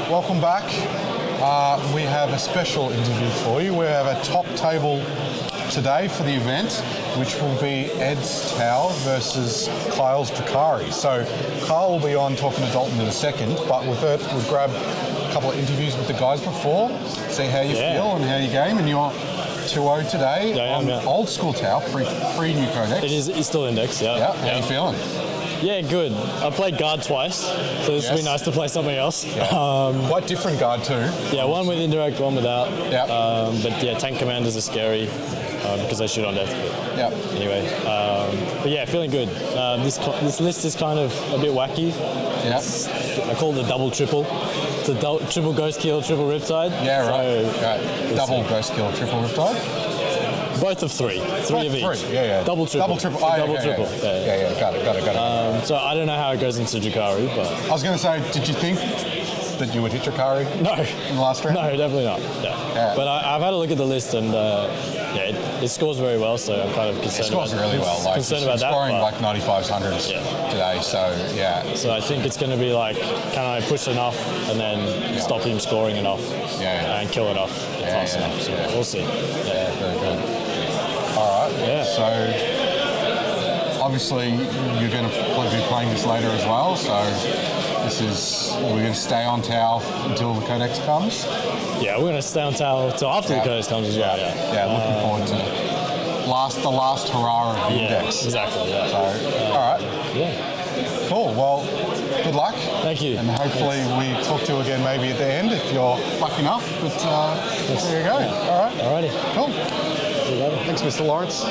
welcome back. We have a special interview for you. We have a top table today for the event, which will be Ed's Tau versus Kyle's Drukhari. So Kyle will be on talking to Dalton in a second, but we'll grab a couple of interviews with the guys before, see how you feel and how you game. And you're 2-0 today on old school Tau, pre-new codex. It's still index, How are you feeling? Yeah, good. I played guard twice, so this will be nice to play something else. Yeah. Quite different guard too. Yeah, one with indirect, one without. But yeah, tank commanders are scary because they shoot on death. Anyway, but yeah, feeling good. This list is kind of a bit wacky. I call it the double triple. It's a triple ghost kill, triple riptide. Yeah, right. Double ghost kill, triple riptide. Both of three of each. Yeah. Double triple. Double triple. Triple. Yeah. Got it. So I don't know how it goes into Drukhari, but I was going to say, did you think that you would hit Drukhari? No. In the last round? No, definitely not. Yeah. But I've had a look at the list, and it scores very well. So I'm kind of concerned. It scores really well. Like, concerned about that. Scoring like 95s, 100s today. So yeah. So I think it's going to be like, can I push enough and then stop him scoring enough and kill enough fast enough? So we'll see. Yeah, very good. All right. So obviously you're going to be playing this later as well. So we're going to stay on Tau until the codex comes. Yeah, we're going to stay on Tau until after the codex comes as well. Yeah. Looking forward to the last hurrah of the index. Exactly. Yeah. So all right. Yeah. Cool. Well, good luck. Thank you. And hopefully we talk to you again maybe at the end if you're lucky enough. But there you go. All right. Alrighty. Cool. Thanks, Mr. Lawrence.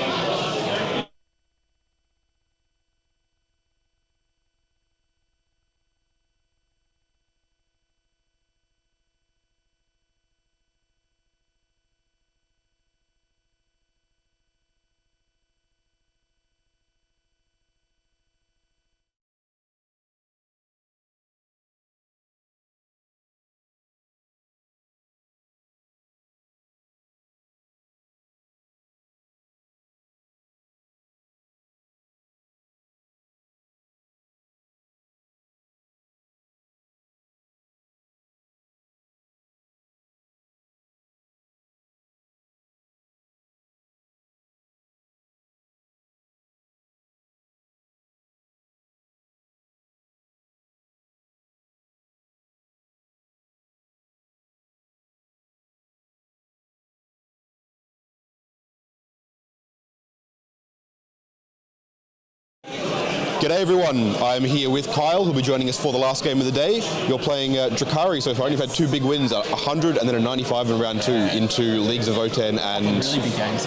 G'day everyone, I'm here with Kyle, who'll be joining us for the last game of the day. You're playing Drukhari so far, and you've had two big wins, a 100 and then a 95 in round 2 into Leagues of Votan and... Really big games,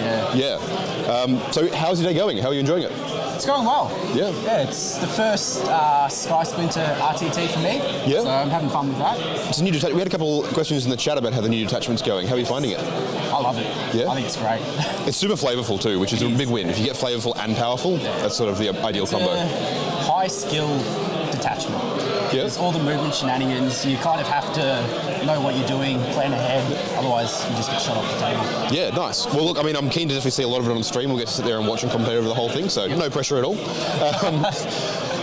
So how's your day going? How are you enjoying it? It's going well. Yeah, it's the first Sky Splinter RTT for me, so I'm having fun with that. It's a new we had a couple questions in the chat about how the new detachment's going. How are you finding it? I love it. Yeah? I think it's great. It's super flavorful too, which is a big win. If you get flavorful and powerful, that's sort of the ideal combo. High skill detachment. There's all the movement shenanigans. You kind of have to know what you're doing, plan ahead, otherwise you just get shot off the table. Yeah, nice. Well, look, I mean, I'm keen to definitely see a lot of it on stream. We'll get to sit there and watch and commentate over the whole thing, so no pressure at all.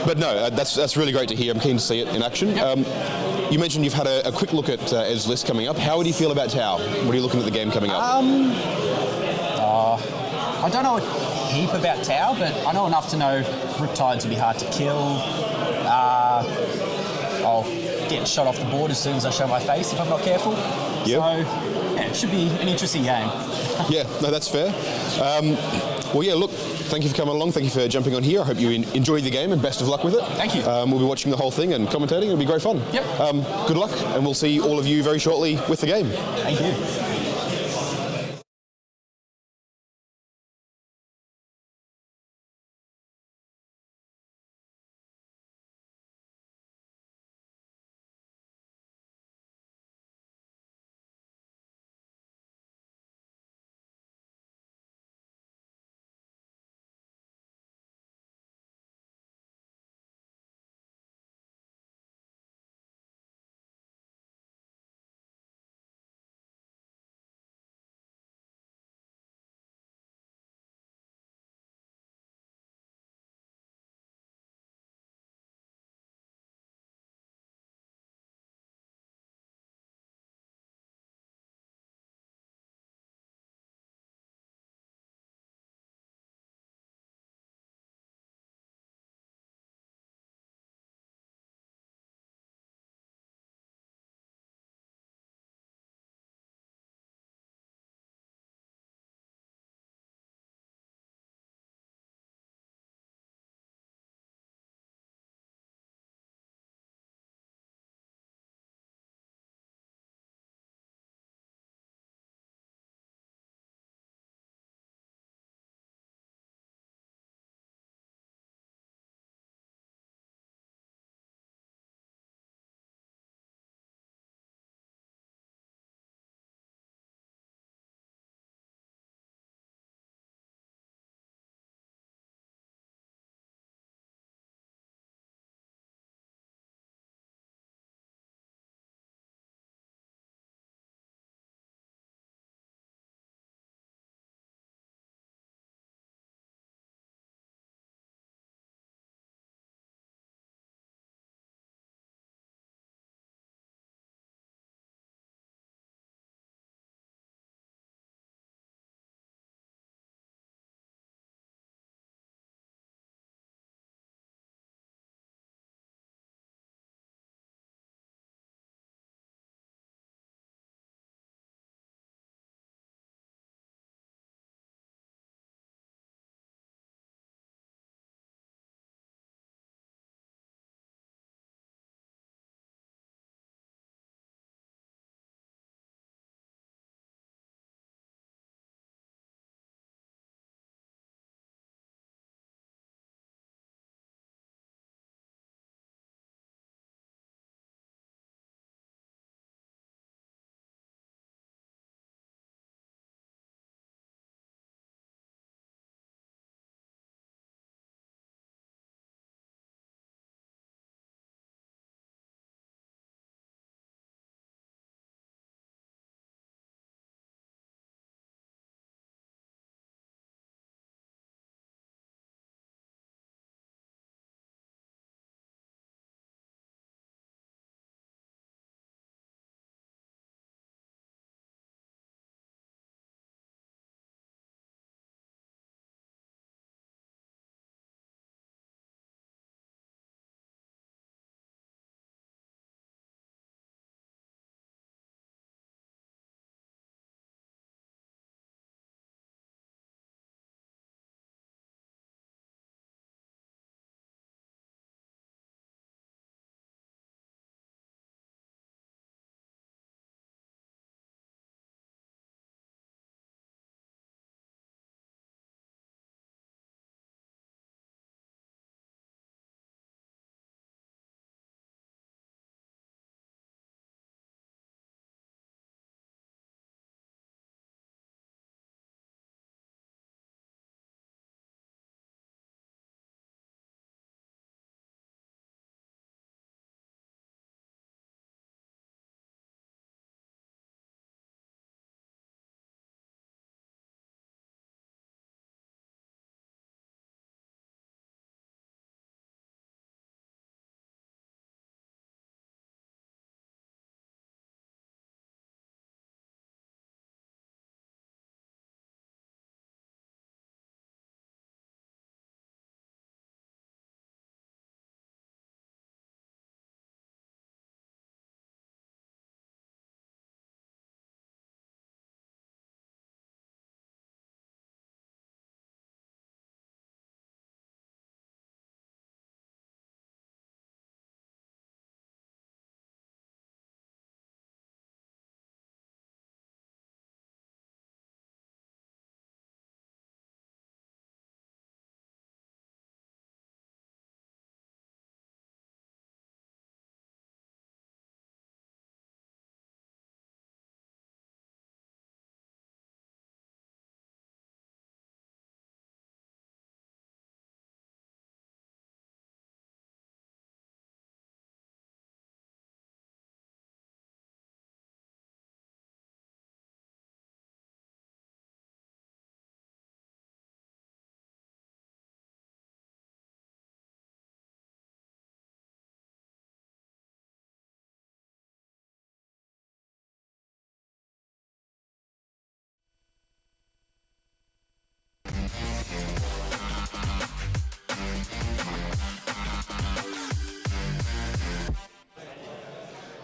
But no, that's really great to hear. I'm keen to see it in action. You mentioned you've had a quick look at Ed's list coming up. How would you feel about Tau? What are you looking at the game coming up? I don't know a heap about Tau, but I know enough to know Riptides would be hard to kill. I'll get shot off the board as soon as I show my face if I'm not careful. So, it should be an interesting game. Yeah, no, that's fair. Well, yeah, look, thank you for coming along. Thank you for jumping on here. I hope you enjoyed the game and best of luck with it. Thank you. We'll be watching the whole thing and commentating. It'll be great fun. Yep. Good luck, and we'll see all of you very shortly with the game. Thank you.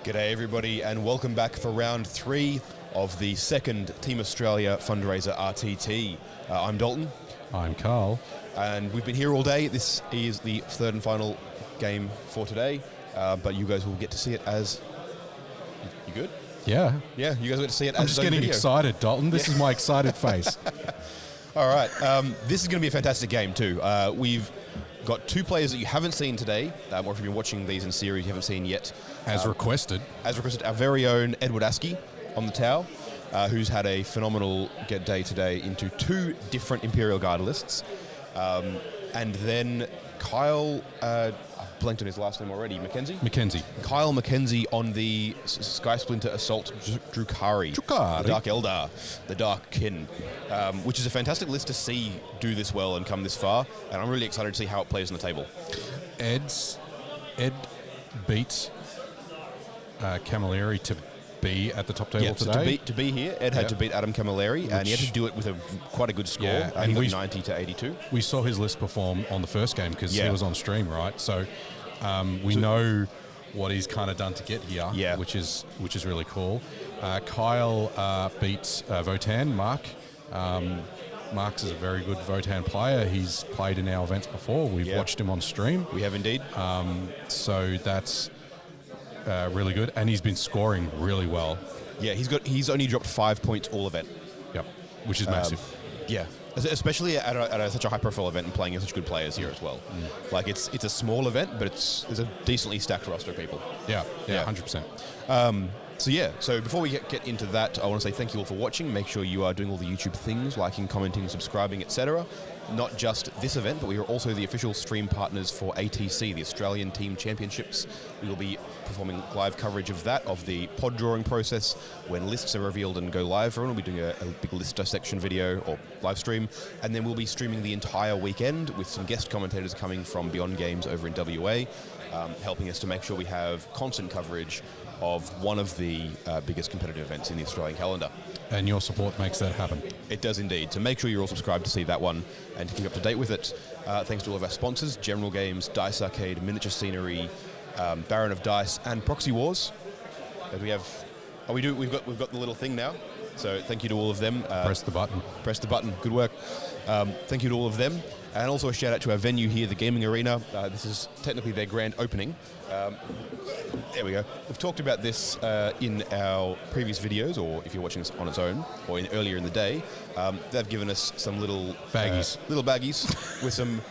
G'day everybody and welcome back for round 3 of the second Team Australia Fundraiser RTT. I'm Dalton. I'm Carl. And we've been here all day. This is the third and final game for today, but you guys will get to see it as... You good? Yeah. Yeah, you guys will get to see it I'm as just getting video. excited, Dalton. This is my excited face. All right, this is going to be a fantastic game too. We've got 2 players that you haven't seen today, or if you've been watching these in series you haven't seen yet. As requested. As requested, our very own Edward Askey on the towel, who's had a phenomenal get day today into 2 different Imperial Guard lists. And then Kyle, I've blanked on his last name already, Mackenzie? Kyle Mackenzie on the Sky Splinter Assault Drukhari. The Dark Eldar, the Dark Kin, which is a fantastic list to see do this well and come this far, and I'm really excited to see how it plays on the table. Ed beat Camilleri to be at the top table today. So to be here, Ed had to beat Adam Camilleri, and he had to do it with quite a good score. And he got 90 to 82. We saw his list perform on the first game because he was on stream, right? So we know what he's kind of done to get here, which is really cool. Kyle beat Votan, Mark. Mark's is a very good Votan player. He's played in our events before. We've watched him on stream. We have indeed. So that's really good, and he's been scoring really well. Yeah, he's only dropped 5 points all event. Yep, which is massive. Yeah, especially at such a high-profile event and playing with such good players here as well. Like it's a small event, but it's a decently stacked roster of people. Yeah, 100%. So before we get into that, I want to say thank you all for watching. Make sure you are doing all the YouTube things, liking, commenting, subscribing, etc. Not just this event, but we are also the official stream partners for ATC, the Australian Team Championships. We will be performing live coverage of that, of the pod drawing process, when lists are revealed and go live. Everyone will be doing a big list dissection video or live stream, and then we'll be streaming the entire weekend with some guest commentators coming from Beyond Games over in WA, helping us to make sure we have constant coverage of one of the biggest competitive events in the Australian calendar. And your support makes that happen. It does indeed. So make sure you're all subscribed to see that one and to keep up to date with it. Thanks to all of our sponsors, General Games, Dice Arcade, Miniature Scenery, Baron of Dice, and Proxy Wars. We have, we've got the little thing now. So thank you to all of them. Press the button. Press the button. Good work. Thank you to all of them. And also a shout out to our venue here, the Gaming Arena. This is technically their grand opening. There we go. We've talked about this in our previous videos, or if you're watching this on its own, or earlier in the day. They've given us some little baggies with some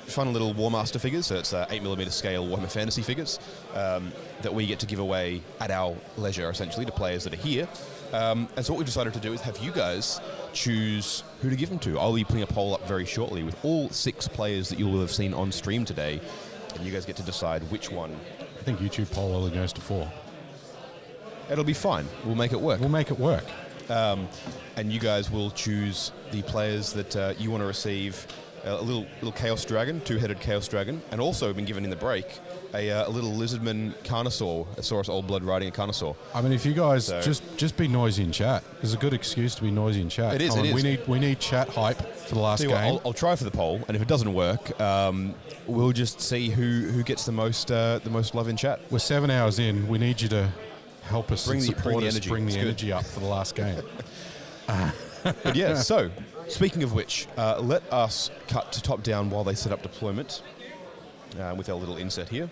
fun little War Master figures. So it's 8mm scale Warhammer Fantasy figures that we get to give away at our leisure, essentially, to players that are here. And so what we've decided to do is have you guys choose who to give them to. I'll be putting a poll up very shortly with all 6 players that you will have seen on stream today, and you guys get to decide which one. I think YouTube poll only goes to 4. It'll be fine. We'll make it work. And you guys will choose the players that you want to receive a little Chaos Dragon, 2-headed Chaos Dragon, and also been given in the break a little Lizardman Carnosaur, a Saurus Old Blood riding a Carnosaur. I mean, if you guys just be noisy in chat. There's a good excuse to be noisy in chat. It is. We need chat hype for the last game. I'll try for the poll, and if it doesn't work, we'll just see who gets the most love in chat. We're 7 hours in. We need you to help us bring the energy up for the last game. But yeah, so speaking of which, let us cut to top down while they set up deployment with our little inset here.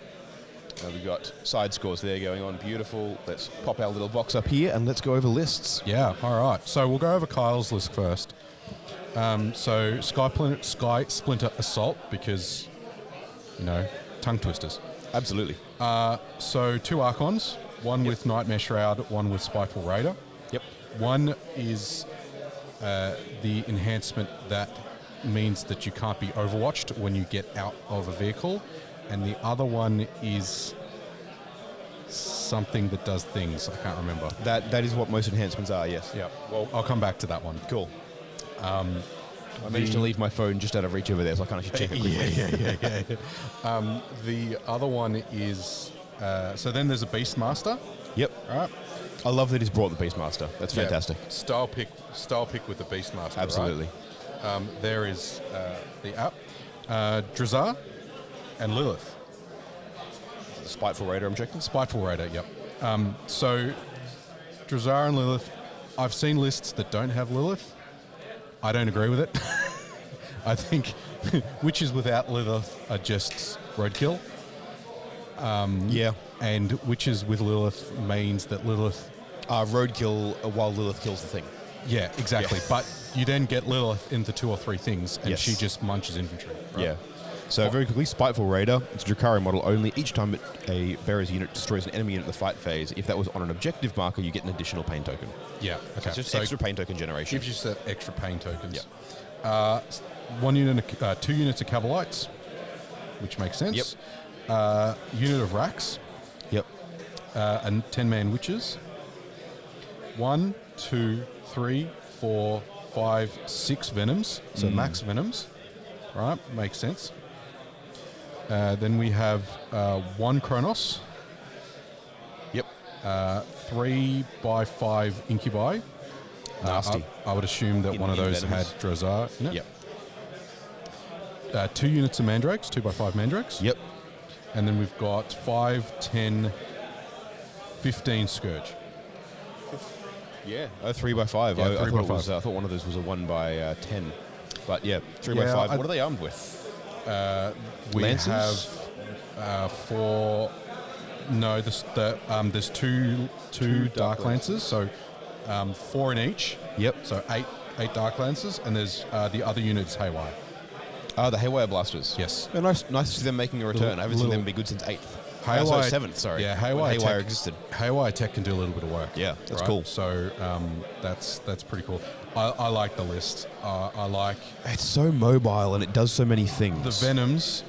We've got side scores there going on. Beautiful. Let's pop our little box up here and let's go over lists. Yeah, all right. So we'll go over Kyle's list first. So Sky Splinter Assault, because, tongue twisters. Absolutely. So 2 Archons, one with Nightmare Shroud, one with Spiteful Raider. Yep. One is the enhancement that means that you can't be overwatched when you get out of a vehicle, and the other one is something that does things. I can't remember. That is what most enhancements are, yes. Yeah. Well, I'll come back to that one. Cool. I managed to leave my phone just out of reach over there, so I can't actually check it quickly. Yeah. The other one is... so then there's a Beastmaster. Yep. All right. I love that he's brought the Beastmaster. That's fantastic. Style pick with the Beastmaster. Absolutely. Right? There is the app, Drazar, and Lilith. Spiteful Raider, I'm checking. Spiteful Raider, yep. So, Drazar and Lilith, I've seen lists that don't have Lilith. I don't agree with it. I think witches without Lilith are just roadkill. And witches with Lilith means that Lilith... roadkill while Lilith kills the thing. Yeah, exactly. Yeah. But you then get Lilith into 2 or 3 things, and she just munches infantry. Right? Yeah. So very quickly, Spiteful Raider. It's a Drukhari model only. Each time a bearer's unit destroys an enemy unit in the fight phase, if that was on an objective marker, you get an additional pain token. Yeah, okay. So it's just extra pain token generation. Gives you that extra pain tokens. Yeah. 1 unit, 2 units of Cabalites, which makes sense. Yep. Unit of Racks. Yep. And 10-man witches. 1, 2, 3, 4, 5, 6 venoms. So max venoms. Right, makes sense. Then we have 1 Chronos. Yep. 3x5 Incubi. Nasty. I would assume that one of those venoms. had Drazar in it. Yep. 2 units of Mandrakes, 2x5 Mandrakes. Yep. And then we've got 5, 10, 15 Scourge. Yeah. 3x5. Yeah, I thought one of those was a 1x10. But yeah, 3x5. What are they armed with? We Lancers? have 4. No, there's two Dark Lancers, so 4 in each. Yep. So 8 Dark Lancers, and there's the other unit's Haywire. The Haywire Blasters. Yes. Oh, nice to see them making a return. I haven't seen them be good since 8th. Haywire, 7th, sorry. Yeah, Haywire existed. Haywire Tech can do a little bit of work. Yeah, that's cool. So that's pretty cool. I like the list. I like... It's so mobile and it does so many things. The Venoms,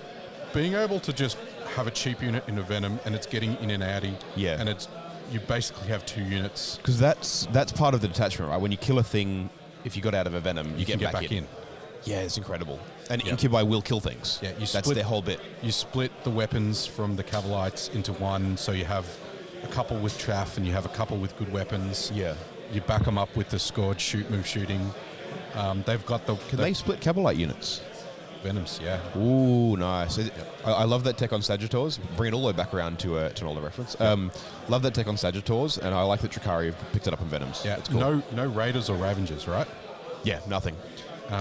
being able to just have a cheap unit in a Venom and it's getting in and outy. Yeah. And you basically have 2 units. Because that's part of the detachment, right? When you kill a thing, if you got out of a Venom, you get back in. Yeah, it's incredible. And Incubi will kill things. Yeah, that's their whole bit. You split the weapons from the Cabalites into one, so you have a couple with chaff and you have a couple with good weapons. Yeah. You back them up with the scored move shooting. They've got the... Can they split Cabalite units? Venoms, yeah. Ooh, nice. I love that tech on Sagittars. Bring it all the way back around to an older reference. Love that tech on Sagittars, and I like that Drukhari have picked it up on Venoms. Yeah, it's cool. No Raiders or Ravengers, right? Yeah, nothing.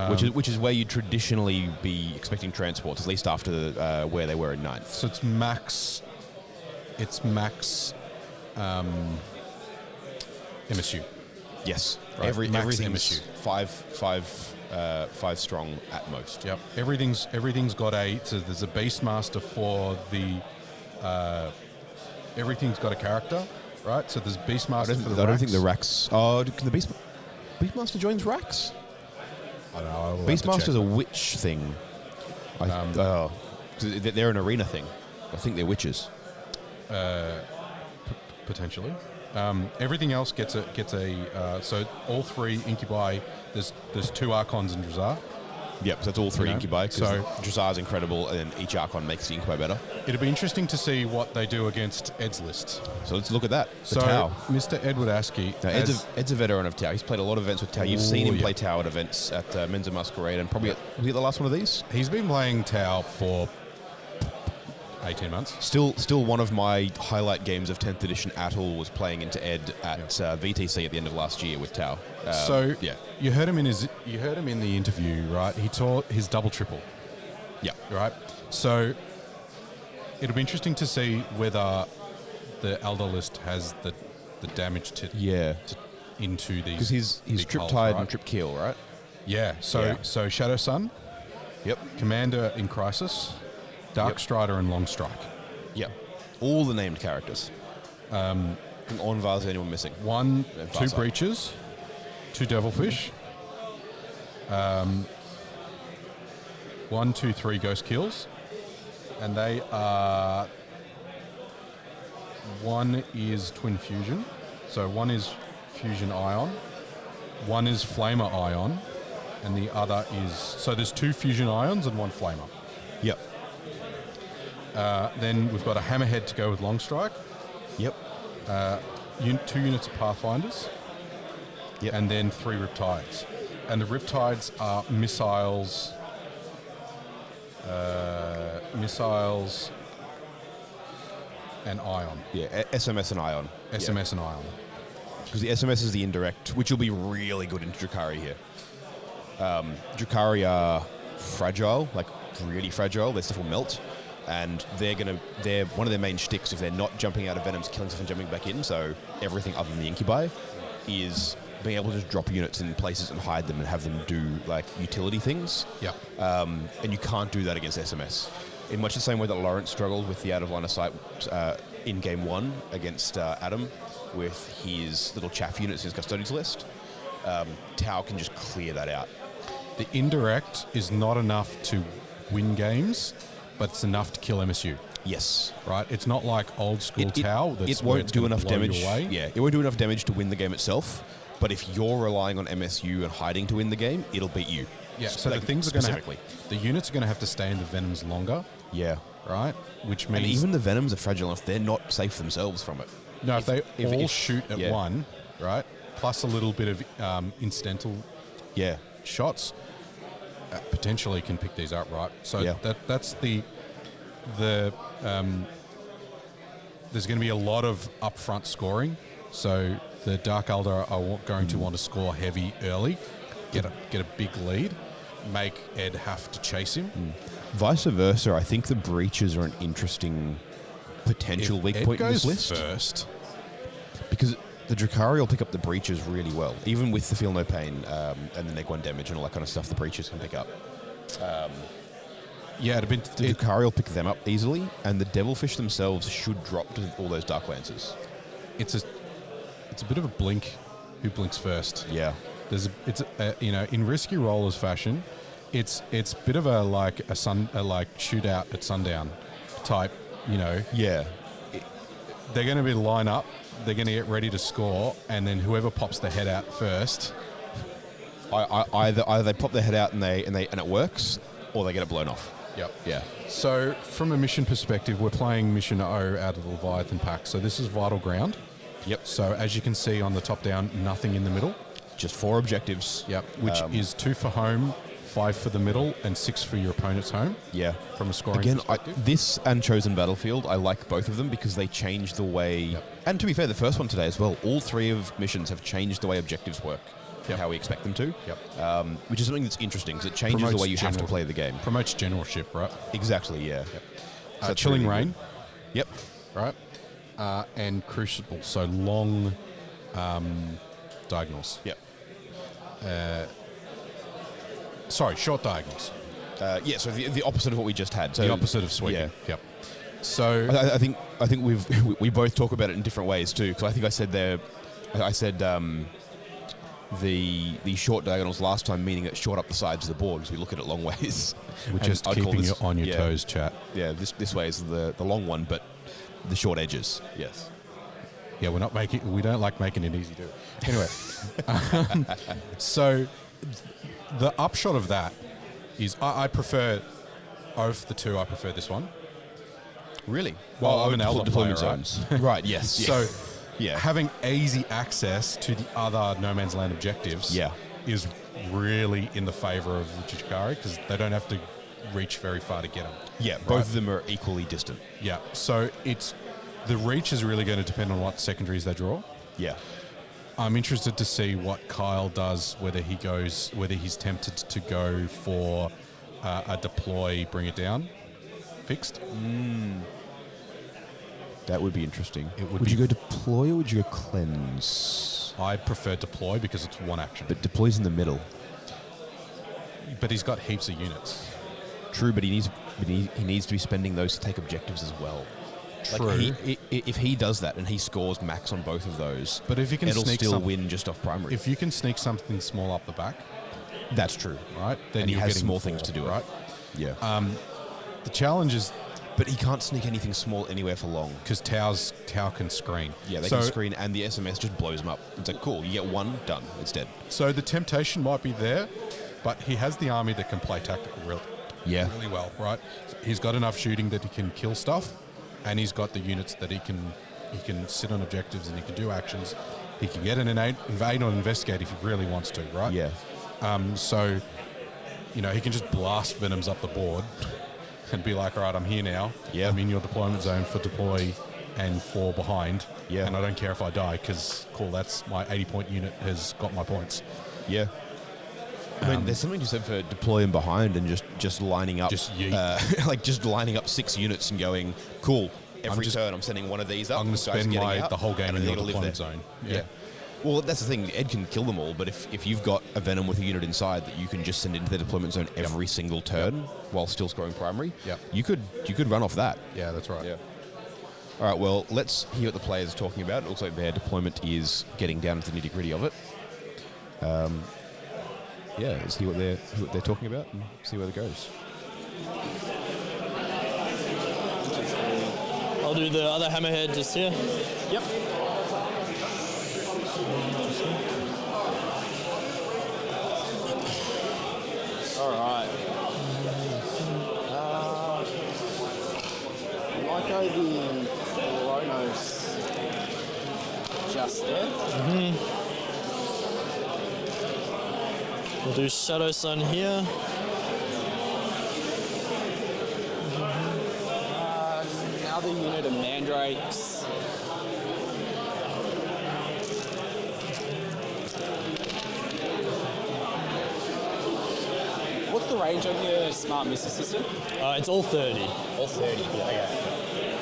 Which is where you'd traditionally be expecting transports, at least after where they were in 9th. So it's max MSU. Yes. Right. Everything's MSU. 5 strong at most. Yep. Everything's got there's a Beastmaster for the everything's got a character, right? So there's Beastmaster for the I don't think the Racks. Oh, can the Beastmaster joins Racks? I don't know. Beastmaster's a witch thing. They're an arena thing. I think they're witches. Potentially. Everything else gets a so all 3 Incubi. There's 2 Archons in Drazar. Yep, so that's all 3 Incubi. So Drazar's incredible, and then each Archon makes the Incubi better. It'll be interesting to see what they do against Ed's list. So let's look at that. So Tau. Mr. Edward Askey. Now, Ed's a veteran of Tau. He's played a lot of events with Tau. You've seen him play Tau at events at Men's and Masquerade, and probably was he the last one of these? He's been playing Tau for 18 months. Still one of my highlight games of 10th edition at all was playing into Ed at VTC at the end of last year with Tau. You heard him in the interview, right? He taught his double triple. Yeah. Right. So it'll be interesting to see whether the Elder list has the damage into these. Because he's Trip Tide and Trip Keel, right? Yeah. So Shadow Sun. Yep. Commander in Crisis. Dark Strider and Long Strike. Yeah. All the named characters. On Vars, anyone missing? 2 Breaches, 2 Devilfish, 1, 2, 3 Ghost Kills, and they are... 1 is Twin Fusion, so 1 is Fusion Ion, 1 is Flamer Ion, and the other is... So there's 2 Fusion Ions and 1 Flamer. Yep. Then we've got a Hammerhead to go with Long Strike. Yep. 2 units of Pathfinders. Yep. And then 3 Riptides. And the Riptides are missiles. and Ion. Yeah, SMS and Ion. SMS and Ion. Because the SMS is the indirect, which will be really good into Drukhari here. Drukhari are fragile, like really fragile. Their stuff will melt, and they're one of their main shticks, if they're not jumping out of venoms, killing stuff and jumping back in. So everything other than the incubi is being able to just drop units in places and hide them and have them do like utility things. Yeah. And you can't do that against SMS. In much the same way that Lawrence struggled with the out of line of sight in game 1 against Adam with his little chaff units in his custodians list, Tau can just clear that out. The indirect is not enough to win games, but it's enough to kill MSU. Yes. Right? It's not like old school Tau. It won't do enough damage. Yeah, it won't do enough damage to win the game itself, but if you're relying on MSU and hiding to win the game, it'll beat you. Yeah, so the things are going to the units are going to have to stay in the venoms longer. Yeah. Right? Which means... And even the venoms are fragile enough, they're not safe themselves from it. No, if they all shoot at one, right, plus a little bit of incidental shots, potentially can pick these up, right? So that's the there's going to be a lot of upfront scoring. So the Dark Eldar are going to want to score heavy early, get a big lead, make Ed have to chase him. Vice versa, I think the breaches are an interesting potential weak point in this list. First, because the Drukhari will pick up the breaches really well, even with the Feel No Pain and the Neg 1 damage and all that kind of stuff. The breaches can pick up. The Drukhari will pick them up easily, and the Devilfish themselves should drop to all those Dark Lancers. It's a bit of a blink. Who blinks first? Yeah. In risky rollers fashion, it's a bit of a shootout at sundown type. Yeah. They're going to be line up. They're going to get ready to score, and then whoever pops the head out first. Either they pop their head out and it works, or they get it blown off. Yep. Yeah. So from a mission perspective, we're playing Mission O out of the Leviathan pack. So this is Vital Ground. Yep. So as you can see on the top down, nothing in the middle. Just 4 objectives. Yep. Which is 2 for home, 5 for the middle, and 6 for your opponent's home. Yeah. From a scoring perspective. This and Chosen Battlefield, I like both of them because they change the way... Yep. And to be fair, the first one today as well, all 3 of missions have changed the way objectives work. How we expect them to. Yep. Which is something that's interesting because it changes the way you have to play the game. Promotes generalship, right? Exactly, yeah. Yep. Chilling really Rain. Yep. Right. And Crucible, so long diagonals. Yep. Short diagonals. So the opposite of what we just had. So the opposite of sweeping. Yeah. Yep. So I think we both talk about it in different ways too. Because I think I said the short diagonals last time, meaning it short up the sides of the board because we look at it long ways. We're just keeping you on your toes, chat. Yeah. This way is the long one, but the short edges. Yes. Yeah, we don't like making it easy, do we? Anyway, so the upshot of that is I prefer, of the 2, I prefer this one. Really? Well, I'm an Elder player, zones. Right, yes. So having easy access to the other No Man's Land objectives is really in the favour of the Drukhari because they don't have to reach very far to get them. Yeah, both of them are equally distant. Yeah, so the reach is really going to depend on what secondaries they draw. Yeah. I'm interested to see what Kyle does, whether he's tempted to go for a deploy, bring it down, fixed. That would be interesting. Would you go deploy or would you go cleanse? I prefer deploy because it's one action. But deploy's in the middle. But he's got heaps of True, but he needs to be spending those to take objectives as well. True. Like if he does that and he scores max on both of those, but if you can it'll still win just off primary. If you can sneak something small up the back, that's true, right? Then and he has small things to do, right? Yeah. The challenge is, but he can't sneak anything small anywhere for long because Tau can screen. Yeah, they can screen, and the SMS just blows him up. It's like cool, you get one done, it's dead. So the temptation might be there, but he has the army that can play tactical really well, right? He's got enough shooting that he can kill stuff. And he's got the units that he can sit on objectives and he can do actions. He can get an invade or investigate if he really wants to, right? Yeah. So, he can just blast Venoms up the board and be like, all right, I'm here now. Yeah. I'm in your deployment zone for deploy and 4 behind. Yeah. And I don't care if I die because, cool, that's my 80-point unit has got my points. Yeah. I mean, there's something to say for deploying behind and just lining up, just lining up 6 units and going, cool. Every turn, I'm sending one of these up. I'm going to spend the whole game in your deployment zone. Yeah. Well, that's the thing. Ed can kill them all, but if you've got a Venom with a unit inside that you can just send into the deployment zone every single turn while still scoring primary, you could run off that. Yeah, that's right. Yeah. All right. Well, let's hear what the players are talking about. It looks like their deployment is getting down to the nitty gritty of it. Let's hear what they're talking about and see where it goes. I'll do the other hammerhead just here. Yep. All right. I might go the Kronos just there. We'll do Shadow Sun here. Another unit of Mandrakes. What's the range on your smart missile system? It's all 30. All 30, okay.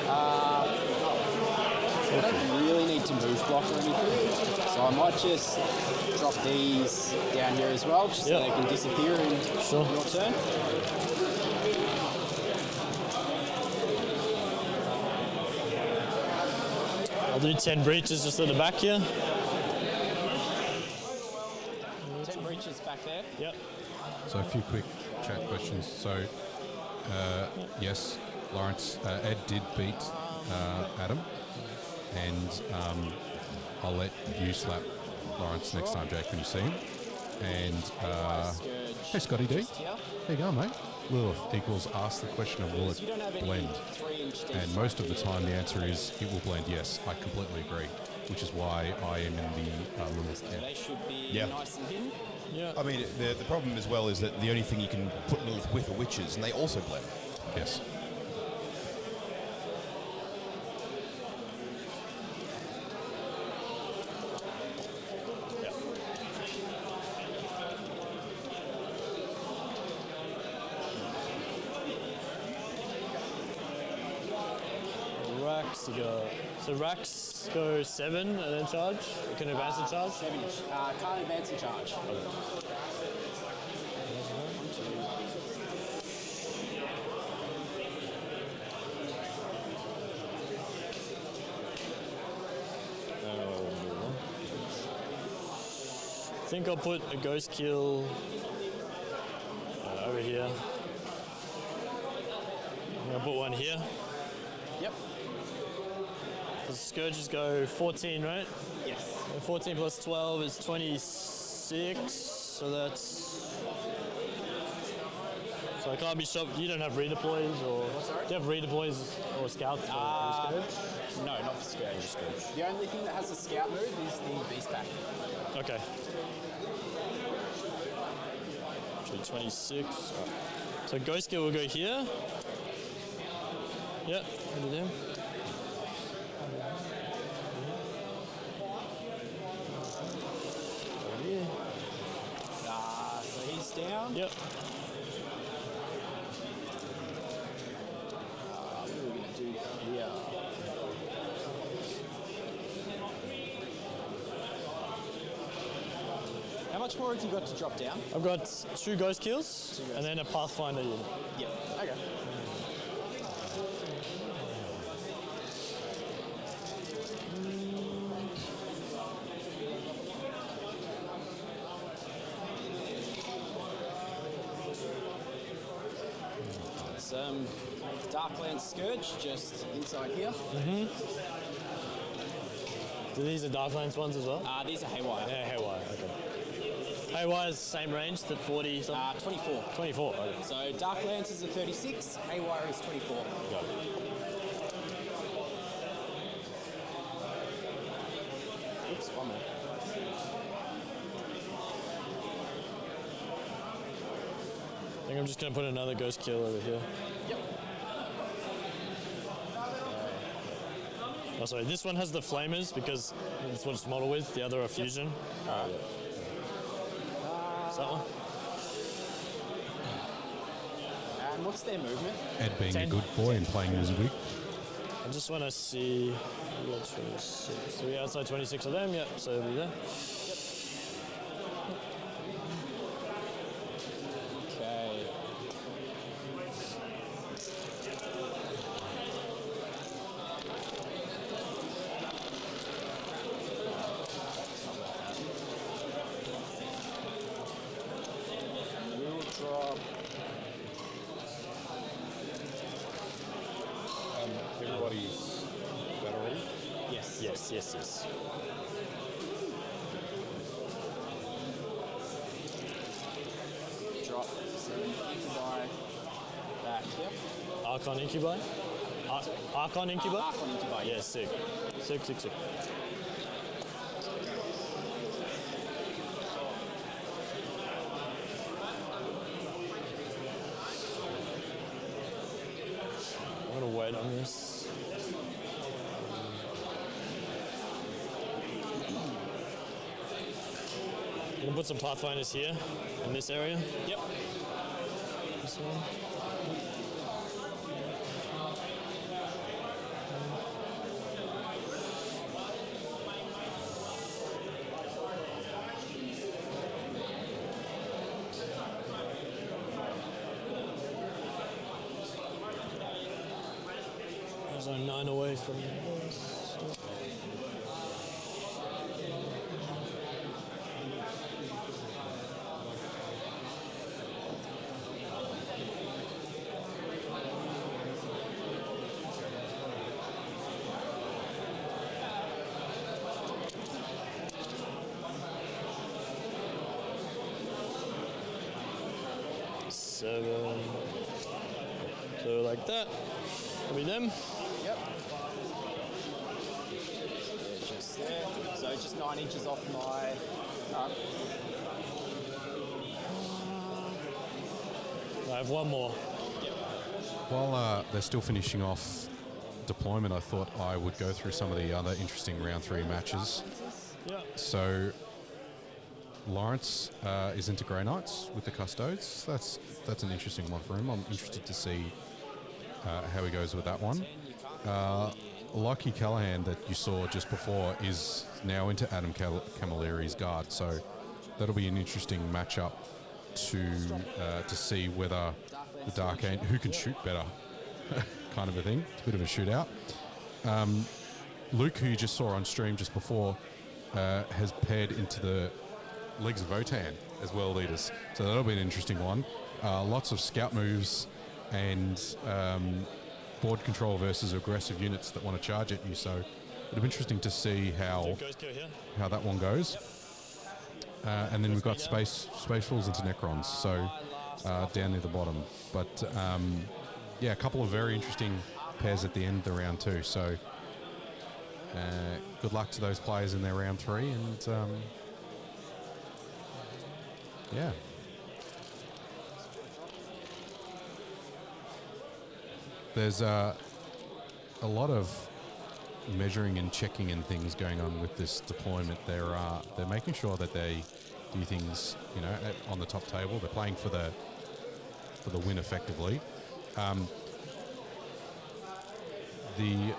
I don't really need to move block or anything, so I might just drop these down here as well, just so they can disappear in your turn. I'll do 10 breaches just at the back here. 10 breaches back there? Yep. So a few quick chat questions. So, yes, Lawrence, Ed did beat Adam, and I'll let you slap Lawrence next time, Jake, when you see him. And hey, Scotty D, there you go, mate. Lilith equals ask the question of will it blend? And most of the time the answer is it will blend, yes. I completely agree, which is why I am in the Lilith camp. They should be nice and hidden. Yeah. I mean, the problem as well is that the only thing you can put Lilith with are witches, and they also blend. Yes. Racks go. So racks go 7 and then charge. You can advance and charge. 7 inch. Can't advance and charge. I think I'll put a ghost kill over here. I'll put one here. Yep. The scourges go 14, right? Yes. 14 plus 12 is 26, so that's... So I can't be shot. You don't have redeploys or... Do you have redeploys or scouts for Scourge? No, not for Scourge. The only thing that has a scout move is the Beast Pack. Okay. So 26. So Ghost Kill will go here. Yep, over there. So he's down. Yep. What are we going to do here? How much more have you got to drop down? I've got 2 Ghost Kills and then a Pathfinder unit. Yep. Okay. Darkland Scourge just inside here. So these are Darklands ones as well? These are Haywire. Yeah, Haywire, okay. Haywire's same range, the 40 something? 24. 24, okay. So Darklands is a 36, Haywire is 24. Got it. Oops, one more. I think I'm just going to put another Ghost Kill over here. Yep. Oh, sorry. This one has the flamers because that's what it's modeled with. The other are fusion. Is that one? And what's their movement? Ed being 10. a good boy and playing Wizardry. I just want to see. 26. So we outside 26 of them. Yep. So we'll be there. Okay. We'll drop. Everybody's that already? Yes. Drop. So incubi back. Yep. Archon Incubi? Archon Incubi? Archon incubi. Yeah, sick. Sick. I'm gonna wait on this. I'm gonna put some Pathfinders here in this area. Yep. This one. There's a 9 away from this. 7. So like that. That'll be them. Yep. Yeah, just there. So just 9 inches off my I have one more. While they're still finishing off deployment, I thought I would go through some of the other interesting round 3 matches. Yeah. So Lawrence is into Grey Knights with the Custodes. That's an interesting one for him. I'm interested to see how he goes with that one. Lucky Callahan that you saw just before is now into Adam Camilleri's Guard, so that'll be an interesting matchup to see whether the Dark Angel, who can shoot better, kind of a thing. It's a bit of a shootout. Luke, who you just saw on stream just before, has paired into the Legs of Votan as well leaders, so that'll be an interesting one. Lots of scout moves and board control versus aggressive units that want to charge at you, so it'll be interesting to see how that one goes. And then we've got Space Wolves into Necrons, so down near the bottom. But yeah, a couple of very interesting pairs at the end of the round 2, so good luck to those players in their round 3, and yeah. There's a lot of measuring and checking and things going on with this deployment. They're making sure that they do things, on the top table. They're playing for the win effectively. The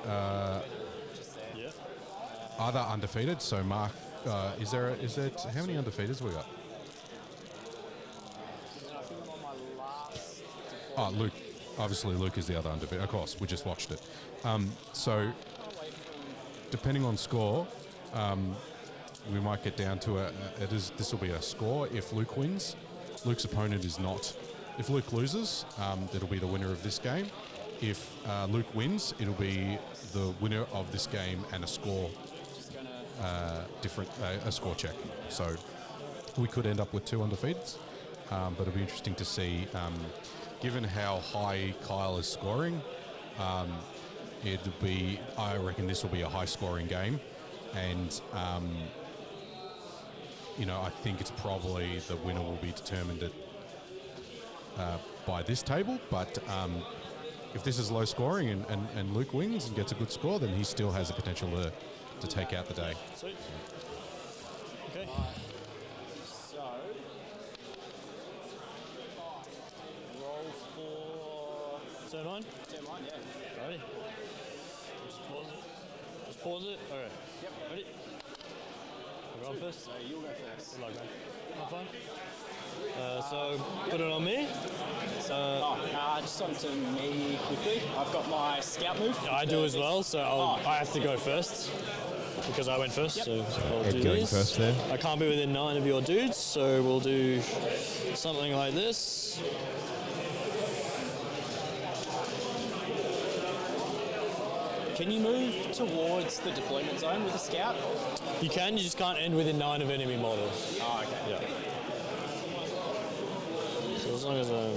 other undefeated. So Mark, is there how many undefeateds we got? Oh, Luke. Obviously, Luke is the other undefeated. Of course, we just watched it. So, depending on score, we might get down to this will be a score if Luke wins. Luke's opponent is not. If Luke loses, it'll be the winner of this game. If Luke wins, it'll be the winner of this game and a score a score check. So, we could end up with 2 undefeateds, but it'll be interesting to see. Given how high Kyle is scoring, I reckon this will be a high-scoring game, and I think it's probably the winner will be determined by this table. But if this is low scoring and Luke wins and gets a good score, then he still has the potential to take out the day. Sweet. Okay. So, roll for turn 1? Turn 1, yeah. Ready? Just pause it. Just pause it. Okay. Yep. Ready? We're on first? So you'll go first. Good luck, man. Have fun. So, put it on me. So, just onto me quickly. I've got my scout move. I do as well, so I have to go first. Because I went first, so I'll Ed do going this. first there. I can't be within 9 of your dudes, so we'll do something like this. Can you move towards the deployment zone with a scout? You can, you just can't end within 9 of enemy models. Oh, okay. Yeah. So as long as I'm...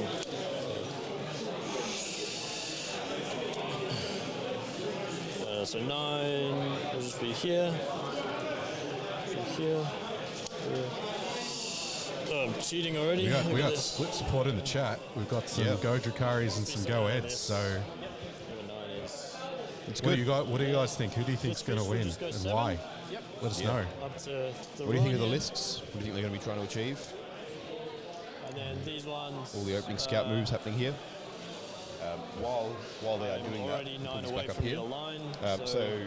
so 9 will just be here. Here. Oh, I'm cheating already. We got split support in the chat. We've got some Go Drukharis and some Go Eds. So it's good. What do you guys think? Who do you think's going to win and why? Yep. Let us know. Up to the What do you think of the lists? What do you think they're going to be trying to achieve? And then these ones. All the opening scout moves happening here. While they are doing that, already 9 put away this back up from here. your line. So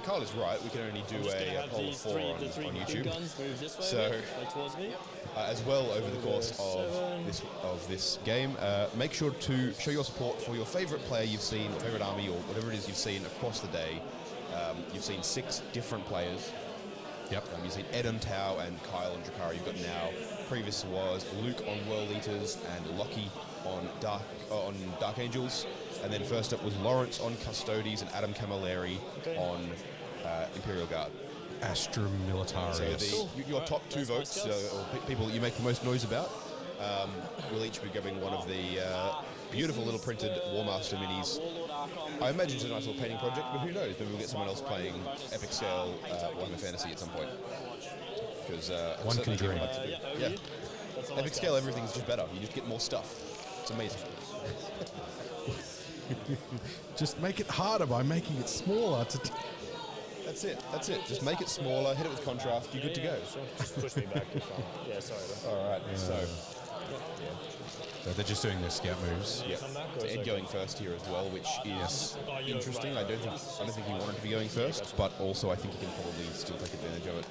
Kyle is right. We can only do a poll of 4 on YouTube. Guns move this way, So, towards me. as well, over the course of this game, make sure to show your support for your favourite player you've seen, or favourite army, or whatever it is you've seen across the day. You've seen 6 different players. Yep. You've seen Ed on Tau and Kyle on Drukhari. You've got now. Previous was Luke on World Eaters and Lockie on Dark Angels. And then first up was Lawrence on Custodes and Adam Camilleri on Imperial Guard. Astra Militaris. So your top 2 votes, or people that you make the most noise about, will each be grabbing one of the beautiful little printed War Master minis. I imagine it's a nice little painting project, but who knows? Maybe we'll get someone else playing Epic Scale Warhammer Fantasy at some point. Because one can dream. Yeah. Epic Scale, everything's just better. You just get more stuff. It's amazing. Just make it harder by making it smaller. That's it. Just make it smaller, hit it with contrast, you're good to go. Sure. Just push me back if I'm... Yeah, sorry. All right, so they're just doing their scout moves. Yeah. So Ed going first here as well, which is interesting. I don't think he wanted to be going first, but also I think he can probably still take advantage of it.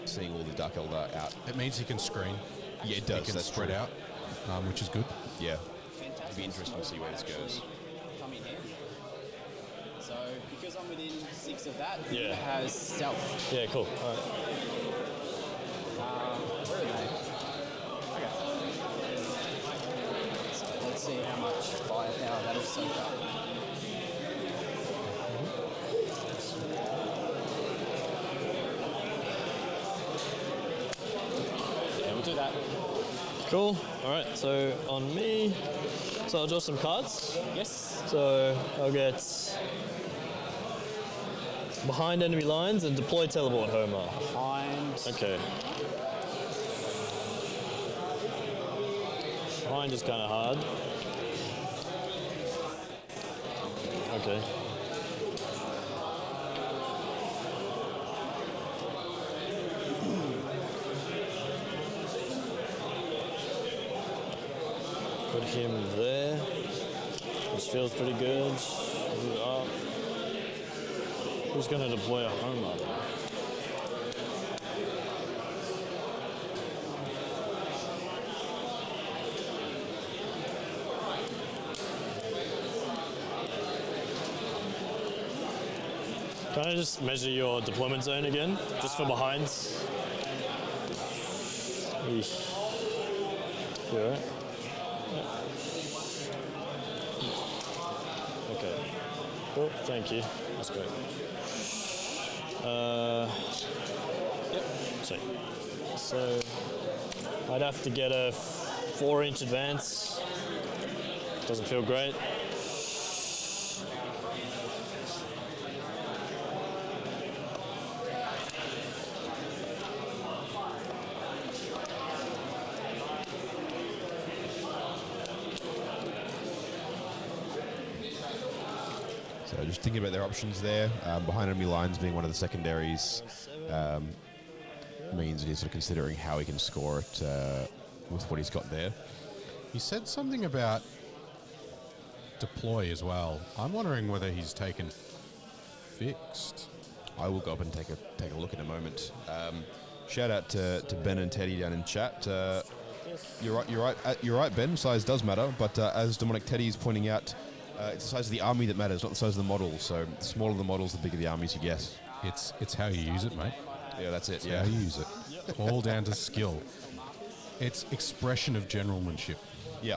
Seeing all the Dark Eldar out. It means he can screen. Yeah, it does. He can spread out, which is good. Yeah. It'll be interesting to see where this goes. Come in handy. So because I'm within 6 of that, Yeah. it has stealth. Yeah, cool. All right. Where are they? Okay. So let's see how much firepower that'll soak up. Yeah, we'll do that. Cool. All right, so on me. So I'll draw some cards. Yes. So I'll get behind enemy lines and deploy teleport Homer. Behind. Okay. Behind is kind of hard. Okay. Put him there, which feels pretty good. Move it up. Who's going to deploy a Homer? Can I just measure your deployment zone again, just for behinds? Eesh. You alright? Okay. Cool, thank you. That's great. Yep. So I'd have to get a 4-inch advance. Doesn't feel great. So just thinking about their options there. Behind enemy lines being one of the secondaries means that he's sort of considering how he can score it with what he's got there. He said something about deploy as well. I'm wondering whether he's taken fixed. I will go up and take a look in a moment. Shout out to Ben and Teddy down in chat. You're right, Ben. Size does matter, but as Demonic Teddy is pointing out, it's the size of the army that matters, not the size of the model. So the smaller the models, the bigger the armies you get. It's how you use it, mate. Yeah, that's it. It's how you use it. It's all down to skill. It's expression of generalmanship. Yeah.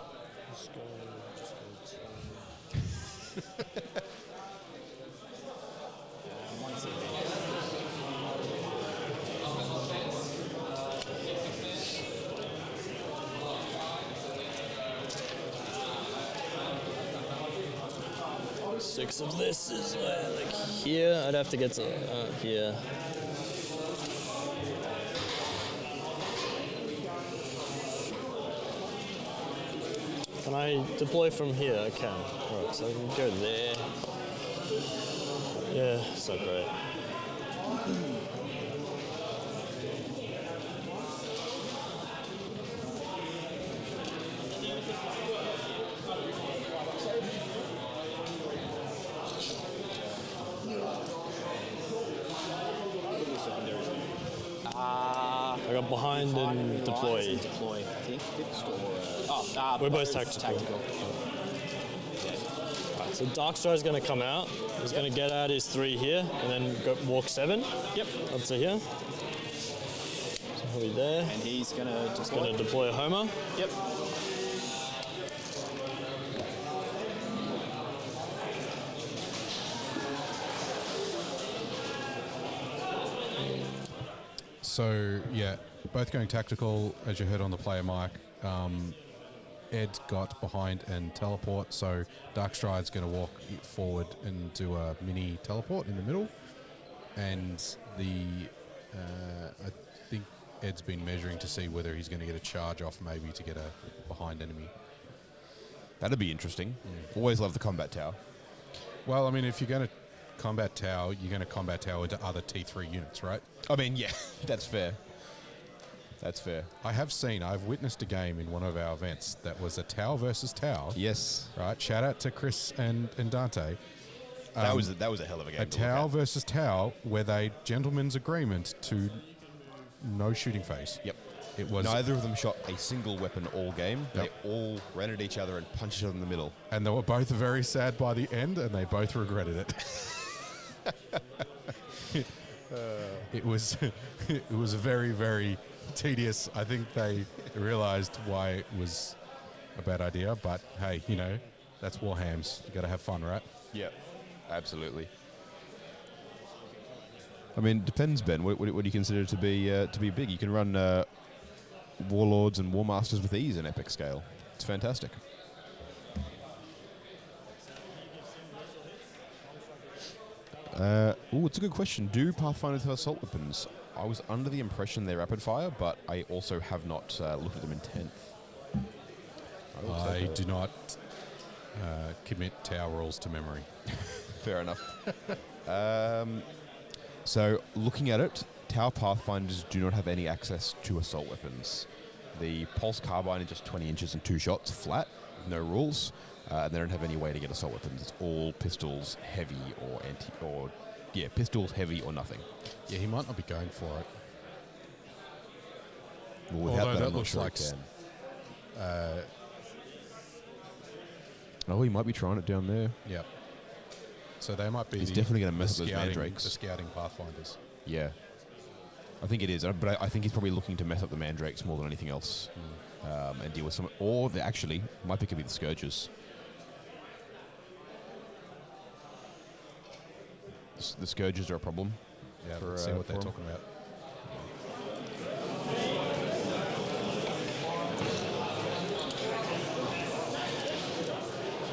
6 of this is like here. I'd have to get to here. Can I deploy from here? I can. Alright, so I can go there. Yeah, it's not great. I got behind and deploy. Deploy, I think. Fixed or we're both tactical. Right, so Darkstride's going to come out. He's going to get out his 3 here and then walk 7. Yep. Up to here. So he'll be there. And he's going to deploy a Homer. Yep. So, yeah, both going tactical, as you heard on the player mic. Ed got behind and teleport, so Darkstride's going to walk forward and do a mini teleport in the middle. And I think Ed's been measuring to see whether he's going to get a charge off maybe to get a behind enemy. That'd be interesting. Always love the combat tower. Well, I mean, if you're going to combat tower, you're going to combat tower into other T3 units, right? I mean, yeah, that's fair. That's fair. I've witnessed a game in one of our events that was a Tau versus Tau. Yes. Right. Shout out to Chris and Dante. That was a hell of a game. A Tau versus Tau, where they gentlemen's agreement to no shooting phase. Yep. It was neither of them shot a single weapon all game. Yep. They all ran at each other and punched each other in the middle. And they were both very sad by the end, and they both regretted it. It was a very, very tedious. I think they realised why it was a bad idea, but hey, that's Warhams. You got to have fun, right? Yeah, absolutely. I mean, depends, Ben. What do you consider to be big? You can run Warlords and Warmasters with ease in epic scale. It's fantastic. It's a good question. Do Pathfinders have assault weapons? I was under the impression they're rapid fire, but I also have not looked at them in 10th. I do not commit Tau rules to memory. Fair enough. So, looking at it, Tau Pathfinders do not have any access to assault weapons. The Pulse Carbine is just 20 inches and 2 shots, flat, no rules. And they don't have any way to get assault weapons. It's all pistols, heavy or pistols, heavy or nothing. Yeah, he might not be going for it. Well, without that looks sure like he might be trying it down there. Yep. So they might be. He's definitely going to mess with those mandrakes. The scouting pathfinders. Yeah, I think it is. But I think he's probably looking to mess up the mandrakes more than anything else, and deal with some. Or they actually might be the scourges. The scourges are a problem. Yeah, let's see what they're talking about.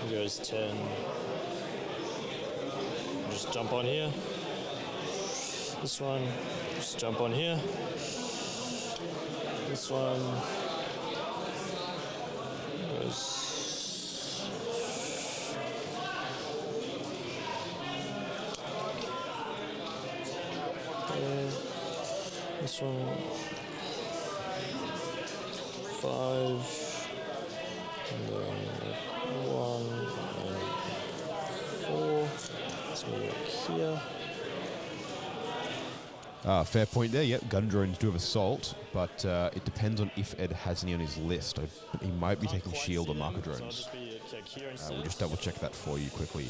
He goes 10. Just jump on here. This one. Just jump on here. This one goes. This one. 5. And then 1 and 4. Let's move here. Fair point there. Yep, gun drones do have assault, but it depends on if Ed has any on his list. He might be taking shield or marker drones. We'll just double check that for you quickly.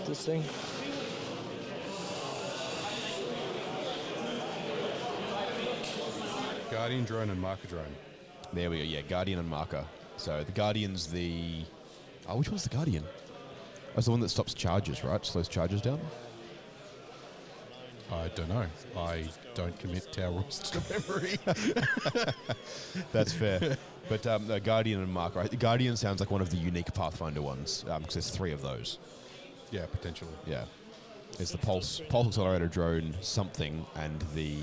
This thing. Guardian drone and marker drone. There we go. Yeah, Guardian and marker. So the Guardian's the... Oh, which one's the Guardian? That's the one that stops charges, right? Slows charges down? I don't know. I don't commit Tau rules to memory. That's fair. But the Guardian and marker. The Guardian sounds like one of the unique Pathfinder ones, because there's 3 of those. Yeah, potentially. Yeah. There's the pulse accelerator drone, something, and the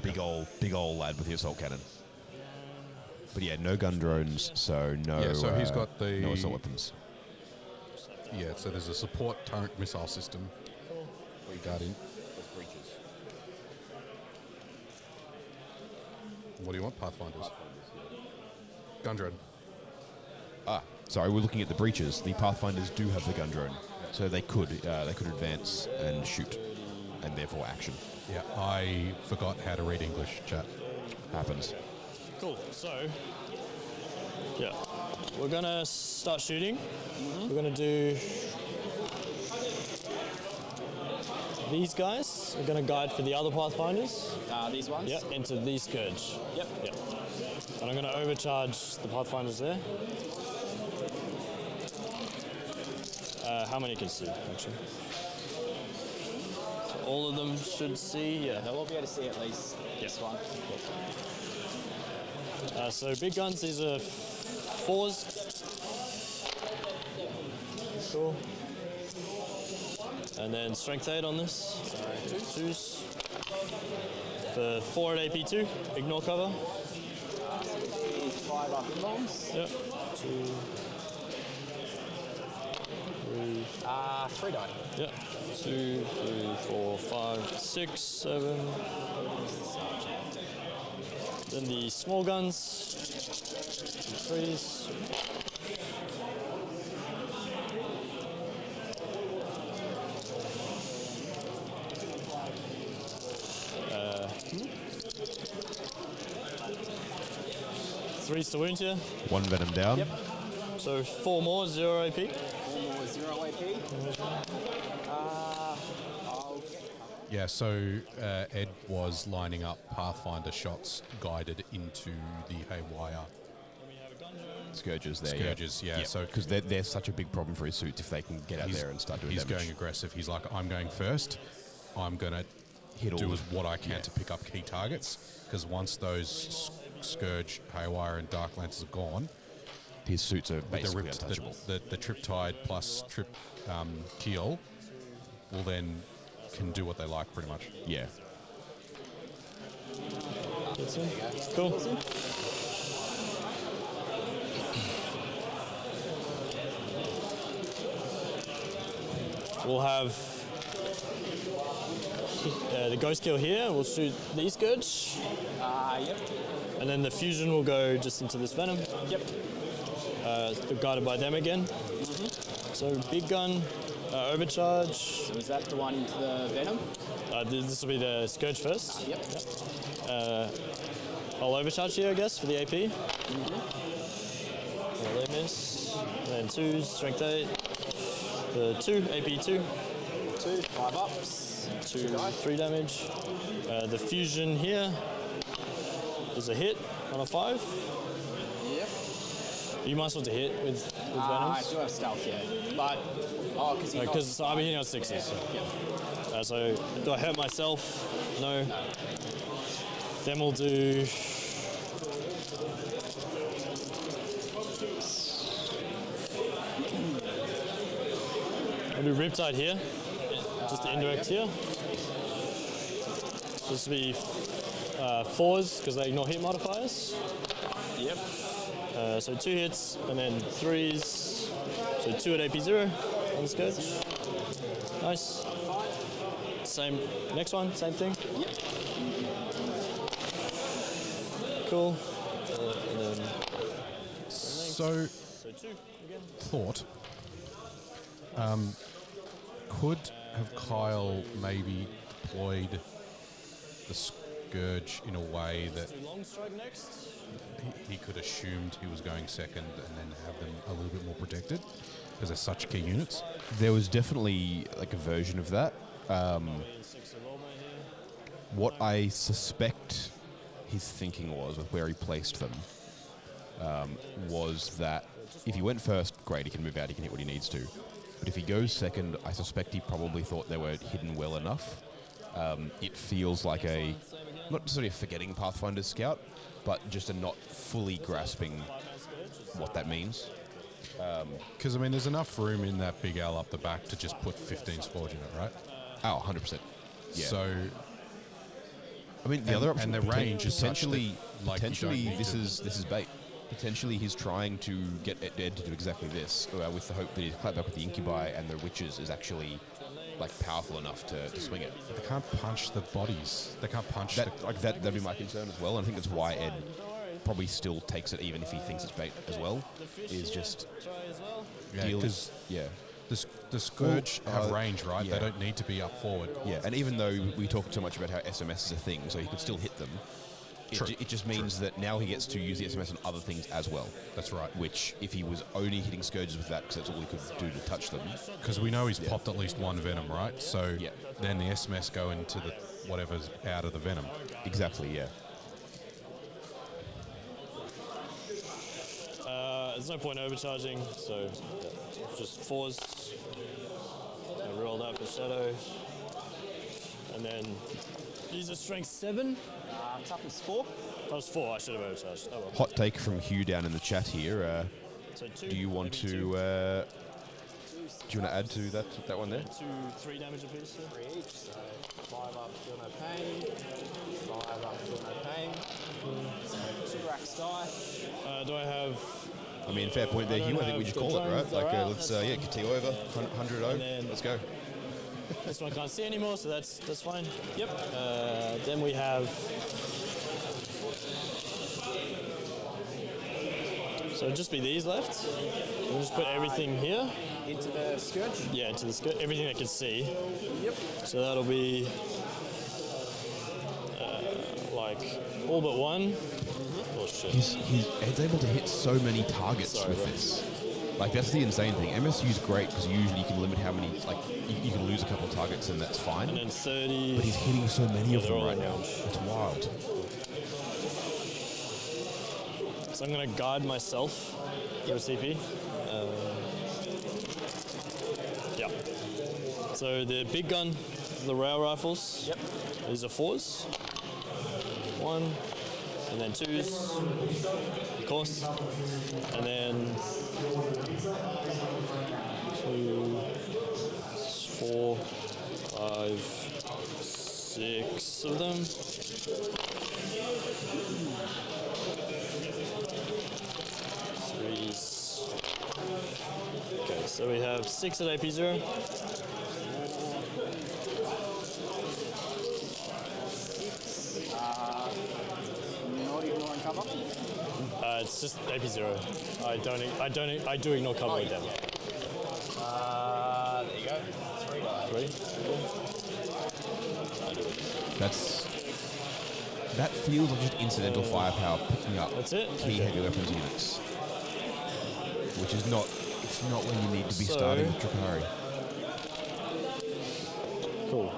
big old lad with the assault cannon. But yeah, no gun drones, so no. Yeah, so he's got the no assault weapons. Yeah, so there's a support turret missile system. Cool. We got in. What do you want, Pathfinders? Gun drone. Sorry, we're looking at the breaches. The Pathfinders do have the gun drone, so they could advance and shoot, and therefore action. Yeah, I forgot how to read English, chat. Happens. Cool. So, yeah, we're gonna start shooting. We're gonna do these guys. We're gonna guide for the other Pathfinders. These ones? Yep, into these Scourge. Yep. Yep. And I'm gonna overcharge the Pathfinders there. How many can see, actually? So all of them should see, yeah. They'll all be able to see at least this one. So big guns, these are 4s. Cool. And then strength 8 on this. 2s. For 4 at AP2, ignore cover. 5 up in bombs. Yep. 2. 3 die. Yep. 2, 3, 4, 5, 6, 7. Then the small guns. 3s. Threes to wound here. 1 venom down. Yep. So 4 more, 0 AP. 4 more, 0 AP. Yeah, so Ed was lining up Pathfinder shots guided into the haywire. Scourges there. Scourges, yeah. So because they're such a big problem for his suits if they can get out there and start doing damage. He's going aggressive. He's like, I'm going first. I'm going to do what I can to pick up key targets, because once those Scourge, Haywire, and Dark Lances are gone, his suits are basically untouchable. The Triptide plus Trip Keel will then can do what they like, pretty much. Yeah. Cool. We'll have the Ghost Kill here. We'll shoot these Scourge. Yep. And then the fusion will go just into this Venom. Yep. Guided by them again. So big gun, overcharge. So is that the one into the Venom? This will be the Scourge first. Yep. I'll overcharge here, I guess, for the AP. They miss. And then 2s, strength 8. The 2, AP 2. 2, 5 ups. 2, 3 damage. The fusion here is a hit on a 5. Yep. You might as well to hit with Venoms. I do have stealth, yeah. But, because I'm hitting on 6s. Yeah. So, do I hurt myself? No. Then we'll do... I'll do Riptide here. Just the indirect here. This will be 4s, because they ignore hit modifiers. Yep. So 2 hits, and then 3s. So 2 at AP0 on the Scourge. Nice. Same. Next one, same thing. Yep. Cool. And then so 2 again. Thought. Could have Kyle maybe deployed the Scourge in a way that Long strike next. he could assumed he was going second and then have them a little bit more protected because they're such key units? There was definitely like a version of that. What I suspect his thinking was with where he placed them was that if he went first, great, he can move out, he can hit what he needs to. But if he goes second, I suspect he probably thought they were hidden well enough. It feels like not necessarily a forgetting Pathfinder scout, but just a not fully grasping what that means. Because, I mean, there's enough room in that big L up the back to just put 15 Scourge in it, right? Oh, 100%. Yeah. So, I mean, the other option, and the range is potentially, like this is bait. Potentially, he's trying to get Ed to do exactly this, with the hope that his clapback with the Incubi and the Witches is actually like powerful enough to swing it. They can't punch the bodies. They can't punch that'd be my concern as well. And I think that's why Ed probably still takes it, even if he thinks it's bait as well. Is just because the Scourge have range, right? They don't need to be up forward. Yeah, and even though we talk so much about how SMS is a thing, so he could still hit them. It just means that now he gets to use the SMS on other things as well. That's right. Which, if he was only hitting Scourges with that, because that's all he could do to touch them. Because we know he's popped at least one Venom, right? So then the SMS go into the whatever's out of the Venom. Exactly, yeah. There's no point overcharging, so just 4s. Roll that for Shadow. And then use a strength 7. Toughness 4. Toughness 4, I should have overcharged. Oh well. Hot take from Hugh down in the chat here. So 2, do you want to add to that one there? 3 damage apiece. 3 each, so 5 up, feel no pain. 5 up, feel no pain. So 2 racks die. Do I have... I mean, fair point there, Hugh. I think we just call it, right? Like, let's continue over. 100-0. Let's go. This one can't see anymore, so that's fine. Yep. Then we have... So it'll just be these left. We'll just put everything here. Into the Scourge? Yeah, into the Scourge. Everything I can see. Yep. So that'll be... like, all but one. Oh, shit. Ed's able to hit so many targets with this. Like, that's the insane thing. MSU's great because usually you can limit how many, like, you can lose a couple of targets and that's fine. And then 30. But he's hitting so many of them right now. It's wild. So I'm going to guide myself through a CP. Yeah. So the big gun, the rail rifles. Yep. These are 4s. 1, and then 2s, of course. And then 2, 4, 5, 6 of them. Okay, so we have 6 at AP0. Not ignoring cover? It's just AP0. I do ignore cover with them. There you go. 3 die. 3? That feels like just incidental firepower picking up key heavy weapons units. Which is not where you need to be starting with Drukhari. Cool.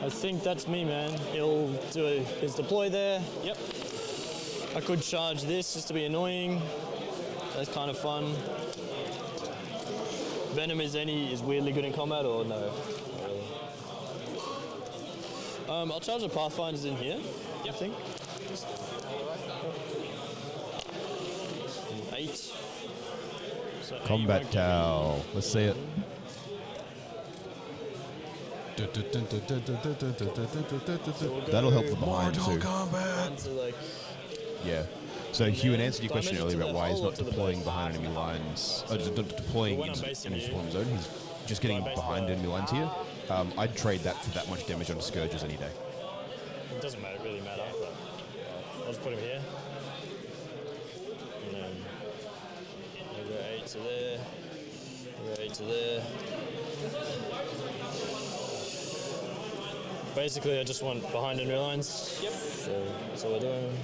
I think that's me, man. He'll do his deploy there. Yep. I could charge this just to be annoying. That's kind of fun. Venom is weirdly good in combat or no? I'll charge the Pathfinders in here, I think. 8. So Combat towel. Let's see it. That'll help the behind too. Yeah. So Hugh, in answer to your question earlier about why he's not deploying behind enemy lines, not deploying into enemy spawn zone, he's just getting behind enemy lines here. I'd trade that for that much damage on Scourges any day. It doesn't really matter, but I'll just put him here. And then I'll go 8 to there. I'll go 8 to there. Basically, I just want behind and rear lines. Yep. So that's all we're doing.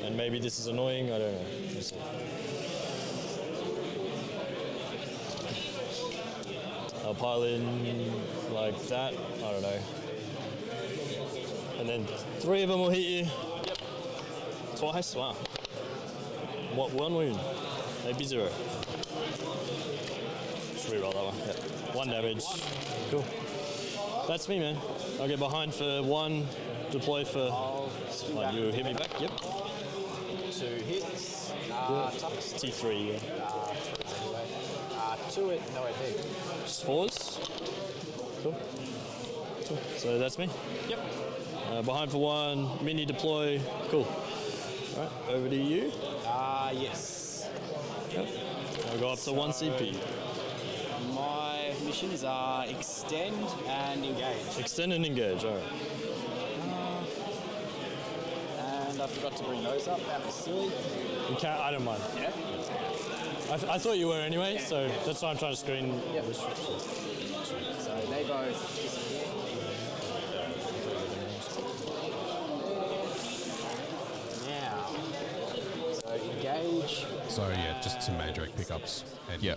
And maybe this is annoying, I don't know. We'll see. I'll pile in like that, I don't know. And then 3 of them will hit you. Yep. Twice, wow. What, 1 wound, maybe 0. Just reroll that one, yep. 1 damage, cool. That's me, man. I'll get behind for 1, deploy for... Like, you hit me back, yep. 2 hits. Toughest. T3, yeah. 2 it, no AP. Just 4s. Cool. So that's me. Yep. Behind for 1, mini deploy. Cool. All right, over to you. Yes. Yep. I'll go up to 1 CP. My missions are extend and engage. Extend and engage, all right. And I forgot to bring those up. That was silly. You can't, I don't mind. Yeah. I thought you were anyway, so that's why I'm trying to screen. Yep. So they both disappear. Now, so engage. So yeah, just some Mandrake pickups. And Yeah.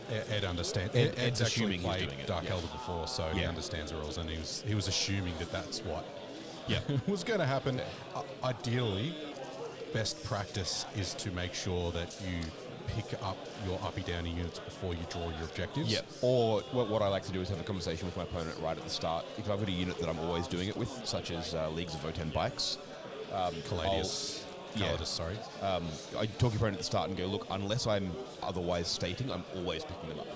Ed understands. Ed's Ed's actually assuming he's played doing it, Dark yeah. Elder before, so he Yeah. understands the rules, and he was assuming that that's what was going to happen. Ideally, best practice is to make sure that you pick up your uppy-downy units before you draw your objectives. Yeah. Or what I like to do is have a conversation with my opponent right at the start. If I've got a unit that I'm always doing it with, such as Leagues of Voten bikes, Caladius. Sorry. I talk to your opponent at the start and go, look, unless I'm otherwise stating, I'm always picking them up.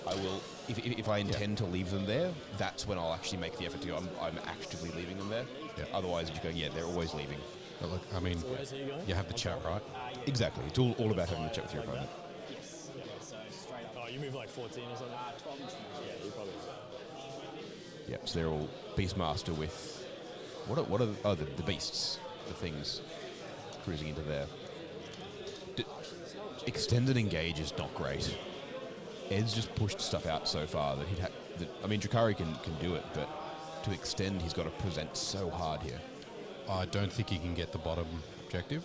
I will, if I intend to leave them there, that's when I'll actually make the effort to go, I'm actively leaving them there. Yeah. Otherwise, you just go, yeah, they're always leaving. But look, I mean, you have the chat, right? Exactly. It's all about having the chat with your opponent. Yes. So straight up. Oh, you move like 14 or something? 12 inches. Yeah, you probably. Yep, so they're all Beastmaster with... What are the beasts, the things cruising into there. Extended engage is not great. Ed's just pushed stuff out so far that I mean, Drukhari can do it, but to extend, he's got to present so hard here. I don't think he can get the bottom objective.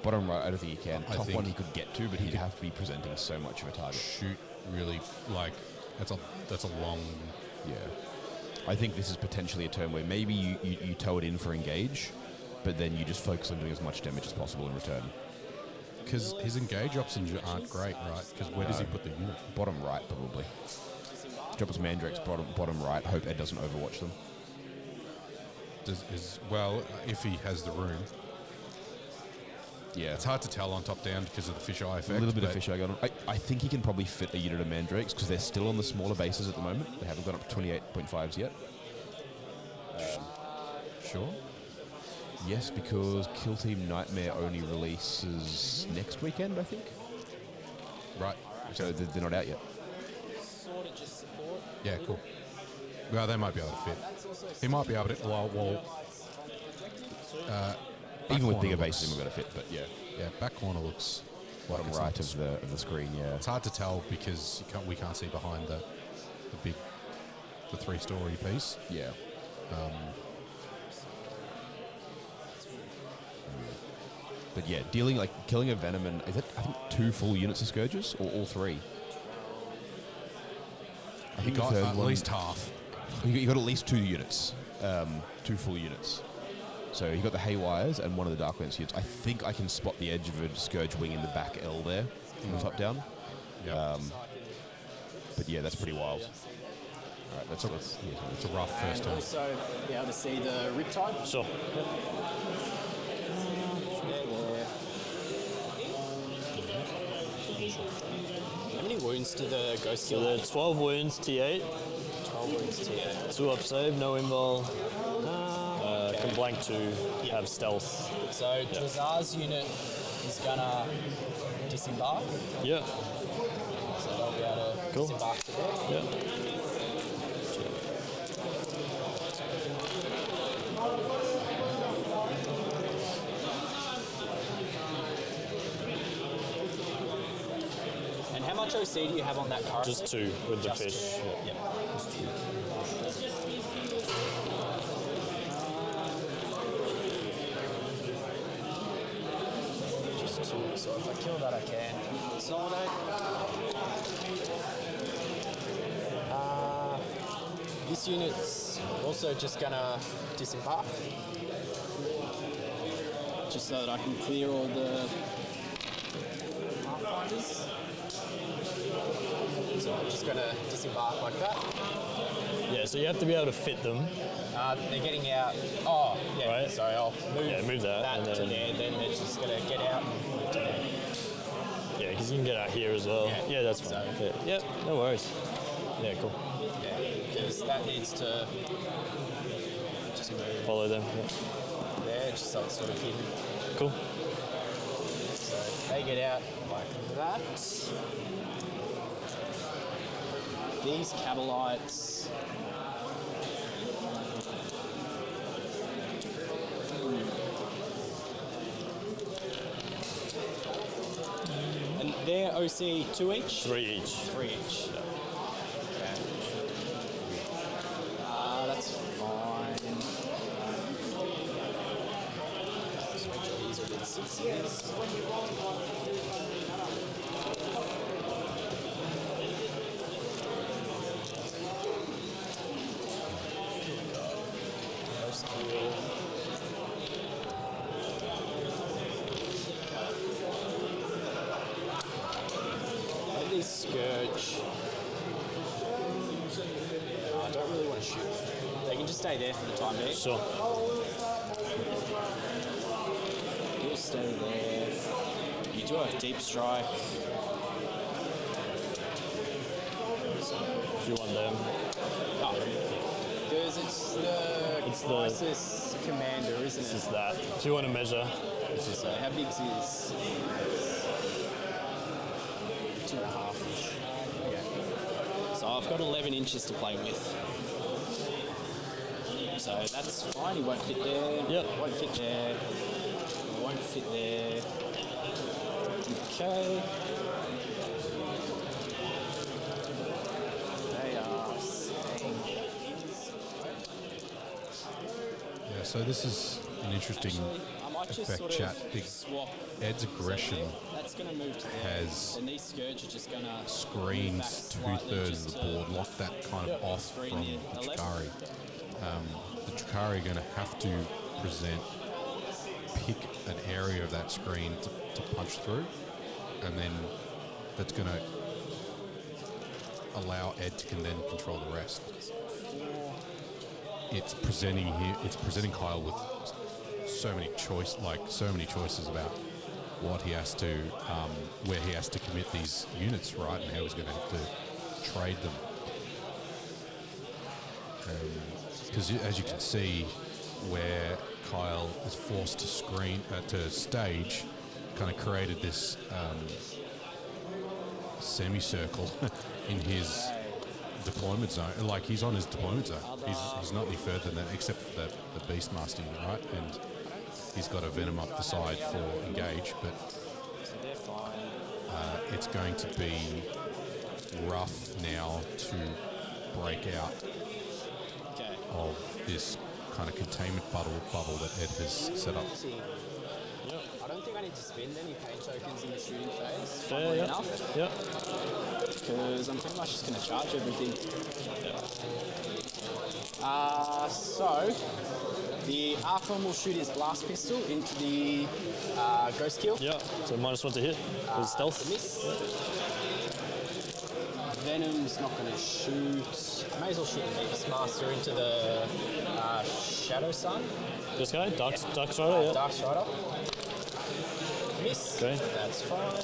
Bottom right, I don't think he can. I Top think one he could get to, but he'd have to be presenting so much of a target. Shoot, really, like that's a long. Yeah, I think this is potentially a turn where maybe you tow it in for engage, but then you just focus on doing as much damage as possible in return. Because his engage options aren't great, right? Because where does he put the unit? Bottom right, probably. Drop his Mandrakes bottom right. Hope Ed doesn't overwatch them. If he has the room. Yeah. It's hard to tell on top-down because of the fisheye effect. A little bit of fisheye going on. I think he can probably fit a unit of Mandrakes because they're still on the smaller bases at the moment. They haven't gone up to 28.5s yet. Sure. Yes, because Kill Team Nightmare only releases next weekend, I think. Right. So they're not out yet. Sort of just support. Yeah, cool. Well, they might be able to fit. He might be able to. Even with bigger bases, he might be able to fit. But yeah, back corner looks bottom like right of the screen. Yeah, it's hard to tell because we can't see behind the 3-story piece. Yeah. But yeah, killing a Venom and is it I think 2 full units of Scourges or all 3? I think He got at least half. You got at least 2 units, 2 full units. So you got the Haywires and one of the Dark Lance units. I think I can spot the edge of a Scourge wing in the back L there from the top down. Yeah. But yeah, that's pretty wild. All right, that's a rough first And turn. also be able to see the Riptide. Sure. How many wounds to the Ghost So Killer? they're 12 wounds, T8. 12 wounds to you. 2 up save, no invul. Can blank 2, have stealth. So Drazar's unit is gonna disembark. Yeah. So they'll be able to disembark to there. Yeah. And how much OC do you have on that currently? Just 2 with the fish. Yeah. Just 2. So if I kill that, I can consolidate. This unit's also just gonna disembark, just so that I can clear all the pathfinders. So I'm just gonna disembark like that. Yeah, so you have to be able to fit them. They're getting out. Oh, yeah. Right. Sorry, I'll move that and to there. Then they're just gonna get out and move to there. Yeah, because you can get out here as well. Yeah, that's fine. So, yeah, no worries. Yeah, cool. Yeah, because that needs to just move Follow them. Yeah. there, just so it's sort of hidden. Cool. So they get out like that. These Cabalites. And they're OC 2 each? 3 each. 3 each. Okay. That's fine. Just make sure he's within 6 years. This Scourge. I don't really want to shoot. They can just stay there for the time being. Sure. You'll stay there. You do have deep strike. If you want them. Oh, because it's the crisis commander, isn't it? This is that. If you want to measure. So how big is 2.5-ish. Okay. So I've got 11 inches to play with. So that's fine. He won't fit there. Yep. Won't fit there. Won't fit there. Okay. They are staying. Yeah, so this is an interesting effect chat. Ed's aggression has screened 2/3 of the board, locked that kind of off from the Drukhari. The Drukhari are going to have to pick an area of that screen to punch through, and then that's going to allow Ed to then control the rest. It's presenting Kyle with so many choices about what he has to, where he has to commit these units, right, and how he's going to have to trade them. Because as you can see, where Kyle is forced to stage, kind of created this semicircle in his deployment zone. Like, he's on his deployment zone. He's not any further than that, except for the Beastmaster unit, right? And he's got a Venom up the side for engage, but it's going to be rough now to break out of this kind of containment bubble that Ed has set up. I don't think I need to spend any pain tokens in the shooting phase. Fair enough. Yep. Because I'm pretty much just going to charge everything. So the Archon will shoot his blast pistol into the ghost kill. Yeah. So -1 to hit with stealth. Miss. Venom's not going to shoot. I may as well shoot the Beastmaster into the Shadow Sun. This guy, Dark Strider. Yeah. Dark Strider. Miss. Okay. That's fine.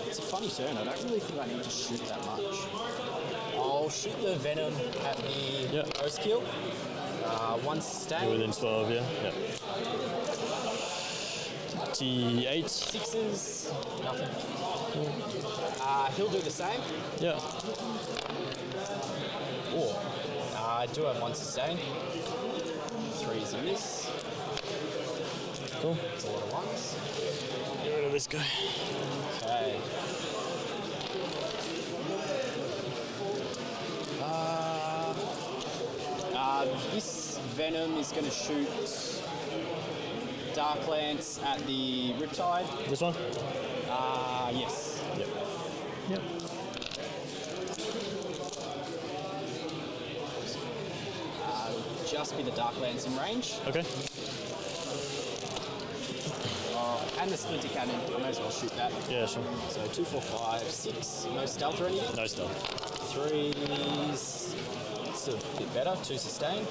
It's a funny turn. I don't really think I need to shoot that much. I'll shoot the Venom at the ghost kill. One stay. Within 12, yeah. 28. Sixes, nothing. He'll do the same. Yeah. Or I do have one sustain. Threes a miss. Cool. That's a lot of ones. Get rid of this guy. Okay. This Venom is going to shoot Dark Lance at the Riptide. This one? Yes. Yep. Yep. Just be the Dark Lance in range. Okay. And the Splinter Cannon. I may as well shoot that. Yeah, sure. So 2, 4, 5, 6. No stealth or anything? No stealth. Threes. It's a bit better. 2 sustain.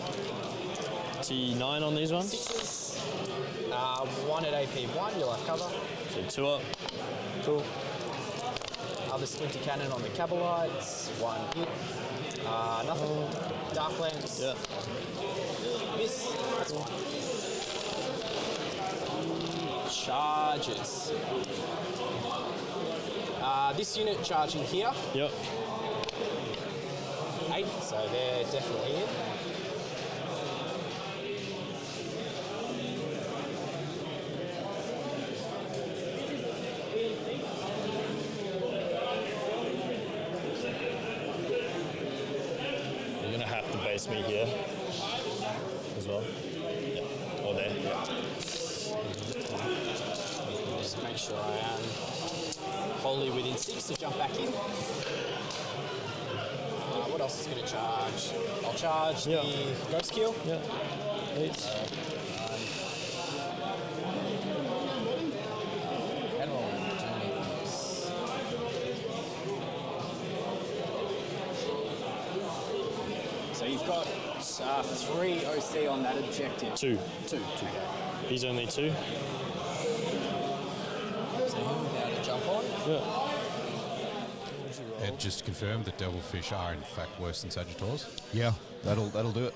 T9 on these ones. Sixes. 1 at AP 1. You'll have cover. So 2 up. Cool. Other Splinter Cannon on the Cabalites. 1 hit. Nothing. Dark Lance. Yeah. Miss. That's fine. Charges. This unit charging here. Yep. 8, so they're definitely in. You're gonna have to base me here as well. Yeah. Or there. Just make sure I am wholly within 6 to jump back in. What else is going to charge? I'll charge the Ghost Kill. Yeah. 8. And we'll do so you've got 3 OC on that objective. 2. 2. He's only 2. So he'll be able to jump on. Yeah. Ed just confirmed that Devilfish are in fact worse than Sagittars. Yeah, that'll do it.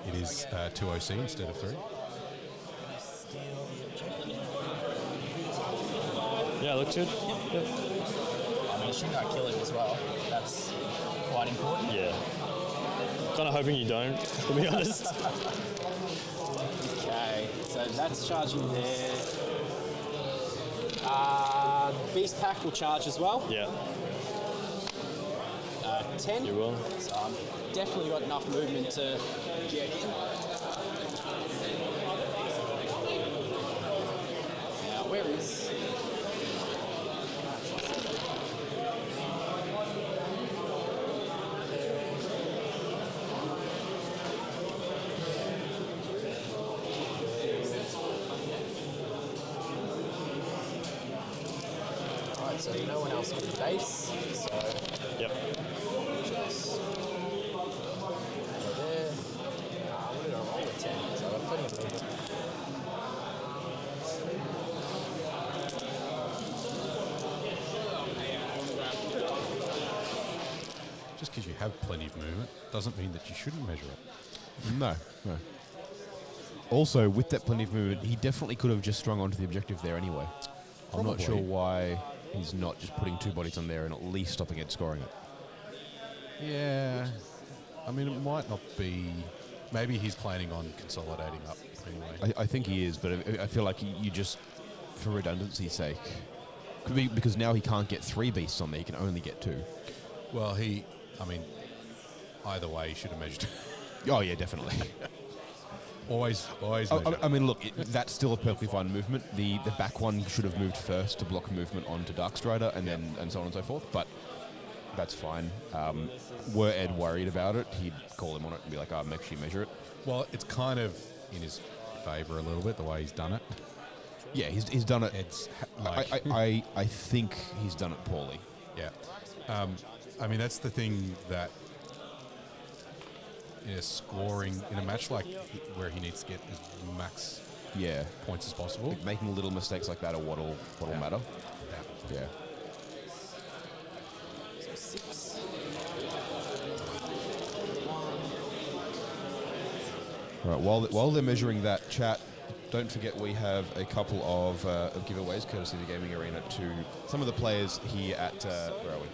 It is 2 OC instead of 3. Yeah, looks good. Yep. I mean, shouldn't I kill him as well? That's quite important. Yeah. Kind of hoping you don't, to be honest. Okay, so that's charging there. Beast Pack will charge as well. Yeah. 10. You will. So I've definitely got enough movement to get in. Now, where is... Alright, so no one else can base, so... Yep. Just over there. What did I roll with 10? So I've got plenty of movement. Just because you have plenty of movement doesn't mean that you shouldn't measure it. No. Also, with that plenty of movement, he definitely could have just strung onto the objective there anyway. I'm not sure why he's not just putting 2 bodies on there and at least stopping Ed scoring it. Yeah. I mean, it might not be... Maybe he's planning on consolidating up anyway. I think he is, but I feel like you just, for redundancy's sake, could be because now he can't get 3 beasts on there, he can only get 2. Well, either way, he should have measured. Oh, yeah, definitely. always measure. I mean, look, that's still a perfectly fine movement. The back one should have moved first to block movement onto Darkstrider and so on and so forth, but that's fine. Were Ed worried about it, he'd call him on it and be like, make sure you measure it. Well, it's kind of in his favour a little bit, the way he's done it. Yeah, he's done it. Ed's I think he's done it poorly. Yeah. I mean, that's the thing that scoring in a match like where he needs to get as max points as possible. Like making little mistakes like that are what'll matter. Yeah. So 6. All right. While they're measuring that, chat, don't forget we have a couple of giveaways courtesy of the Gaming Arena to some of the players here at... where are we?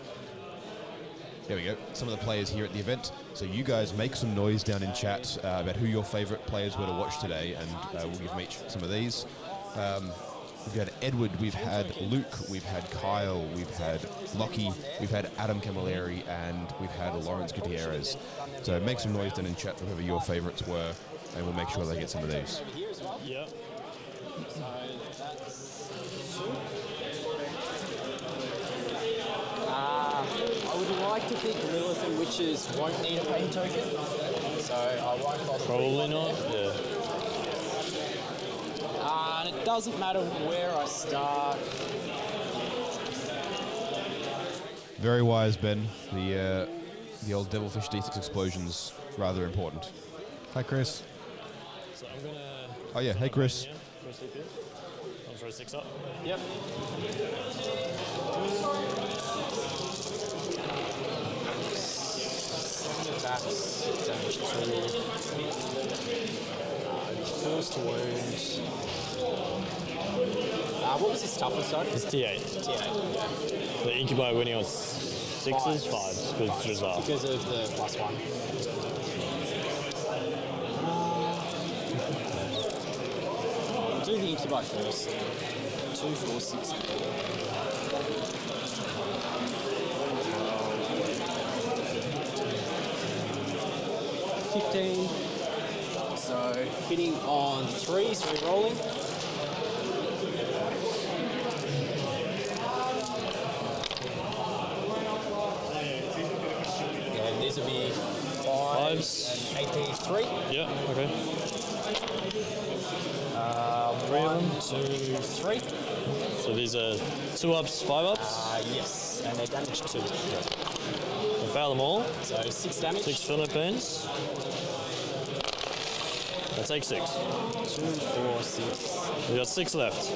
There we go. Some of the players here at the event. So you guys make some noise down in chat about who your favourite players were to watch today, and we'll give them each some of these. We've had Edward, we've had Luke, we've had Kyle, we've had Lockie, we've had Adam Camilleri, and we've had Lawrence Gutierrez. So make some noise down in chat for whoever your favourites were, and we'll make sure they get some of these. Yeah. I would like to think Lilith and Witches won't need a pain token, so I won't bother. Probably not. Yeah. And it doesn't matter where I start. Very wise, Ben. The old Devilfish D6 explosion's rather important. Hi, Chris. So I'm gonna. Oh yeah, hey Chris. I'll throw 6 up. Yep. Damage 2. First wound. What was his toughness, sorry? It's T8. T8. The Incubi winning on 6s, 5s with Drizar. Because of the +1. Do the Incubi first. 2, 4, 6. 15. So hitting on 3s, re-rolling. And these will be 5s and AP 3. Yeah, okay. 1, 2, 3. So these are 2 ups, 5 ups? Yes, and they're damage 2. I fail them all. So 6 damage. 6 Philippines. I take 6. 2, 4, 6. We got 6 left.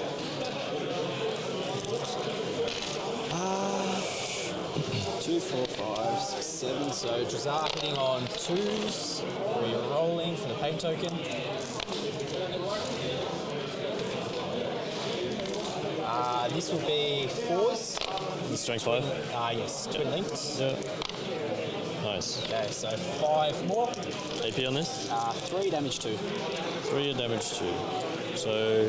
2, 4, 5, 6, 7. So Drizar hitting on 2s. Re-rolling for the pain token. This will be 4s. Strength 5? Yes, twin links. Yeah. Nice. Okay, so 5 more. AP on this? 3 damage 2. 3 damage 2. So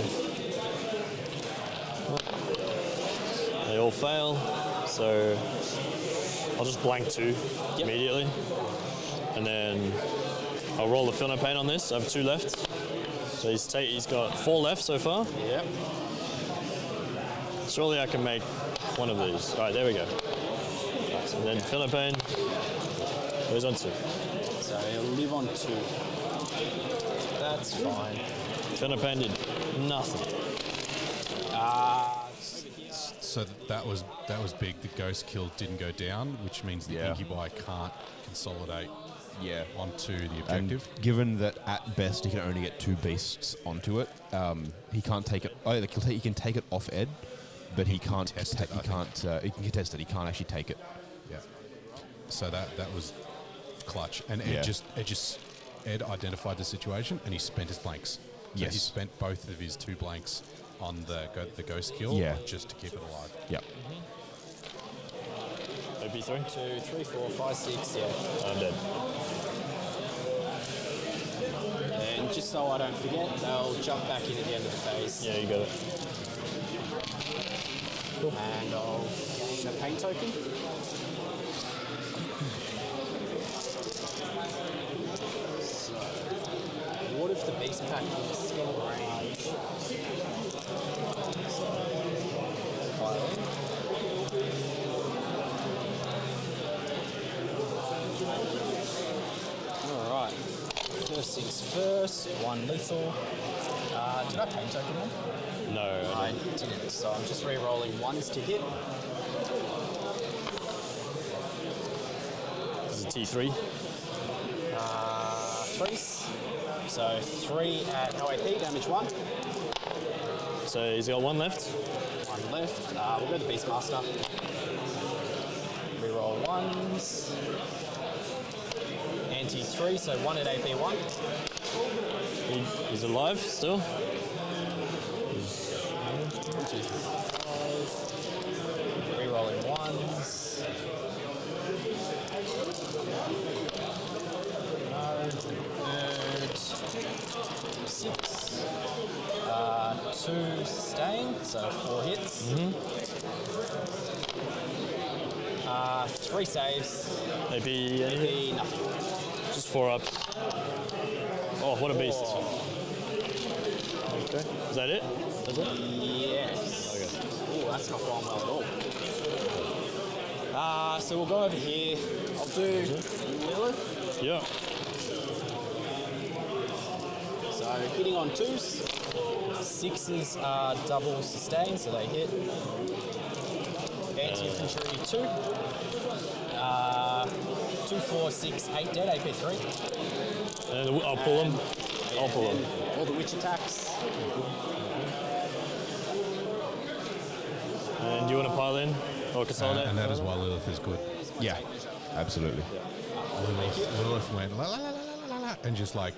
they all fail. So I'll just blank 2 immediately. And then I'll roll the Filno Pain on this. I have 2 left. So he's got 4 left so far. Yep. Surely I can make one of these. All right, there we go. Nice. And then Filno Pain goes on 2. So he'll live on 2. That's fine. Filno Pain did nothing. So that was big. The ghost kill didn't go down, which means the Incubi can't consolidate onto the objective. And given that at best he can only get 2 beasts onto it, he can't take it. Oh, he can take it off Ed, but he can't. He can contest it. He can't actually take it. Yeah. So that was clutch, and Ed identified the situation and he spent his blanks. So he spent both of his 2 blanks on the ghost kill, just to keep it alive. Yeah. OP 3? 2, 3, 4, 5, 6. Yeah. I'm dead. And just so I don't forget, they'll jump back in at the end of the phase. Yeah, you got it. Cool. And I'll gain a pain token. So, what if the beast pack is in range? Alright. First things first, 1 lethal. Did I pain token one? No, I didn't, so I'm just re-rolling 1s to hit. This is a T3. 3s. So 3 at no AP, damage 1. So he's got 1 left. 1 left. We'll go to Beastmaster. Reroll 1s. Anti 3, so 1 at AP 1. He's alive still. 2, 3, 4, 5. Re-rolling ones. No. Good. 6. 2 sustain, so 4 hits. 3 saves. Maybe nothing. Just 4 ups. Oh, what a beast. Okay. Is that it? That's it? Yes. Okay. Oh, that's not going well at all. So we'll go over here. I'll do Lilith. Yeah. So hitting on 2s. 6s are double sustain, so they hit. Anti-infantry 2. 2, 4, 6, 8 dead, AP 3. And I'll pull them. I'll pull them. All the witch attacks. And do you want to pile in or consolidate? And that is why Lilith is good. Yeah, absolutely. Lilith went la la la la la la and just like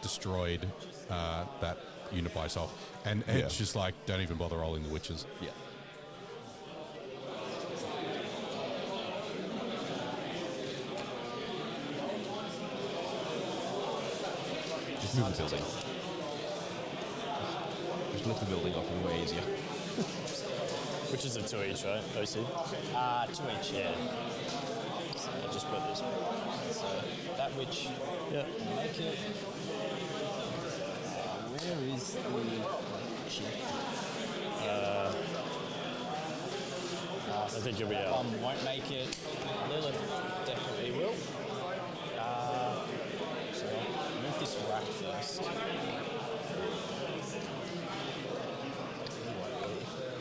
destroyed that unit by itself. And it's just like, don't even bother rolling the witches. Yeah. Just move the building. Just lift the building off and way easier. Which is a 2 each, right? OC? 2 each, yeah. So I just put this. So that witch, make it. Where is the chip? I think you'll be out. One won't make it. Lilith definitely will. So move this rack first.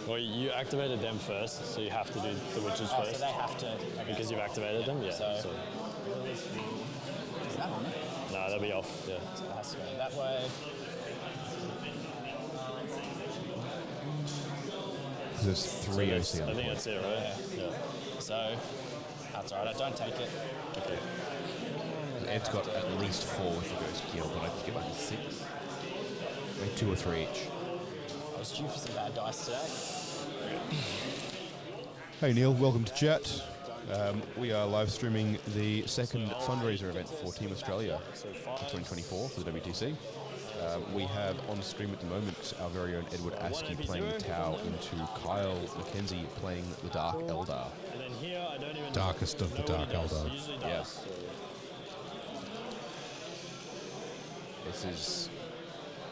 Well, you activated them first, so you have to do the witches first. So they have to. Okay. Because you've activated them, yeah. So is that on? No, they'll be off, yeah. So it has to go that way. There's 3 OC on I the think point. that's it, right? Yeah. So that's all right. I don't take it. Okay. Ed's got at least 4 with the ghost kill, but I think it might be 6. Maybe 2 or 3 each. I was due for some bad dice today. Hey Neil, welcome to chat. We are live streaming the second fundraiser event for Team Australia for 2024 for the WTC. We have on stream at the moment our very own Edward Askey playing the Tau into Kyle Mackenzie playing the Dark Eldar. And then here, I don't even Darkest of the Dark Eldar. Yeah. This is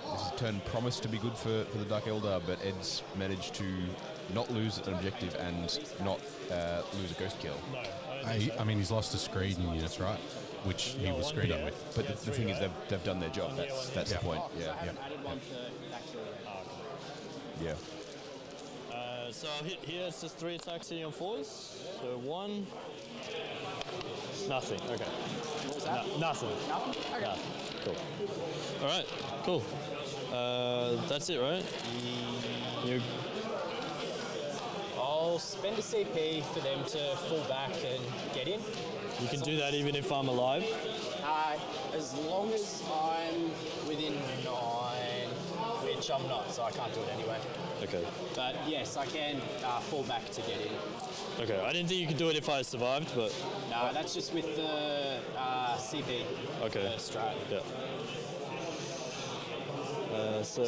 a turn promised to be good for the Dark Eldar, but Ed's managed to not lose an objective and not lose a ghost kill. I mean, he's lost a screen units, right? Which he was screening with. But the thing is, they've done their job. That's the point. Yeah. Yeah. So I'll hit here, it's just 3 attacks hitting on 4s. So 1. Nothing, okay. What was that? Nothing. Nothing? Okay. No. Cool. Alright, cool. That's it, right? I'll spend a CP for them to fall back and get in. You can do that even if I'm alive? As long as I'm within 9, which I'm not, so I can't do it anyway. Okay. But yes, I can fall back to get in. Okay, I didn't think you could do it if I survived, but... No, that's just with the CP. Okay. The strat. Yeah. So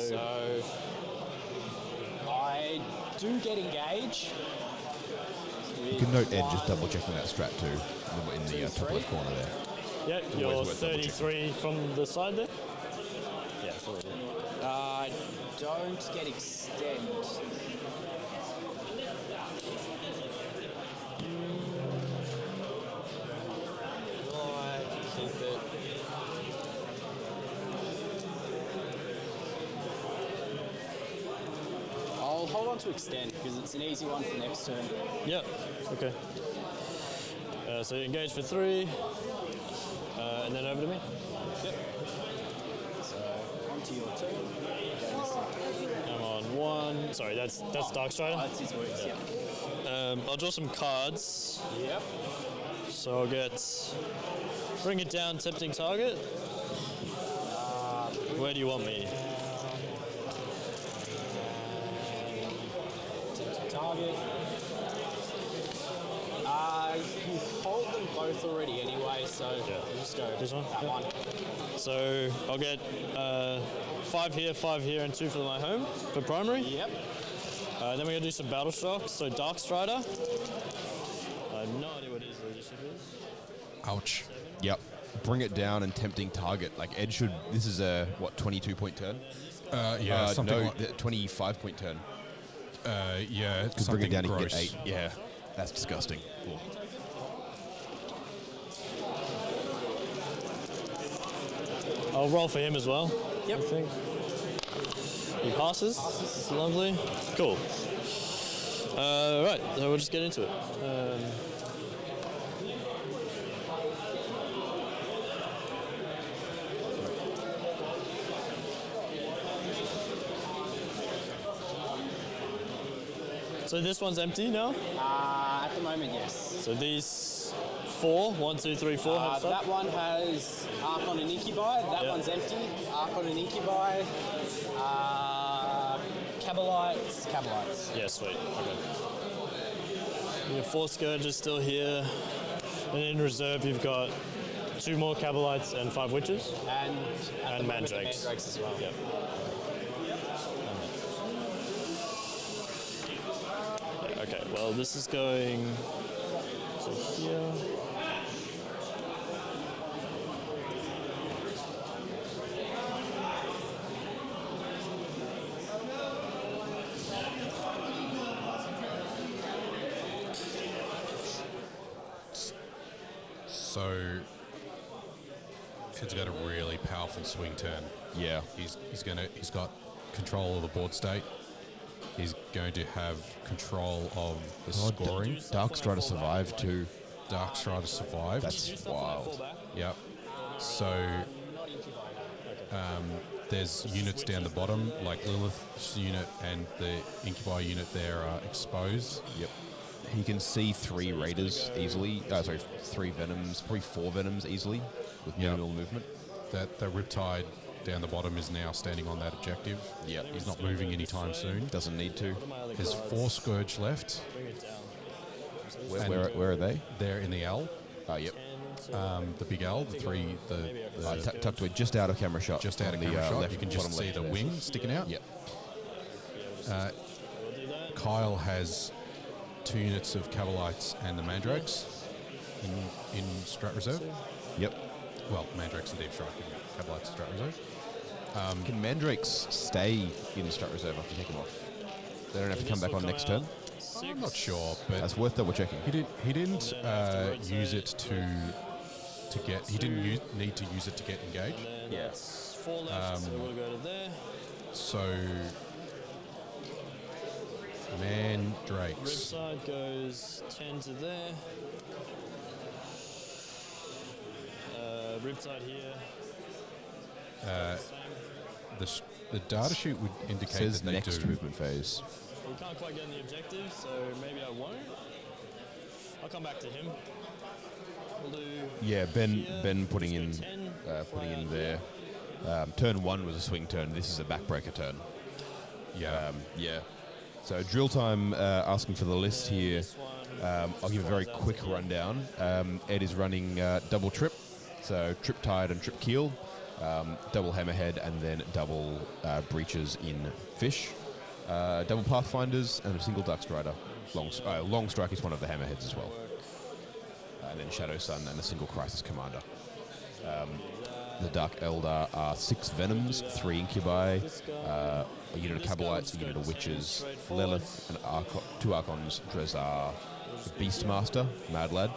I do get engage. You can note Ed just double checking that strat too in the top left corner there. Yeah, you're 33 from the side there? Yeah, don't get extend. Right, keep it. I'll hold on to extend because it's an easy one for next turn. Yeah, okay. So you engage for 3, and then over to me. Yep. So onto your turn. I'm on 1. Sorry, that's Dark Strider. That's his words, yeah. I'll draw some cards. Yep. So I'll get Bring It Down, Tempting Target. Where do you want me? target. You hold them both already anyway, so we'll just go this one? that one. So I'll get 5 here, and 2 for my home for primary. Yep. Then we're going to do some battle shocks. So Dark Strider. I have no idea what his leadership is. Ouch. Yep. Bring it down and tempting target. Like Ed should. This is a 22-point turn. Yeah, something no, like 25-point turn. Yeah, Could bring it down gross. and get 8. Yeah, that's disgusting. Cool. I'll roll for him as well. Yep. I think. He passes. Lovely. Cool. Right, so we'll just get into it. So this one's empty now? At the moment, yes. So these 4, 1, 2, 3, 4 have stuff? That one has Archon and Incubi. That one's empty. Archon and Incubi. Cabalites. Yeah, sweet. Okay. You have 4 Scourges still here. And in reserve, you've got 2 more Cabalites and 5 Witches. And Mandrakes. Mandrakes as well. Yep. Okay, well, this is going to here. So Ed's got a really powerful swing turn. Yeah. He's got control of the board state. He's going to have control of the scoring. Dark Strider survived too. Dark Strider survived. That's wild. Yep. So there's units down the bottom, like Lilith's unit and the Incubi unit there are exposed. Yep. He can see 3 Raiders easily. 3 Venoms, probably 4 Venoms easily with minimal movement. That Riptide down the bottom is now standing on that objective. Yeah. He's not moving anytime soon. Doesn't need to. There's 4 Scourge left. Where are they? They're in the L. Oh, yep. The big L, the 3, tucked away just out of camera shot. just out of camera shot. Left, You can just see the wing sticking out. Yep. Kyle has 2 units of Cabalites and the Mandrakes in Strat Reserve. Yep. Well, Mandrakes and Deep Strike and Cabalites and Strat Reserve. Can Mandrakes stay in Strat Reserve after you take them off? They don't have to come back on next turn? I'm not sure, but That's worth double checking. he didn't use it to get. He didn't need to use it to get engaged. Yes. 4 left, so we'll go to there. So Mandrakes. Ripside goes 10 to there. Ripside here. The data sheet would indicate Says that they next do. movement phase. We can't quite get in the objective, so maybe I won't. I'll come back to him. We'll do. Yeah, Ben here. putting in Let's go 10, putting in fly there. Turn 1 was a swing turn. This is a backbreaker turn. Yeah. Yeah. So drill time. Asking for the list here. I'll give a very quick rundown. Ed is running double trip, so trip tide and trip keel, double hammerhead, and then double breaches in fish, double pathfinders, and a single dark strider. Long strike is one of the hammerheads as well, and then shadow sun and a single crisis commander. The Dark Eldar are 6 Venoms, 3 Incubi, a unit of Cabalites, a unit of Witches, Lilith, and 2 Archons, Drezar, Beastmaster, Mad Lad,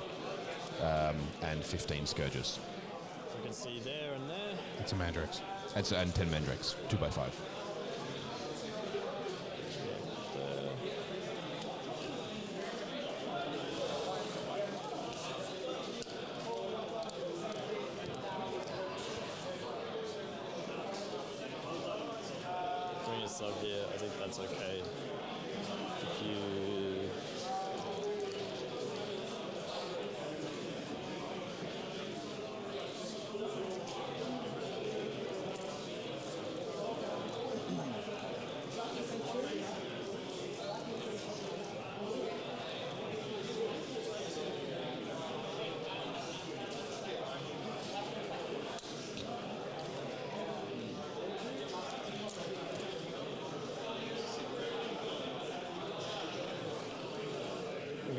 and 15 Scourges. You can see there and there. It's a Mandrakes. And 10 Mandrakes, 2x5. Bring a sub here. I think that's okay. If you.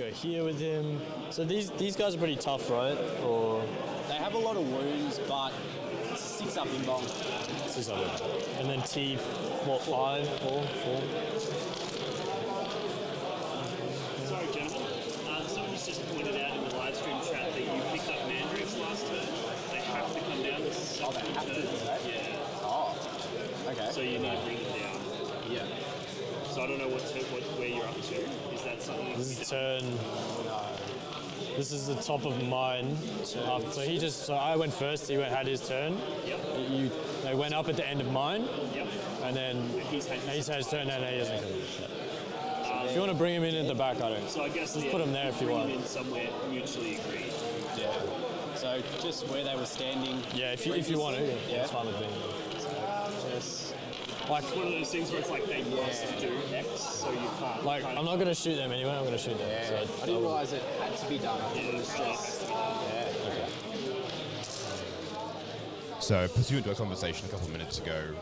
go here with him. So these guys are pretty tough, right? Or They have a lot of wounds, but it's 6 up in bomb. 6 up in. And then T, what, 5, 4? Sorry, gentlemen. Someone just pointed out in the live stream chat that you picked up mandrakes last turn. They have to come down to second they have to turn. do that? Yeah. Oh, okay. So you need to bring them down. Yeah. So I don't know where you're up to. Is that something? This is turn. This is the top of mine. So I went first. He had his turn. Yep. They went up at the end of mine. Yep. And then He's had his turn, and he hasn't come. If you want to bring him in at the back, I don't. So I guess just put him there if you bring want. him in somewhere mutually agreed. Yeah. So just where they were standing. Yeah, if you want to, yeah, it's fine with me. Just Like, It's one of those things where it's like they must do X, so you can't. like I'm not going to shoot them anyway. I'm going to shoot them. yeah. So I didn't realise it had to be done. I thought it was just So, pursuant to a conversation a couple of minutes ago,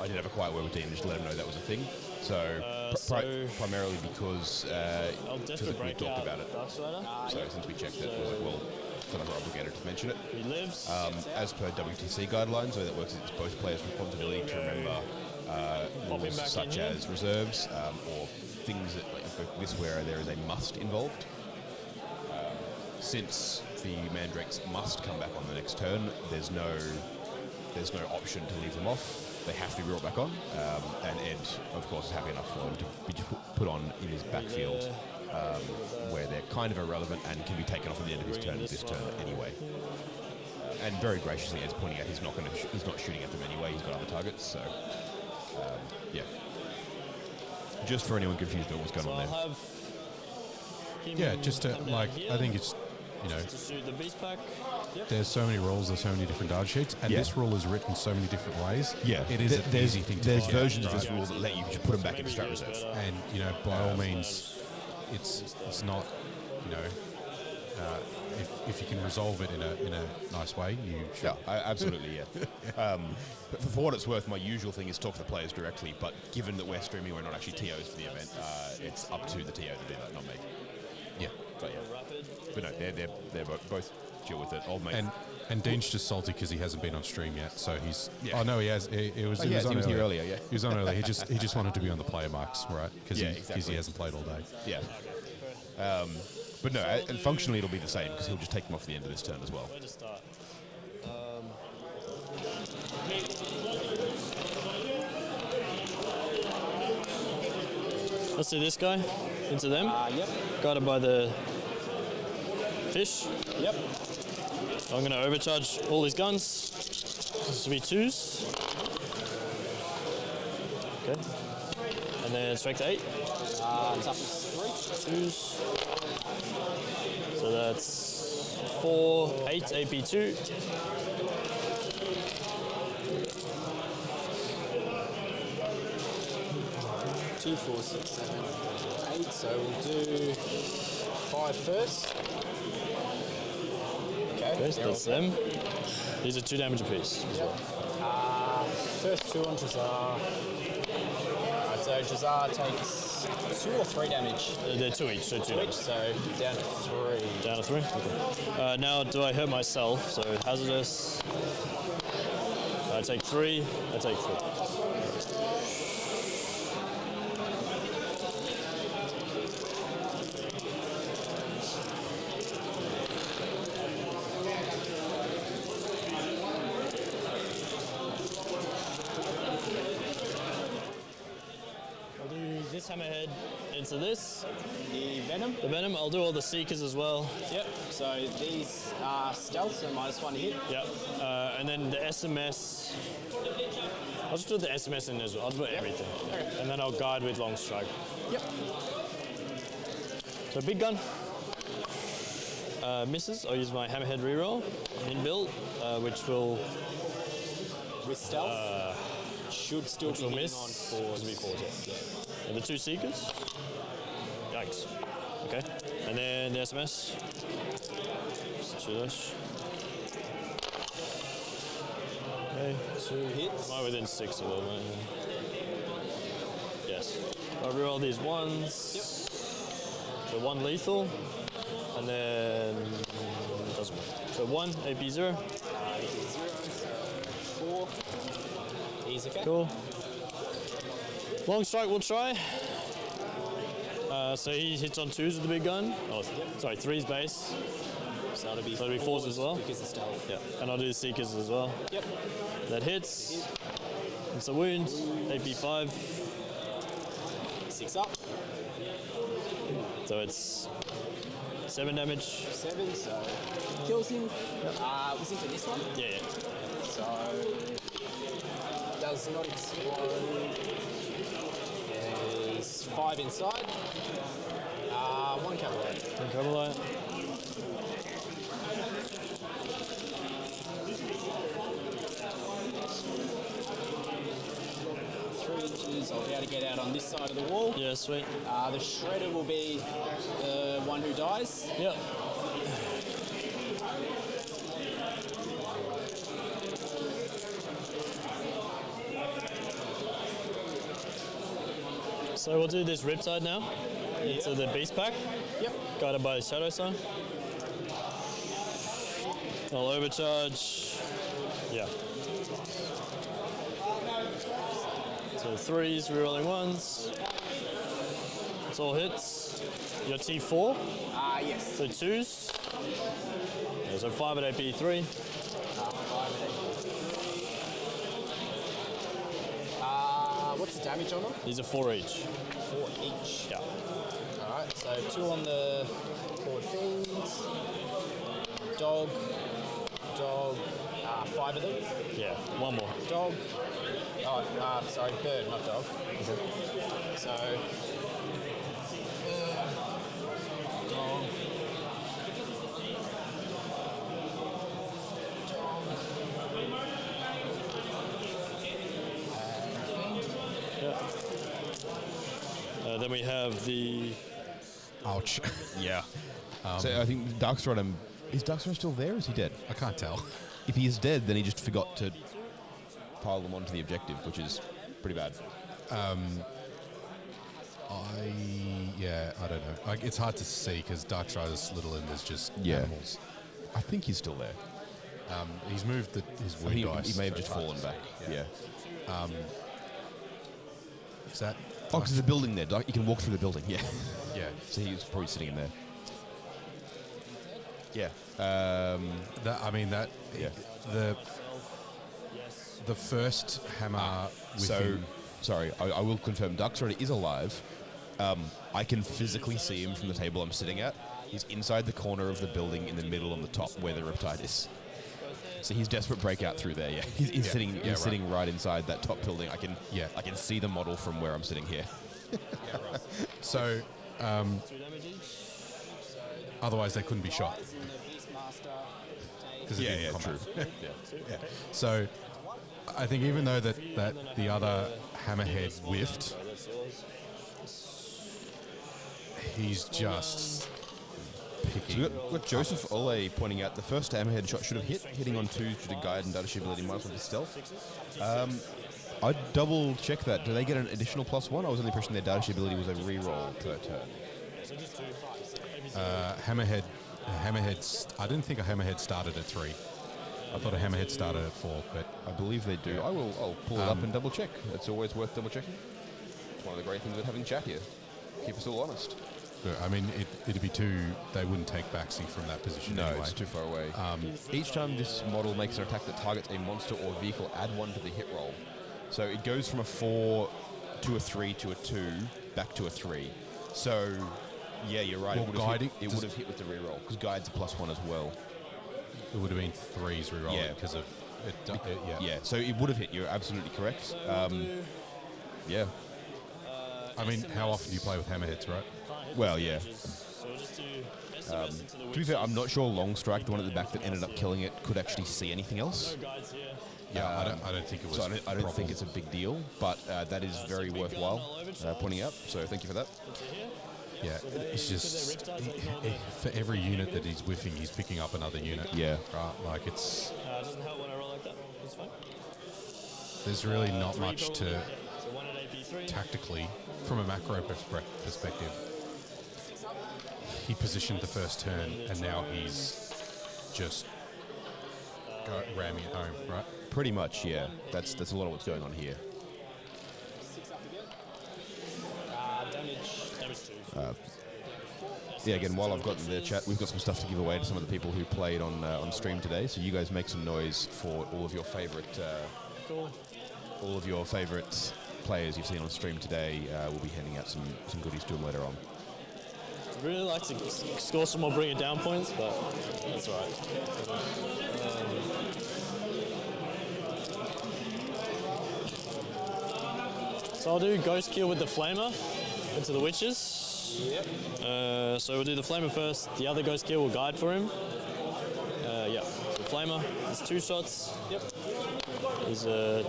I did have a quiet word with Dean just to let him know that was a thing. So, primarily because I'll we desperate break talked out about it. Darksider. So, since we checked it, we're like, well, feel like we're obligated to mention it. He lives. As per WTC guidelines, the way that works is it's both players' responsibility to remember rules back such in here. as reserves or things that, like this, where there is a must involved. Since the mandrakes must come back on the next turn, there's no option to leave them off. They have to be brought back on. And Ed, of course, is happy enough for them to be put on in his backfield, where they're kind of irrelevant and can be taken off at the end of his turn this turn anyway. And very graciously, Ed's pointing out he's not shooting at them anyway. He's got other targets. So yeah. Just for anyone confused about what's going on there. I'll have him Yeah, just to, come down like, here I think it's, you know, to shoot the beast pack. Yep. there's so many rules, there's so many different data sheets, and this rule is written so many different ways. Yeah, it is an easy thing to There's follow, versions of right? this rule that let you just put them back into strat reserve. And, you know, by all means, it's not, you know, if you can resolve it in a nice way, you should. Yeah, absolutely, yeah. But for what it's worth, my usual thing is talk to the players directly, but given that we're streaming, we're not actually TOs for the event, it's up to the TO to do that, not me. Yeah, but no, they're both chill with it. Old mate. And Dean's just salty because he hasn't been on stream yet, so he's. Yeah. Oh no, he has. He was he on was here earlier. Yeah, he was on earlier. He just wanted to be on the player marks, right? Because exactly. he hasn't played all day. Yeah. But no, and functionally it'll be the same because he'll just take them off the end of this turn as well. Where to start? Let's do this guy into them. Yep. Guided by the fish. Yep. I'm going to overcharge all these guns. This will be 2s. Okay. And then strength 8. It's up to 3. 2s. So that's 4, 8 AP2. 2, 4, 6, 7, 8. So we'll do 5 first. Okay, So that's them. These are 2 damage apiece. First 2 on Jazar. Alright, so Jazar takes 2 or 3 damage. They're 2 each, so 2 2 damage. each, so down to 3. Down to 3? Okay. Now, do I hurt myself? So hazardous. I take 3. I take 3. I'll do this hammerhead into this. The Venom. The venom. I'll do all the seekers as well. Yep. So these are stealth, so -1 hit. Yep. And then the SMS. I'll just do the SMS in as well. I'll do everything. Okay. And then I'll guide with long strike. Yep. So big gun. Misses. I'll use my hammerhead reroll in build, which will With stealth. Should still be hitting miss. on 4s. It'll be 4s, yeah. And the 2 seekers. Yikes. Okay. And then the SMS. Just 2 dash. Okay. 2 hits. Am I within 6 of them? Yes. I'll reroll these 1s. Yep. So 1 lethal, and then doesn't work. So 1 AP 0. AP 0. 4. He's okay. Cool. Long strike, we'll try. So he hits on 2s with the big gun. Oh, sorry, 3's base. So that'll be 4s as well. Because of stealth. Yeah, and I'll do the Seekers as well. Yep. That hits. It's a wound. AP 5. 6 up. So it's 7 damage. 7, so kills him. Was it for this one? Yeah. So does not explode. There's 5 inside. 1 cavalry. 1 cavalry. I'll be able to get out on this side of the wall. Yeah, sweet. The shredder will be the one who dies. Yep. So we'll do this Riptide now. It's the Beast Pack. Yep. Guided by the Shadow Sign. I'll overcharge. Yeah. So 3s, rerolling 1s. It's all hits. Your T4. Yes. So 2s. Yeah, so 5 at AP 3. 5 at AP 3. What's the damage on them? These are 4 each. 4 each. Yeah. Alright, so 2 on the forward fiends. Dog. 5 of them. Yeah, 1 more. Dog. Sorry, bird, not dog. So, dog. Then we have the... Ouch. Yeah. So I think Darkstrider, is Darkstrider still there or is he dead? I can't tell. If he is dead, then he just forgot to pile them onto the objective, which is pretty bad. I don't know. Like, it's hard to see because Darkstrider's little and there's just animals. I think he's still there. He's moved his wound dice. He may have just fallen back. Yeah. Is that? Oh, because there's a building there. You can walk through the building. Yeah. Yeah. So he was probably sitting in there. Yeah. The first hammer with him. Sorry, I will confirm Darkstrider is alive. I can physically see him from the table I'm sitting at. He's inside the corner of the building in the middle on the top where the Riptide is. So he's desperate breakout through there. Yeah, he's sitting right inside that top building. I can see the model from where I'm sitting here. So otherwise they couldn't be shot. True. Yeah. So I think even though that the other hammerhead whiffed, he's just picking. So we've got Joseph Ole pointing out the first hammerhead shot should have hitting on 2 due to guide and data sheet ability minus 1 to stealth. I'd double check that. Do they get an additional +1? I was under the impression their data sheet ability was a reroll per turn. Hammerhead. I didn't think a hammerhead started at 3. I thought a hammerhead started at 4, but I believe they do. I'll pull it up and double check. It's always worth double checking. It's one of the great things about having chat here. Keep us all honest. I mean, it'd be too. They wouldn't take backsy from that position. No, anyway. it's too far away. Each time this model makes an attack that targets a monster or vehicle, add 1 to the hit roll. So it goes from a 4 to a 3 to a 2 back to a 3. So yeah, you're right. Well, it would have hit with the reroll because guide's a +1 as well. It would have been 3s rerolling because of it. Yeah, so it would have hit. You're absolutely correct. Yeah. I mean, how often do you play with hammerheads, right? Well, yeah. To be fair, I'm not sure Long Strike, the one at the back that ended up killing it, could actually see anything else. Yeah, I don't think it was. So I don't think it's a big deal, but that is very worthwhile pointing out. So thank you for that. Yeah, it's just for every unit that he's whiffing, he's picking up another unit. Yeah, right. Like it's. Doesn't help when I roll like that. It's fine. There's really not much to tactically from a macro perspective. he positioned the first turn, and now he's just ramming it home, right? Pretty much, yeah. That's a lot of what's going on here. 6 up again. Damage 2. Yeah, again, while I've got the chat, we've got some stuff to give away to some of the people who played on stream today. So you guys make some noise for all of your favorite, players you've seen on stream today. We'll be handing out some goodies to them later on. I'd really like to score some more bring it down points, but that's all right. So I'll do Ghost Kill with the Flamer into the Witches. Yep. So we'll do the Flamer first. The other Ghost Kill will guide for him. Yeah. So the Flamer, there's 2 shots. Yep. There's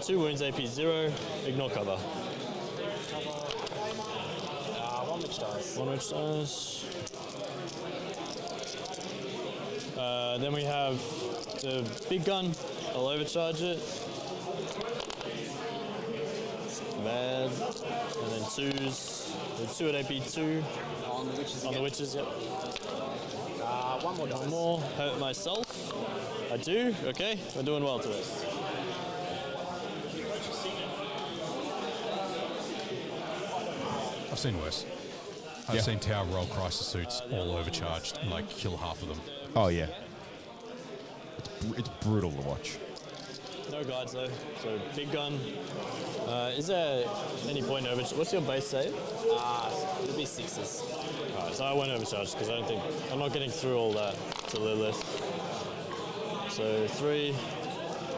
2 wounds, AP 0. Ignore cover. 1 witch dice. 1 witch dice. Then we have the big gun. I'll overcharge it. Bad. And then 2s. 2 at AP 2. On the witches On again. the Witches, yep. 1 more dice. 1 more. Hurt myself. I do. Okay. We're doing well today. I've seen worse. I've seen Tau roll crisis suits all overcharged and like kill half of them. Oh yeah, it's brutal to watch. No guides though. So big gun. Is there any point over? What's your base save? It'll be 6s. Alright, so I won't overcharge because I'm not getting through all that to Lilith. So 3,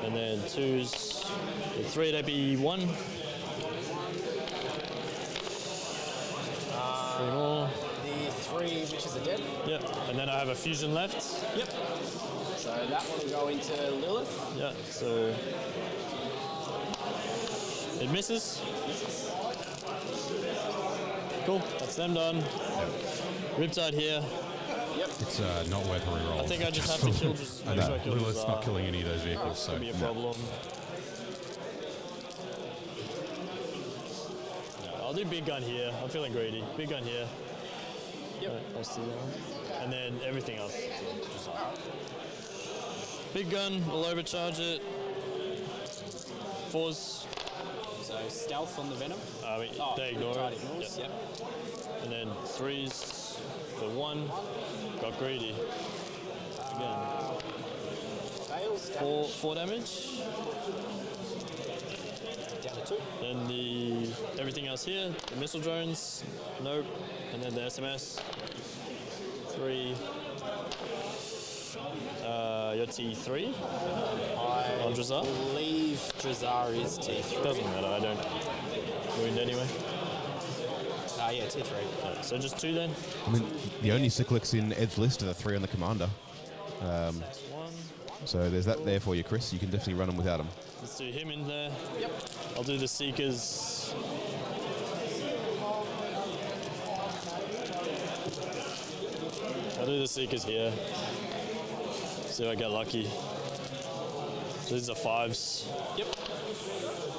and then 2s. 3 at AP 1. 3 more. The 3 witches are dead. Yep. And then I have a fusion left. Yep. So that one will go into Lilith. Yeah. So it misses. Cool. That's them done. Riptide here. Yep. It's not worth a reroll. I think I just have to kill. Just make sure I kill Lilith's Jazar. not killing any of those vehicles, so Could be a problem. I'll do big gun here. I'm feeling greedy. Big gun here. Yep. Right, I'll see that. And then everything else. Just big gun, we'll overcharge it. 4s. So stealth on the venom. They ignore Riptide it. ignores. Yep. And then 3s for 1. Got greedy. Again. Fails. 4 damage. Down to 2. Then the everything else here, the missile drones, nope. And then the SMS, 3. Your T3 on Drazar. I believe Drazar is T3. Doesn't matter, I don't wound anyway. Yeah, T3. Right, so just 2 then. I mean, the only cyclics in Ed's list are the 3 on the commander. That's 1. So there's that there for you, Chris. You can definitely run them without him. Let's do him in there. Yep. I'll do the Seekers. I'll do the Seekers here. See if I get lucky. So these are 5s. Yep.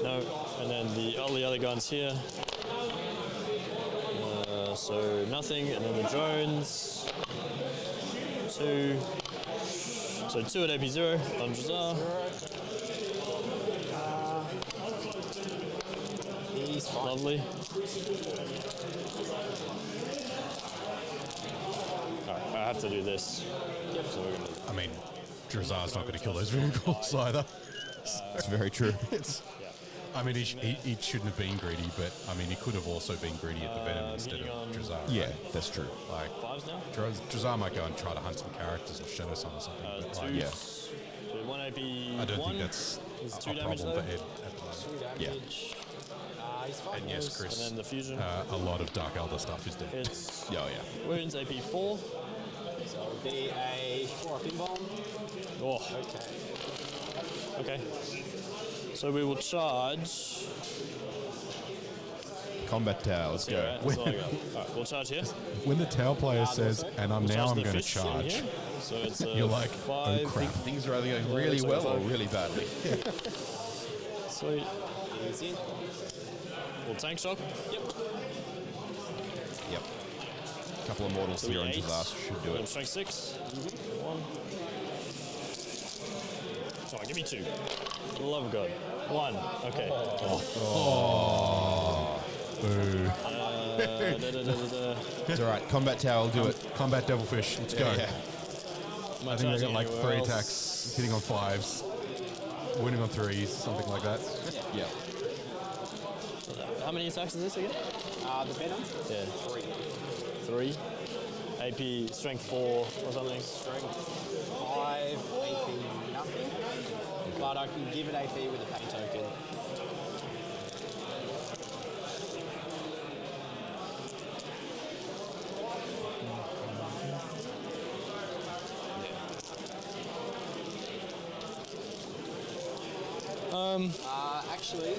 No, and then all the other guns here. So nothing, and then the drones. 2. So 2 at AP 0 on Drazar. He's fine. Lovely. Alright, I have to do this. Yep. So we're gonna. I mean, Drazar's not going to kill those vehicles either. That's very true. I mean, he shouldn't have been greedy, but I mean, he could have also been greedy at the venom instead of Drazar. Yeah, right? that's true. Like 5s now? Drazar might go and try to hunt some characters or Shadow Sun or something. But like, 2. So 1 AP. I don't think that's Is a 2 damage problem though? for Ed at the moment. 2 Yeah. damage. He's fine. And yes, Chris, And then the fusion. a lot of Dark Elder stuff is dead. It's Oh, yeah. wounds AP 4. So it would be a 4 up invuln. Oh, okay. So we will charge. Combat tower, let's go. Yeah, that's all I got. Alright, we'll charge here. When the Tau player says, and We'll now I'm the going to fish in charge, here. So it's you're like, 5. oh crap. Things are either going really well or really badly. Sweet. He's in. We'll tank shock. Yep. Yep. couple of mortals to your own disaster should do it. Strength 6. One. Sorry, give me 2. For the love of God. 1. Okay. Boo. It's all right. Combat Tower will do it. Combat Devilfish. Let's go. Yeah. I think they got like 3 attacks, hitting on 5s, winning on 3s, something like that. Yeah. How many attacks is this again? The Venom? Yeah. 3. 3. AP, strength 4 or something. Strength 5, AP nothing. But I can give it AP with a pack token. Actually,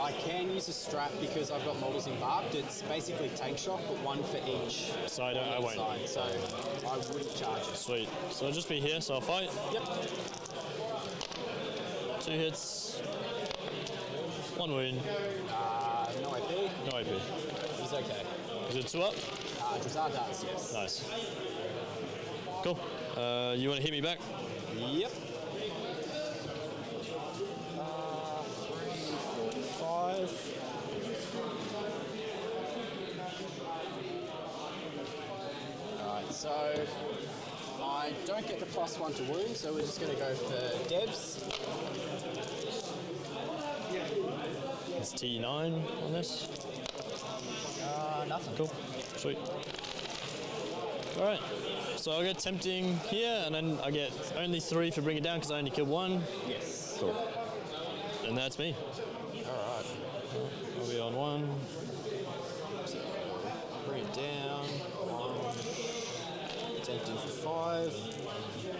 I can use a strap because I've got models embarked. It's basically tank shock, but 1 for each. So I won't. Side, so I wouldn't charge it. Sweet. So I'll just be here, so I'll fight. Yep. 2 hits. 1 wound. No AP. No AP. He's okay. Is it 2 up? Drazzar does, yes. Nice. Cool. You want to hit me back? Yep. 3, 4, 5. Alright, so I don't get the +1 to wound, so we're just going to go for devs. It's T9 on this. Nothing. Cool. Sweet. Alright. So I'll get tempting here, and then I get only 3 for bring it down because I only killed 1. Yes. Cool. And that's me. Alright. I'll be on 1. So bring it down. 1. Tempting for 5.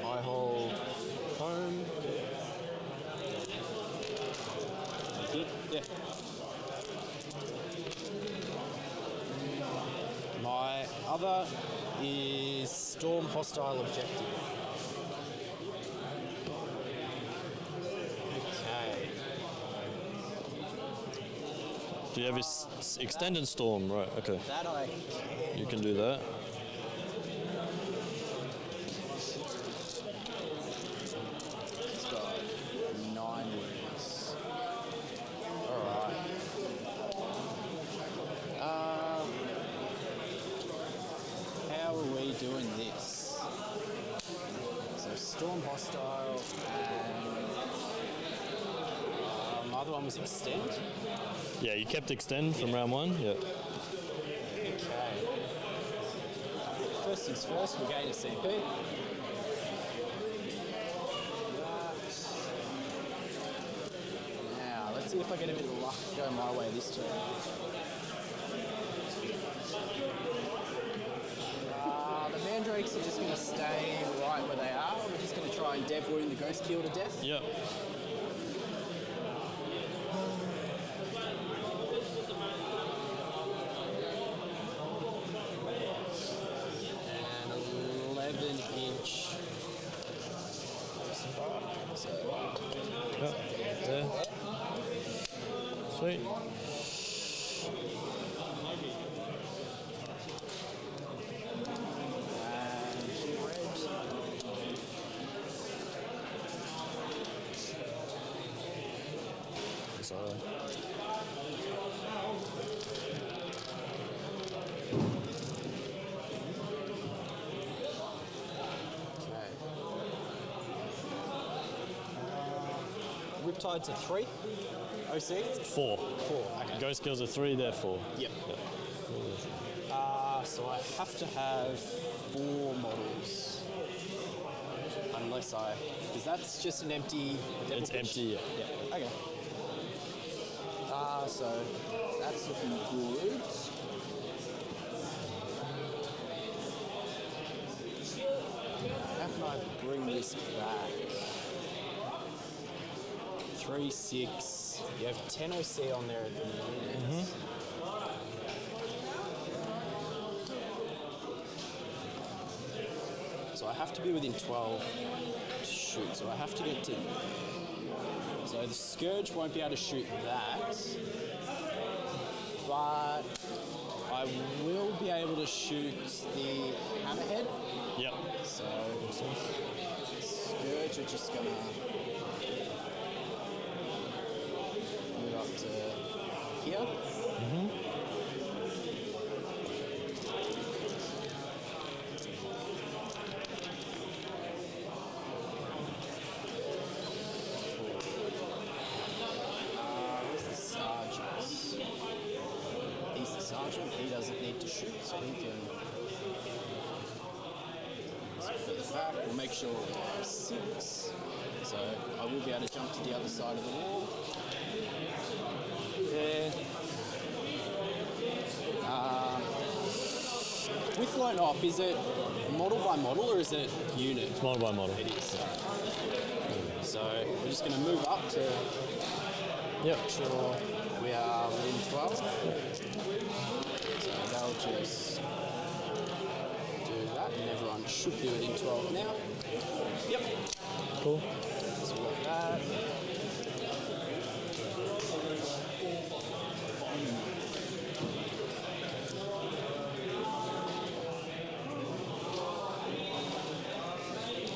I hold home. Good. Yeah. My other is storm hostile objective. Okay. Do you have this extended storm? Right, okay. That I can. You can do that. It's got 9 wounds. Alright. How are we doing this? So storm hostile and my other one was extend. Yeah, you kept extend from round 1. Yeah. Okay. First things first, we'll gain a CP. Now, let's see if I get a bit of luck go my way this turn. The mandrakes are just going to stay right where they are. We're just going to try and dev wound the ghost keel to death. Yep. And 11-inch. So, Yep. There. Sweet. Riptide to 3. OC? 4. 4. Okay. Ghost kills are 3, they're 4. Yep. So I have to have 4 models. Unless because that's just an empty... It's empty, yeah. Yeah. Okay. So that's looking good. How can I bring this back? 3, 6. You have 10 OC on there at the moment. So I have to be within 12 to shoot. So I have to get to... So the Scourge won't be able to shoot that. But I will be able to shoot the hammerhead. Yep. So, Scourge, we're just gonna move up to here. Where's the sergeant? He's the sergeant. He doesn't need to shoot, so he can. Further back, we'll make sure we have 6. So I will be able to jump to the other side of the wall. There. With Lone Op, is it model by model or is it unit? It's model by model. It is. So we're just going to move up to make sure we are within 12. So they'll just do that, and everyone should be within 12 now. Yep. Cool. So we got that.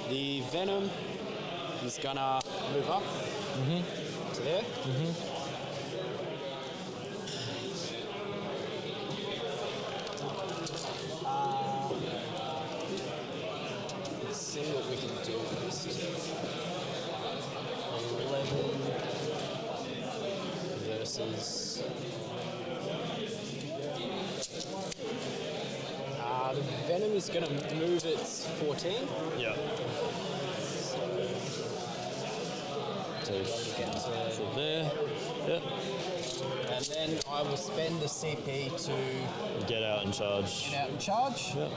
The Venom is gonna move up to there. Let's see what we can do. 11 versus. The Venom is gonna move its 14. Yeah. So there. Yep. And then I will spend the CP to Get out and charge. get out and charge. Yep.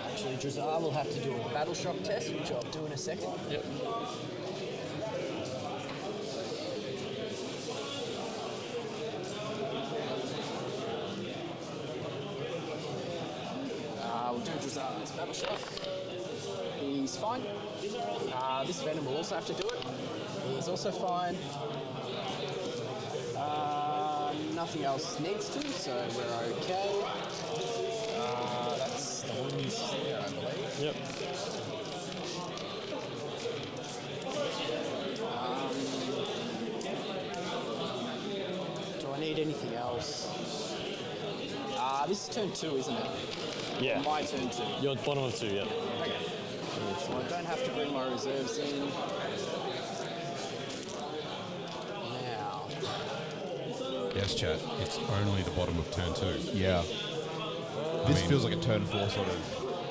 Actually, Drukhari will have to do a battle shock test, which I'll do in a second. Yep. We'll do Drukhari's battle shock. He's fine. This Venom will also have to do it. He's also fine. Nothing else needs to, so we're okay. That's the wounds there, I believe. Yep. Do I need anything else? This is turn 2, isn't it? Yeah. My turn 2. You're bottom of 2, yeah. Okay. So I don't have to bring my reserves in. Now. Yes, chat. It's only the bottom of turn 2. Yeah. This feels like a turn 4 sort of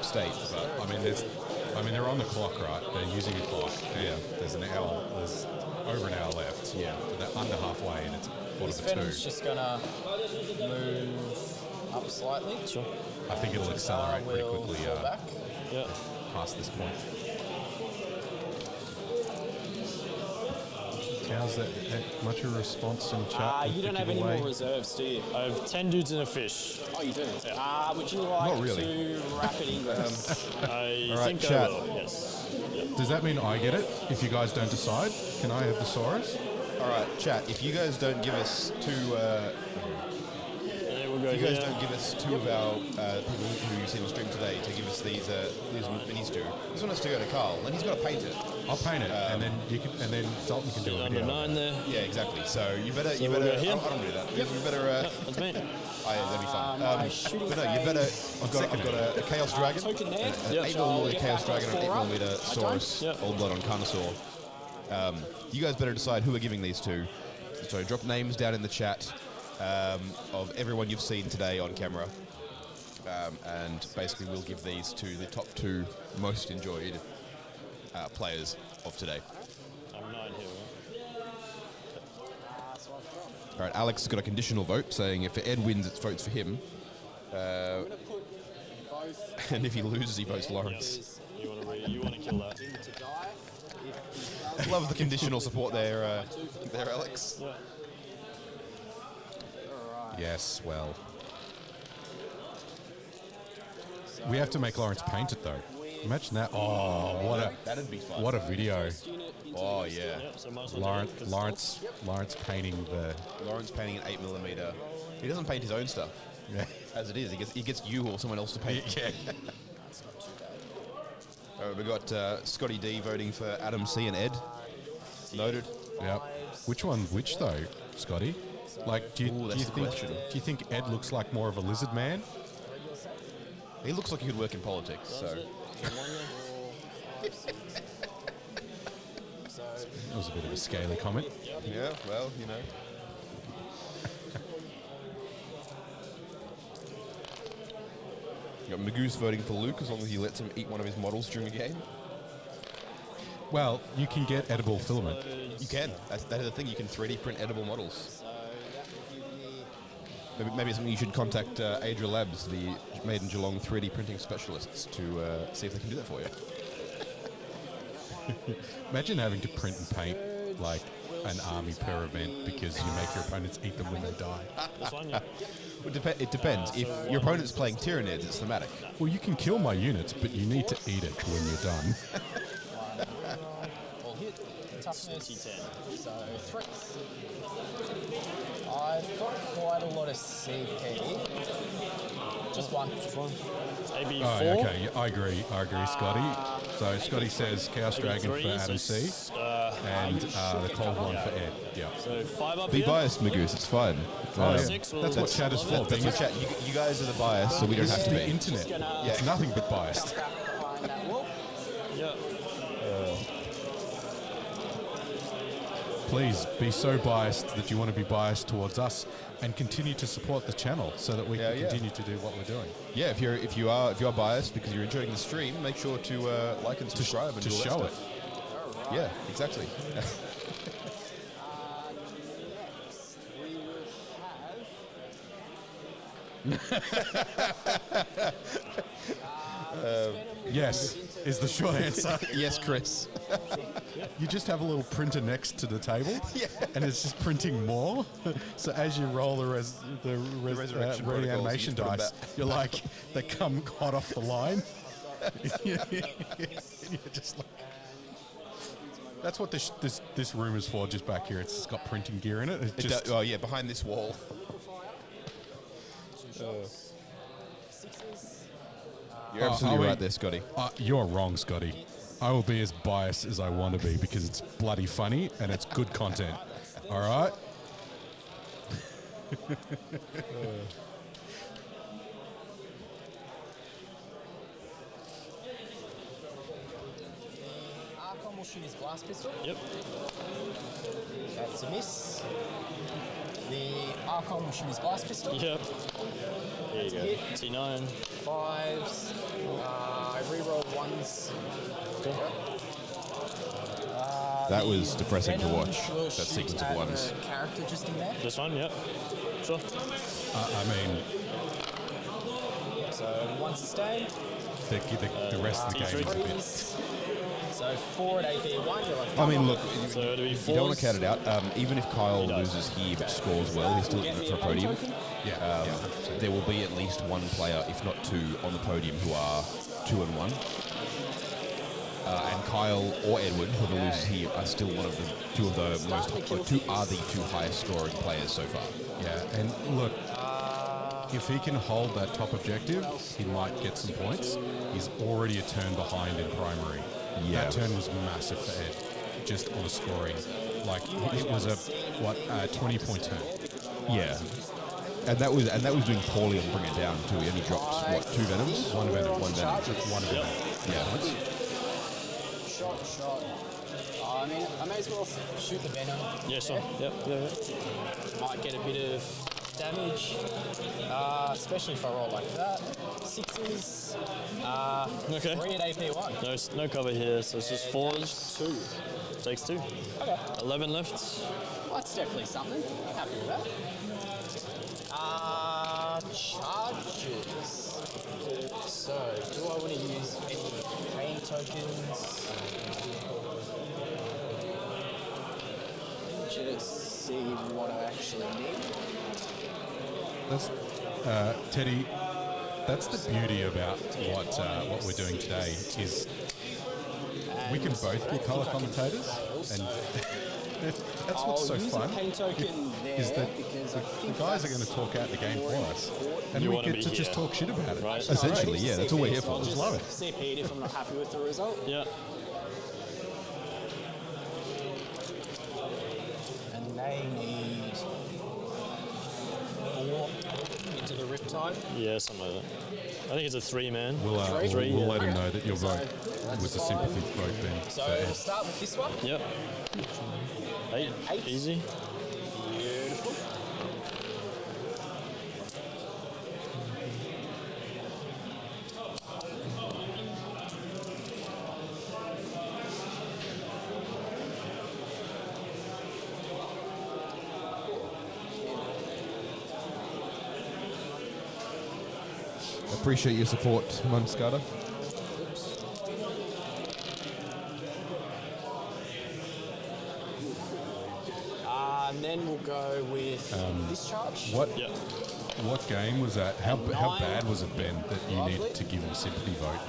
state. But they're on the clock, right? They're using a clock. Yeah. There's an hour. There's over an hour left. Yeah. They're under halfway, and it's bottom This of Venom's 2. just gonna move up slightly. Sure. I think it'll accelerate pretty Will quickly fall back. Yeah. past this point. How's that much of a response in chat? You don't have any more reserves, do you? I have 10 dudes and a fish. Oh, you do? Would you like Not really. to rapid ingress? I right, think chat. I will, yes. Does that mean I get it if you guys don't decide? Can I have the Saurus? All right, chat. If you guys don't give us two, We'll go if you guys here. don't give us two of our people who you see on stream today to give us these minis to, this one has to go to Carl, and he's got to paint it. I'll paint it, and then you can, and then Dalton can do a Number video. 9 there. Yeah, exactly. So you better, we'll go here? I don't do that. You better. That's me. Oh, yeah, that'd be fun. My shooting But no, you better. phase. I've got a Chaos Dragon, Token there. an Yep. 8mm Get Chaos back on Dragon, and 4 an 8mm Saurus, Yep. Old Blood on Carnosaur. You guys better decide who we're giving these to. So drop names down in the chat of everyone you've seen today on camera, and basically we'll give these to the top 2 most enjoyed players of today. I'm 9 here. All right, Alex has got a conditional vote saying if Ed wins, it votes for him, I'm going to put both and if he loses, he votes Lawrence. You want to kill that? in to die. Love the conditional support there, Alex. Yeah. Yes, well. We have to make Lawrence paint it though. We Imagine that. Oh, that'd be fun. What a video. Oh yeah. Yep, so might as well do it, 'cause Lawrence painting the. Lawrence painting an 8mm. He doesn't paint his own stuff. Yeah. As it is, he gets you or someone else to paint. Yeah. That's not too bad. All right, we got Scotty D voting for Adam C and Ed. Noted. Yep. Which one? Which though, Scotty? Like, do you That's the think? question. Do you think Ed looks like more of a lizard man? He looks like he could work in politics. So. That was a bit of a scaly comment. Yeah. Well, you know. You got Magoo's voting for Luke as long as he lets him eat one of his models during a game. Well, you can get edible filament. You can. That is the thing. You can 3D print edible models. Maybe it's something you should contact Adria Labs, the Made in Geelong 3D printing specialists, to see if they can do that for you. Imagine having to print and paint like an army per event because you make your opponents eat them when they die. This one, yeah. It depends. If your opponent's playing Tyranids, it's thematic. Well, you can kill my units, but you need to eat it when you're done. All hit. Toughness 10. So threats. I've got quite a lot of CP. Just one. AB4. Oh, okay. I agree, Scotty. So Scotty says Chaos Dragon for Adam C. And the cold one for Ed. Yeah. So 5 up Be here. biased, Magoose. It's fine. Oh, yeah. 6 will That's what chat is for. That's what chat. You guys are the bias, so we don't This have is to the be. internet. Yeah. It's nothing but biased. Behind that wall. Yeah. Please be so biased that you want to be biased towards us and continue to support the channel so that we can continue to do what we're doing. Yeah, if you are biased because you're enjoying the stream, make sure to like and subscribe and to do all that show it. stuff. Yeah, exactly. Next, we will have. Yes, is the short answer. Yes, Chris. You just have a little printer next to the table, and it's just printing more. So as you roll the resurrection reanimation protocols, dice, you're like, they come hot off the line. You're just like, that's what this room is for, just back here. It's got printing gear in it. It's just, Oh yeah, behind this wall. You're absolutely right there, Scotty. You're wrong, Scotty. I will be as biased as I want to be because it's bloody funny and it's good content. All right? Archon will shoot his blast pistol. Yep. That's a miss. The Archon will shoot his blast pistol. Yep. There you go. Hit. T9. 5s. I reroll 1s. That was depressing to Venom watch. will That shoot sequence at of ones. the character just in there. This one, yep. Sure. I mean, So 1 sustained. the rest of the game is a bit. 3s. So 4 at AP1. You're like, I mean, look, So it'll be you don't want 4s. to count it out. Even if Kyle loses here but scores well, he's still in for a podium. Yeah, There will be at least one player, if not two, on the podium who are 2-1. And Kyle or Edward, whoever loses here, are still one of the two highest scoring players so far. Yeah, and look, if he can hold that top objective, he might get some points. He's already a turn behind in primary. Yeah. That turn was massive for Ed, just on the scoring. Like, it was a 20-point turn. Yeah. And that was doing poorly on Bring It Down too. He only dropped, 2 Venoms? One venom. One Venom. One venom. Yeah. Shot. I mean, I may as well shoot the Venom. Yeah, sure. Yep. Yeah. Might get a bit of damage, especially if I roll like that. 6s. Okay. 3 at AP1. No cover here, so it's just 4s. 2. Takes 2. Okay. 11 left. Well, that's definitely something. Happy with that. Charges. So, do I want to use any pain tokens? Just see what I actually need. That's Teddy. That's the beauty about what we're doing today is we can both be colour commentators, and that's what's so fun. Is that the guys are going to talk out the game for us, and we get to just talk shit about it. Right. Essentially, yeah, that's all we're here for. I'll Just love it. CP if I'm not happy with the result. Yeah. And they need 4 into the riptide. Yeah, something like that. I think it's a 3-man. We'll let him know that your vote That's was a 5. sympathy vote then. So we'll start with this one. Yep. 8. Easy. Beautiful. Appreciate your support, Munskata. And then we'll go with discharge. What game was that? How bad was it, Ben, that you needed to give him a sympathy vote?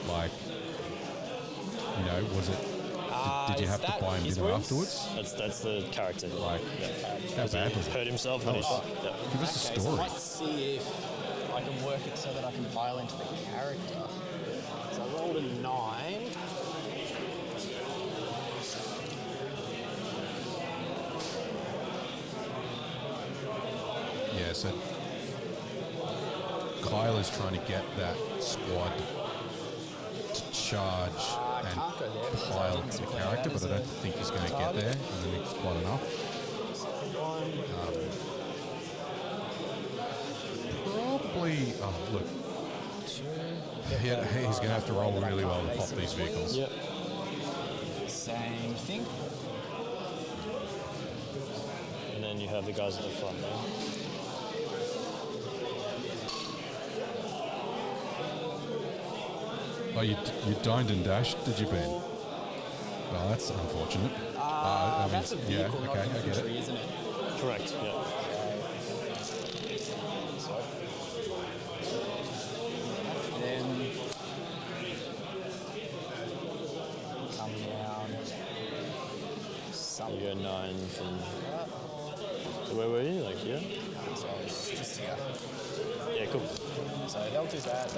Like, was it? Did you have to buy him dinner afterwards? That's the character. Like, how bad was it? Hurt himself. Give us a So I story. might see if I can work it so that I can pile into the character. So I rolled a 9. Yeah, so Kyle is trying to get that squad to charge and pile into the character, but I don't think he's going to get there. I don't think it's quite enough. Probably, look, he's going to have to roll really well to pop these vehicles. Yep. Same thing. And then you have the guys at the front there. Oh, you dined and dashed, did you, Ben? Well, that's unfortunate. That's a vehicle, not okay, I get infantry, it. isn't it? Correct. Yeah. Then come down. You go 9 from. So where were you? Like here? So it's just here. Yeah, cool. So they'll do that.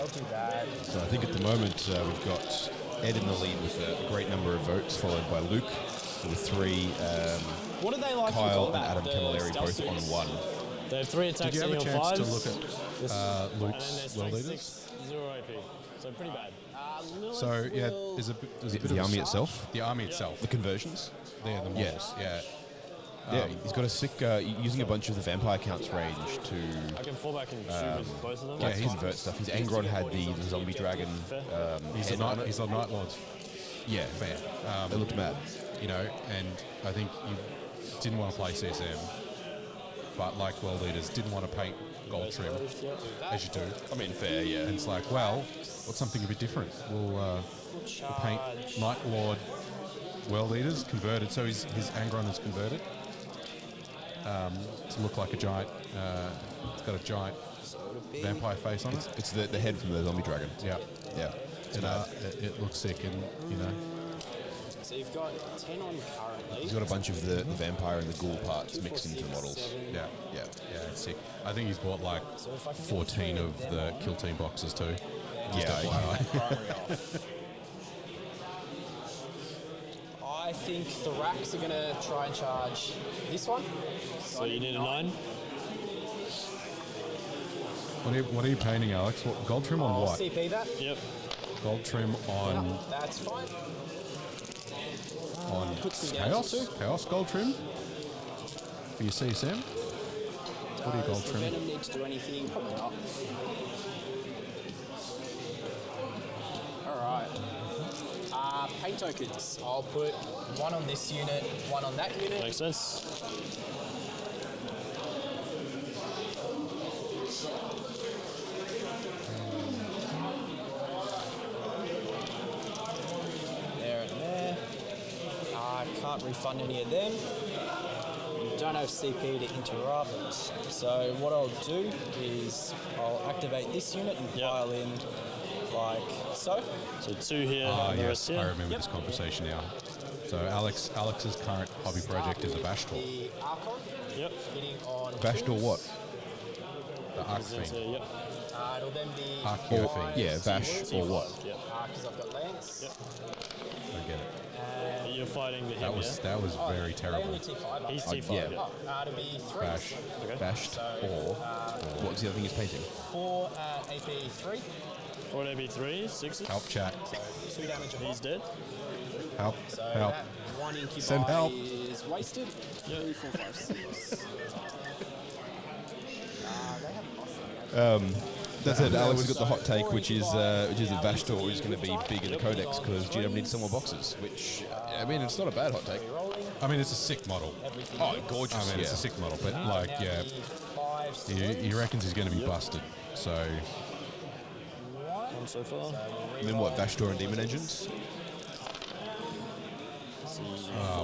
So I think at the moment we've got Ed in the lead with a great number of votes, followed by Luke with 3. What do they like Kyle in and combat? Adam The Camilleri stealth both on suits? 1. They have 3 attacks Did you have a on chance 5s. to look at Luke's and world there's leaders? 0 AP. So pretty bad. So, yeah, there's a bit The of army itself? The army itself. The conversions? They're the models, yeah. Yeah, he's got a sick, using a bunch of the vampire counts range to I can fall back and shoot with both of them. like convert stuff. His Angron had the zombie dragon. He's a Night Lord's Yeah, fan. they looked mad. And I think you didn't want to play CSM, but like world leaders, didn't want to paint gold trim, as you do. I mean, fair, yeah. And it's like, well, what's something a bit different? We'll paint Night Lord world leaders converted, so his Angron is converted to look like a giant. It's got a giant vampire face on it. It's the head from the zombie dragon. Yeah, Yeah. and it looks sick, and So you've got 10 on currently. He's got a bunch of the vampire and the ghoul parts mixed into the models. yeah, it's sick. I think he's bought like 14 of the Kill Team boxes too. I think the racks are going to try and charge this one. So you need a 9? What are you painting, Alex? What, gold trim on I'll what? CP that. Yep. Gold trim on That's fine. Put some down Chaos? too. Chaos gold trim? For your CSM? What do you gold Does the trim? Venom need to do anything? Probably not. Alright. Paint tokens. I'll put 1 on this unit, 1 on that unit. Makes sense. There and there. I can't refund any of them. You don't don't have CP to interrupt. So what I'll do is I'll activate this unit and pile in like so. So 2 here. Yes, I remember this conversation now. So Alex's current hobby project is a Vastor. The Archon. Yep. Hitting on Vastor what? The Arc Fiend. Yep. It'll then be Archeo Fiend. Yeah, Vash or what? Yep. because I've got Lance. Yep. I get it. You're fighting the That was very terrible. He's T5. yeah. It'll be 3. Bash. Okay. Bashed or what's the other thing he's painting? 4 AP 3. 4 AB3, 6. Help chat. 2 damage. He's dead. Help. So Help. that 1 incubi Send help. is wasted. 3, 4, 5, 6. They have That's it. Alex has got the hot take, which is that Vastor is going to be big in the Codex because GM needs some more boxes. Which I mean, it's not a bad hot take. I mean, it's a sick model. Oh, gorgeous! I mean, it's a sick model, but like, yeah, he reckons he's going to be busted. So, One so far. And then what? Vastor and Demon Engines.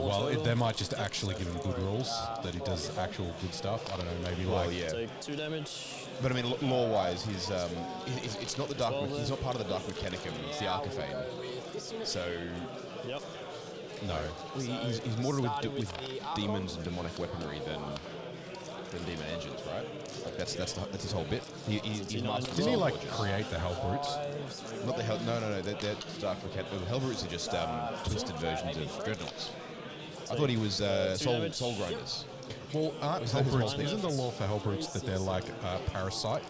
well, they might just actually give him good rules that he does actual good stuff. I don't know, maybe like yeah. Take 2 damage. But I mean, lore-wise, it's not the dark. He's not part of the Dark Mechanicum. It's the Archifane. So Yep. no, he's more with demons and demonic weaponry than Demon Engines, right? Like that's his whole bit. He's mastered. Didn't he like create the Hell Brutes? Not the hell. No. They're Dark Mechanicum. Hell Brutes are just twisted versions of Dreadnoughts. I thought he was soul grinders. Well, aren't Hell Brutes, isn't the law for Hell Brutes that they're like a parasite,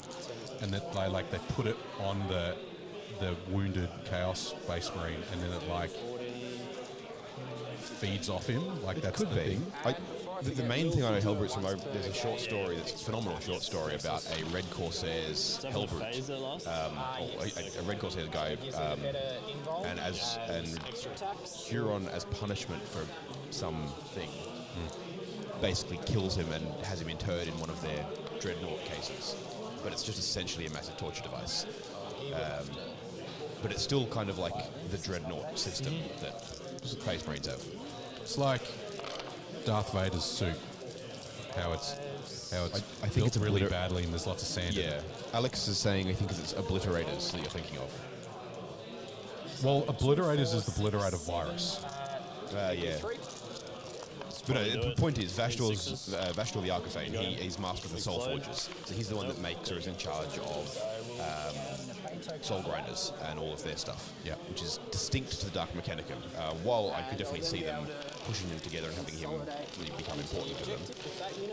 and that they put it on the wounded Chaos Space Marine, and then it like feeds off him? Like that's Could the be. thing. The main thing I know Hellbrutes from, there's a short story, that's a phenomenal short story about a Red Corsair's Hellbrute. A Red Corsair's guy, and Huron as punishment for something basically kills him and has him interred in one of their dreadnought cases. But it's just essentially a massive torture device. But it's still kind of like the dreadnought system that Space Marines have. It's like Darth Vader's suit. How it's I think it's really badly and there's lots of sand in Yeah. it. Alex is saying I think it's Obliterators that you're thinking of. Well, Obliterators is the Obliterator virus. Yeah. But no, the point is, Vastor the Archifane, he's master of the Soul Forges. So he's the one that makes or is in charge of Soul Grinders and all of their stuff. Yeah. Which is distinct to the Dark Mechanicum. While I could definitely see them pushing them together and having him really become important to them,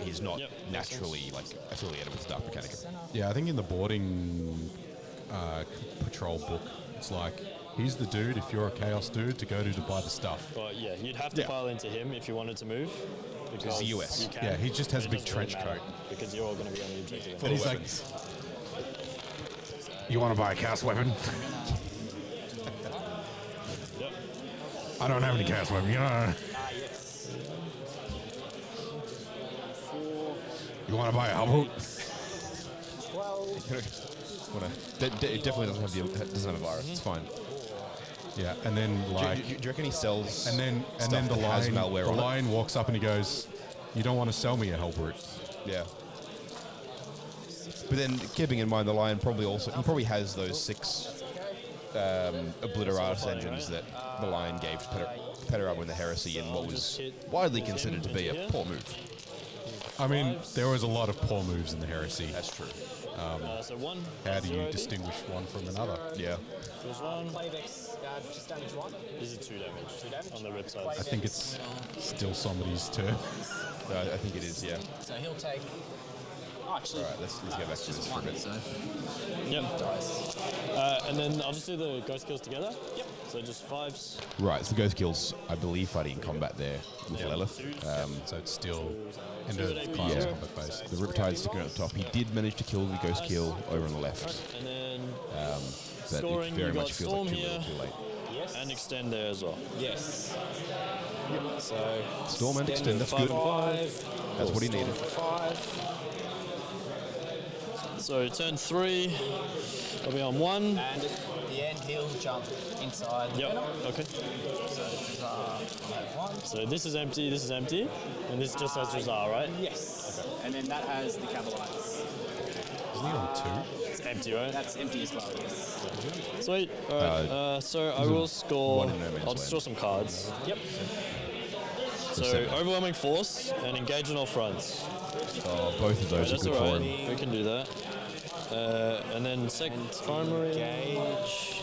he's not naturally like affiliated with the Dark Mechanicum. Yeah, I think in the boarding patrol book, it's like, he's the dude, if you're a Chaos dude, to go to buy the stuff. But yeah, you'd have to pile into him if you wanted to move. Because the US. You can, Yeah, he just has but a big it doesn't really trench matter coat. Because you're all going to be on the objective. And he's like, you want to buy a Chaos weapon? Yep. I don't have any Chaos weapon, you know. You want to buy a Hellboot? It definitely doesn't have a virus. It's fine. Yeah, and then like, Do you reckon he sells? and then the that has lion, malware the on it? lion walks up and he goes, "You don't want to sell me a Hellbrute." Yeah. But then, keeping in mind, the Lion probably has those 6 Obliteratus engines that the Lion gave to Petarab in the Heresy in what was widely considered to be a poor move. I mean, there was a lot of poor moves in the Heresy. That's true. So 1. How do you distinguish one from another? Yeah. There's 1. Just damage 1. This is 2 damage. 2 damage. On the rip side. I think it's still somebody's turn. I think it is, yeah. So he'll take. Actually, Alright, let's go back to this for a bit. Yep. And then I'll just do the ghost kills together. Yep. So just 5s. Right, so the Ghost Kills, I believe, fighting in combat there with Lilith. So it's still end of Kyle's combat phase. The Riptide sticking out the top. He did manage to kill the Ghost Kill over on the left. And then But scoring, it very you much got feels Storm like too here. little, too late. yes. And extend there as well. Yes. So Storm and extend, that's good. 5. That's what he needed. 5. So turn 3, I'll be on 1. And at the end, he'll jump inside the venom. Okay. So I'll have 1. So this is empty, and this just has Drukhari, right? Yes. Okay. And then that has the Cavalites. Isn't he on 2? It's empty, right? That's empty as well, yes. Sweet. All right. So I will score. I'll just draw some cards. Yep. So overwhelming force and engage on all fronts. Oh, both of those are good for him. We can do that. And then second primary. Engage.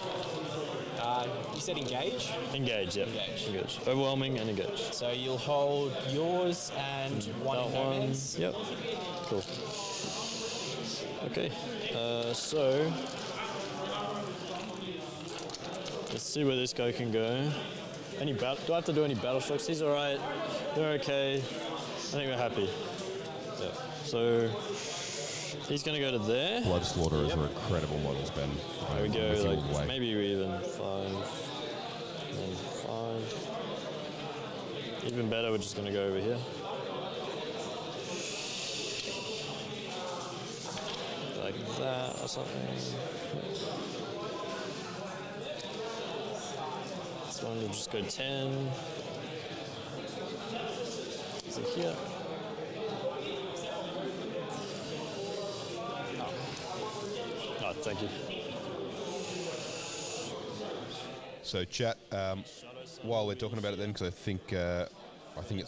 You said engage? Engage, yeah. Engage. Overwhelming and engage. So you'll hold yours and one in no man's. Yep. Cool. Okay. So let's see where this guy can go. Do I have to do any battle shocks? He's all right. They're okay. I think we're happy. Yeah. So he's going to go to there. Blood Slaughterers are incredible models, Ben. There we go. Like, maybe we even 5. And 5. Even better, we're just going to go over here. Like that or something. This one will just go 10. Is it here? Oh, thank you. So chat, while we're talking about it then, because I think it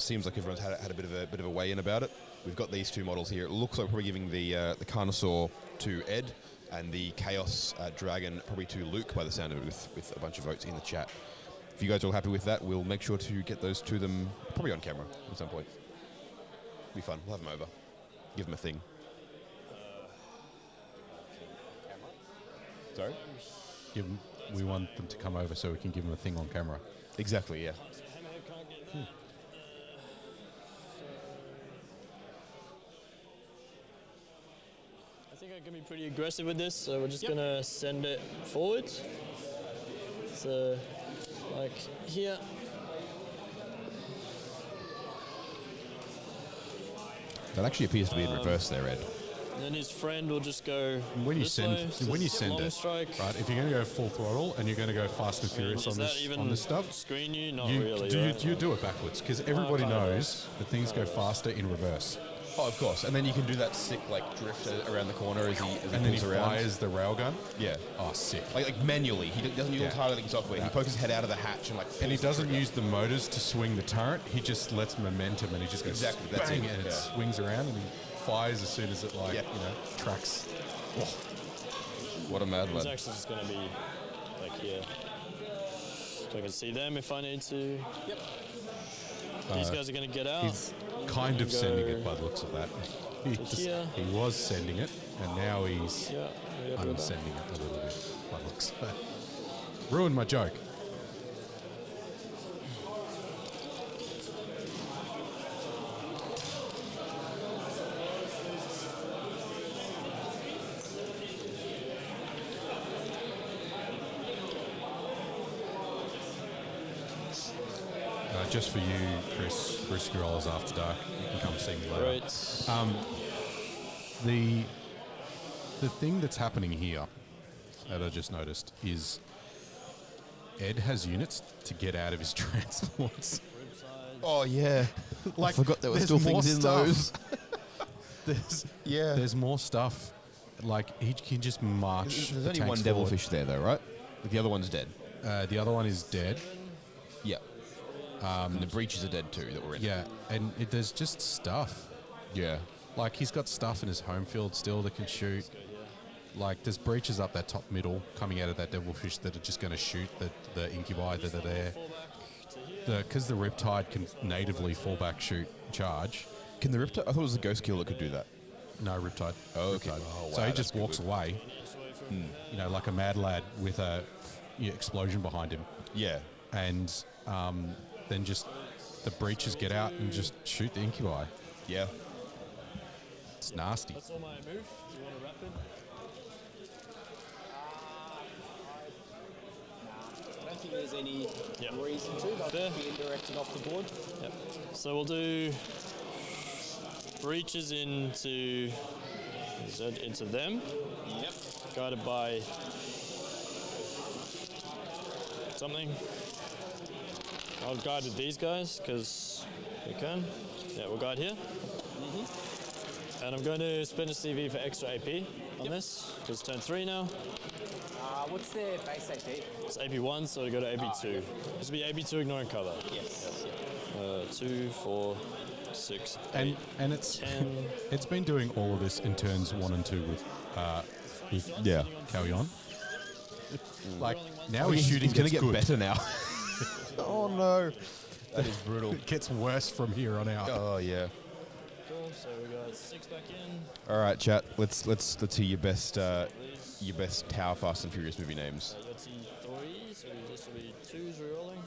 seems like everyone's had a bit of a weigh in about it. We've got these 2 models here. It looks like we're probably giving the Carnosaur to Ed and the Chaos Dragon probably to Luke by the sound of it, with a bunch of votes in the chat. If you guys are all happy with that, we'll make sure to get those to them probably on camera at some point. Be fun. We'll have them over. Give them a thing. Sorry? We want them to come over so we can give them a thing on camera. Exactly, yeah. I think I can be pretty aggressive with this, so we're just going to send it forward. So, like here. That actually appears to be in reverse there, Ed. Then his friend will just go when you this send way, when you send it, strike. right? If you're going to go full throttle and you're going to go fast and furious on this stuff, screen you? Not you really. you do it backwards because everybody knows that things go faster in reverse. Oh, of course. And then you can do that sick drift around the corner as he and then he pulls around. fires the railgun. Yeah. Oh, sick. Like manually. He doesn't use entirely software. He pokes his head out of the hatch and he doesn't use the motors to swing the turret. He just lets momentum and he just goes bang and it swings around and he fires as soon as it tracks. Oh. What a mad It's lad. actually just going to be like here. So I can see them if I need to. Yep. These guys are going to get out. He's kind of sending it by the looks of that. He was sending it, and now he's unsending it a little bit by the looks of that. Ruined my joke. Just for you, Chris, Bruce Squirrel's After Dark. You can come see me later. Great. The thing that's happening here that I just noticed is Ed has units to get out of his transports. Oh, yeah. I forgot there were still things in those. There's more stuff. Like, he can just march. There's only one devilfish there, though, right? The other one's dead. The other one is dead. Yeah. And the breaches are dead too that we're in. Yeah, and there's just stuff. Yeah. Like, he's got stuff in his home field still that can shoot. Like, there's breaches up that top middle coming out of that devilfish that are just going to shoot the incubi that are there. Because the Riptide can natively fall back, shoot, charge. Can the Riptide? I thought it was the Ghost Kill that could do that. No, Riptide. Oh, okay. Riptide. Oh, wow, so he just walks away, like a mad lad with a explosion behind him. Yeah. And then just the breaches get out and just shoot the incubi. Yeah. It's nasty. That's all my move. Do you want to wrap it? I don't think there's any reason to. They'll just be indirecting off the board. Yep. So we'll do breaches into Z into them. Yep. Guided by something. I'll guide with these guys because we can. Yeah, we'll guide here. And I'm going to spend a CV for extra AP on this because it's turn 3 now. What's their base AP? It's AP1, so we go to AP2. This will be AP2 ignoring cover. Yes. 2, 4, 6, 8, and it's 10. it's been doing all of this in turns 1 and 2 with carry on. Like now he's shooting. He's going to get good. better now. Oh no, that is brutal. It gets worse from here on out. Oh yeah. Cool. So we got 6 back in. All right, chat. Let's hear your best Tower Fast and Furious movie names. You got T3, so this will be 2s rerolling.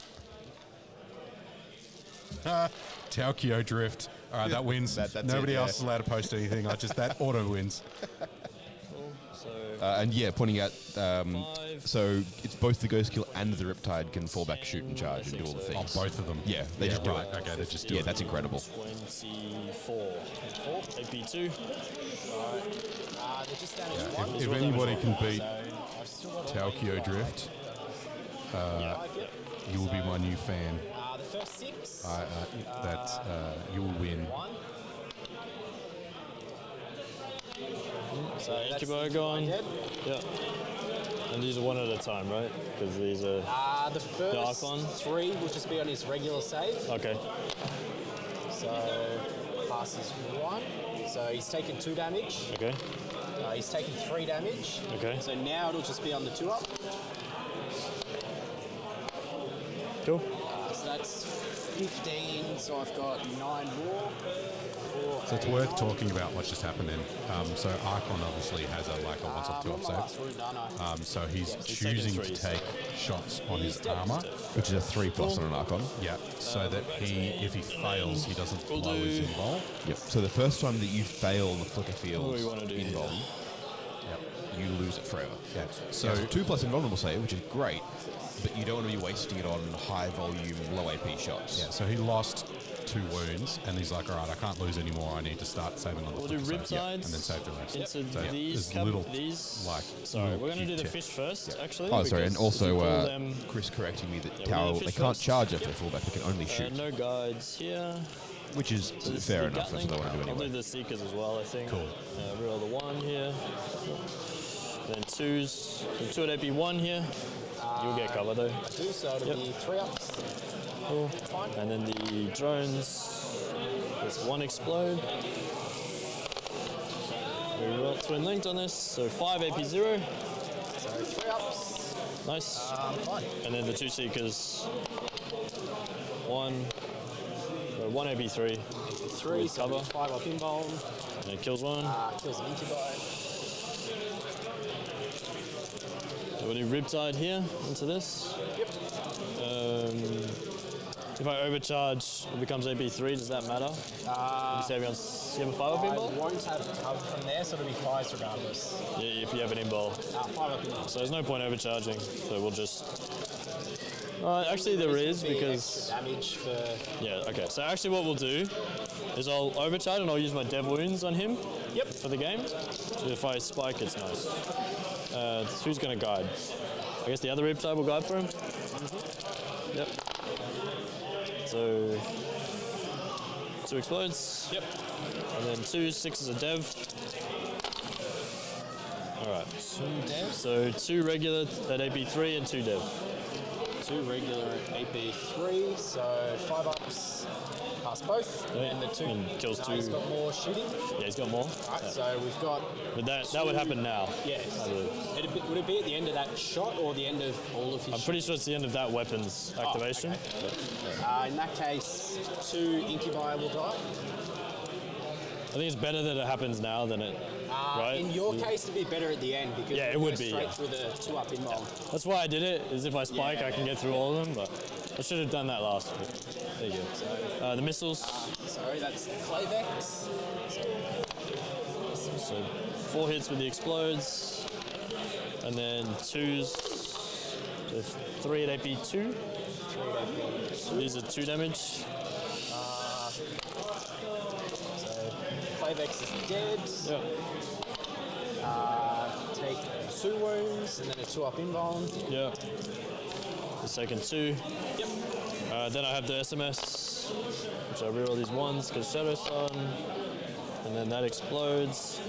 Tokyo Drift. All right, that wins. That's Nobody it, else is allowed to post anything. That auto wins. Cool. So And yeah, pointing out, so it's both the Ghost Kill and the Riptide can fall back, shoot, and charge, and do all the things. Oh, both of them. Yeah, they just do right. it. Okay, they just do Yeah, it. that's incredible. 24. AP2. They're just down to 1. If anybody can beat Tokyo Drift, you will be my new fan. The first 6. You will win. 1. So Incubo gone. Dead. Yeah. And these are one at a time, right? Because these are The first Archon. 3 will just be on his regular save. okay. So passes 1. So he's taken 2 damage. Okay. He's taken 3 damage. Okay. So now it'll just be on the 2 up. Cool. So that's 15. So I've got 9 more. So it's worth talking about what just happened then. So Archon obviously has a once off 2 up save. So he's choosing to take shots on his armor, Which is a 3+ on an Archon. yeah, so that if he fails, he doesn't blow his invul. Yep. So the first time that you fail the Flicker Field What do we wanna do here? invuln, you lose it forever. Yeah. So So 2+ invulnerable save, which is great, but you don't want to be wasting it on high volume, low AP shots. yeah, so he lost 2 wounds, and he's like, all right, I can't lose anymore. I need to start saving on the We'll do flicker save." Riptides and then save the rest. into So these. there's little Sorry, little we're going to do cute the tips. fish first, actually. Oh, sorry, and because if you also pull them, Chris correcting me that we'll Tower, do they fish can't first. charge after they fall back, they can only shoot, no guides here. which is So this is fair the enough, that's Gatling. what I want to do I'll do anyway. the Seekers as well, I think. Cool. Reroll the 1 here. Then 2s. 2 at AP1 here. You'll get cover though. I do, so it'll be 3 ups. Cool. Fine. And then the drones. There's 1 explode. We roll twin linked on this, so 5 AP0. So 3 ups. Nice. Fine. And then the 2 Seekers. 1. 1 AP3. 3, With so cover. 5 up invuln. And it kills 1. Kills an Incubo. So we'll do Riptide here into this. Yep. If I overcharge, it becomes AP3. Does that matter? You say you have a 5 up I invul? won't have cover from there, so it'll be 5s regardless. Yeah, if you have an invul. 5 up invuln. So there's no point overcharging. So we'll just. Actually, there is because. Extra damage for. Yeah. Okay. So actually, what we'll do is I'll overcharge and I'll use my dev wounds on him. Yep. For the game. So if I spike, it's nice. Who's going to guide? I guess the other Riptide will guide for him. Yep. So 2 explodes. Yep. And then 2 6s a dev. All right. 2 dev. So 2 regular at AP3 and 2 dev. 2 regular AP3, so 5 ups. Pass both. Yeah, And the 2. and kills 2. He's got more shooting. Yeah, he's got more. Alright, Yeah. so we've got. But that would happen now. Yes. I believe. Would it be at the end of that shot or the end of all of his I'm pretty sure it's the end of that weapon's activation. In that case, 2 Incubi will die. I think it's better that it happens now than it. Right? In your case, it'd be better at the end because Yeah, it you would go be, straight yeah. through the 2 up invuln. That's why I did it. Is if I spike, I can get through all of them. But I should have done that last. There you go. The missiles. Sorry, that's Clayvex. So 4 hits with the explodes, and then 2s. So 3 at AP2. So these are 2 damage. So Clayvex is dead. Yep. 2 wounds, and then a 2-up invuln. Yeah. The second 2. Yep. Then I have the SMS, which I reroll these 1s because Shadow Sun. And then that explodes.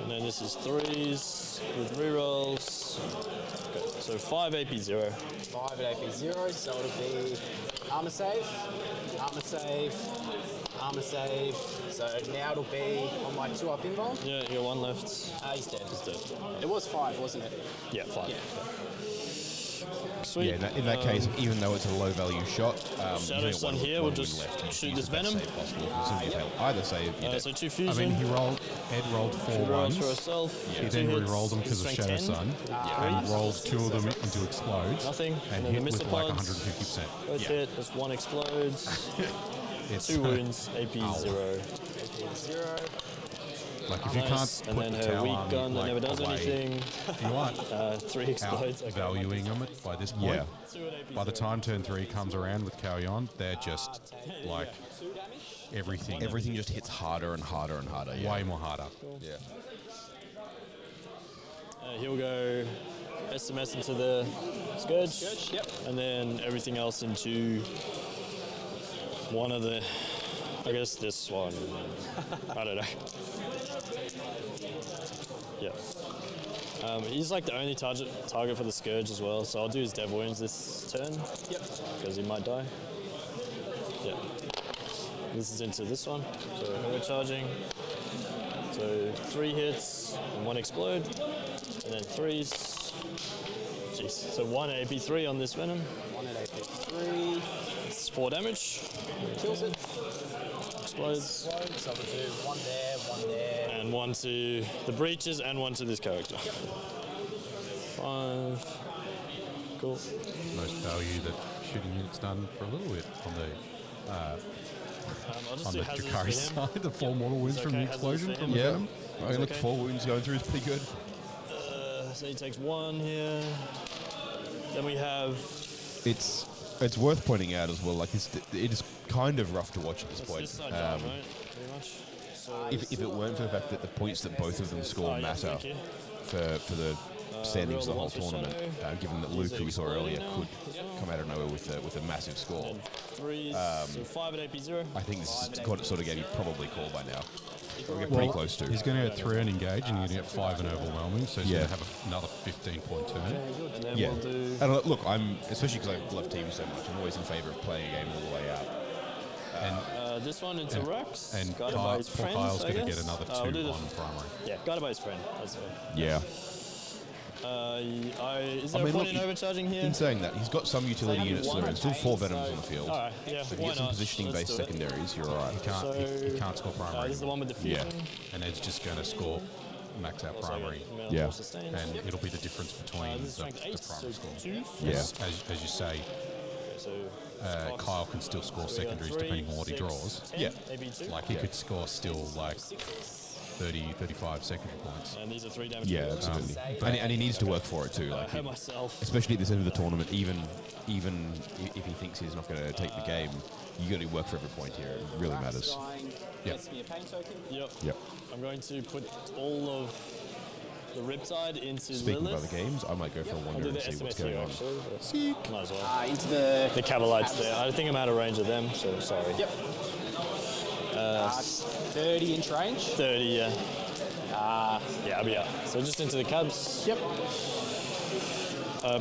And then this is 3s with rerolls. Okay, so 5 AP 0. 5 at AP 0, so it'll be armor save, armor save, armor save. So now it'll be on my 2-up invuln. Yeah, you got 1 left. He's dead. He's dead. It was 5, wasn't it? Yeah, 5. Yeah. Sweet. Yeah, in that case, even though it's a low value shot, Shadow Sun here will just shoot this venom. Either save, so 2 fusion. I mean, Ed rolled 4 rolls ones. for herself. He then re-rolled them because of Shadow Sun, and rolled 2 of them into explodes. Nothing. And hit with like 150%. Both hit, just 1 explodes. 2 wounds, AP 0. AP 0. Like if you can't and put then the her tower weak army, gun that like, never does away, anything. you aren't 3 explodes. valuing them by this point. Yeah. By the time turn 3 comes around with Carrion, they're just like everything. Everything just hits harder and harder and harder. Way more harder. Cool. Yeah. He'll go SMS into the Scourge. Yep. And then everything else into one of the, I guess this one. I don't know. Yeah. He's like the only target for the Scourge as well, so I'll do his Dev Wounds this turn. Yep. Because he might die. Yeah. This is into this one, so overcharging. So 3 hits and 1 explode, and then 3s. Jeez. So 1 AP3 on this Venom. 1 at AP3. It's 4 damage. Kills it. Explodes. So we'll do 1 there, 1 there. And 1 to the breaches and 1 to this character. 5. Cool. Most value that shooting unit's done for a little bit on the I'll just on do the hazards Drukhari for him. side, the 4 mortal wounds from the okay, hazards explosion for from him. the venom. I mean, look, 4 wounds going through is pretty good. So he takes 1 here. Then we have. It's worth pointing out as well, like it is kind of rough to watch at this point. This side down, right? Pretty much. So If it weren't for the fact that the points that both of them score matter for the standings of the whole tournament, given that Luke, who we saw earlier, could come out of nowhere with a massive score. 3s, so 5 at AP0. I think this is got sort of game you probably call by now. We'll get pretty close to. He's going to get 3 and engage, and you're going to get 5 and overwhelming, so he's going to have another 15-point turn. And then Yeah, we'll do. and look, I'm especially because I love teams so much. I'm always in favour of playing a game all the way out. This one into Rex. And guided by his friends, Kyle's I going to guess. get another 2 we'll do on primary. Yeah, guided by his friend. That's fine. Yeah. Is there a point in overcharging here? In saying that, he's got some utility units there and still 4 Venoms on the field. Alright, yeah, So if you why get some not? positioning-based Let's do it. secondaries, you're alright. He can't score primary. This is the one with the fusion. Yeah. And Ed's just going to score max out primary. Yeah. And it'll be the difference between This is the strength 8, primary so score. 2. Yeah. As you say, So Kyle can still score secondaries depending on what he draws. 10, Yeah. AB2. Like he could score still like 30, 35 secondary points. And these are 3 damage. Yeah, absolutely. And he needs to work for it too. I Like, hurt myself. especially at this end of the tournament, even if he thinks he's not going to take the game, you got to work for every point here. It really matters. Gets me a pain token. Yep. Yep. I'm going to put all of the Riptide into Speaking Lilith. of other games, I might go for a I'll wander do the and see what's SMS going here on. actually. But might as well. Into The Cabalites there. I think I'm out of range of them, so sorry. Yep. 30 inch range. 30, yeah. Yeah, I'll be out. So just into the cabs. Yep.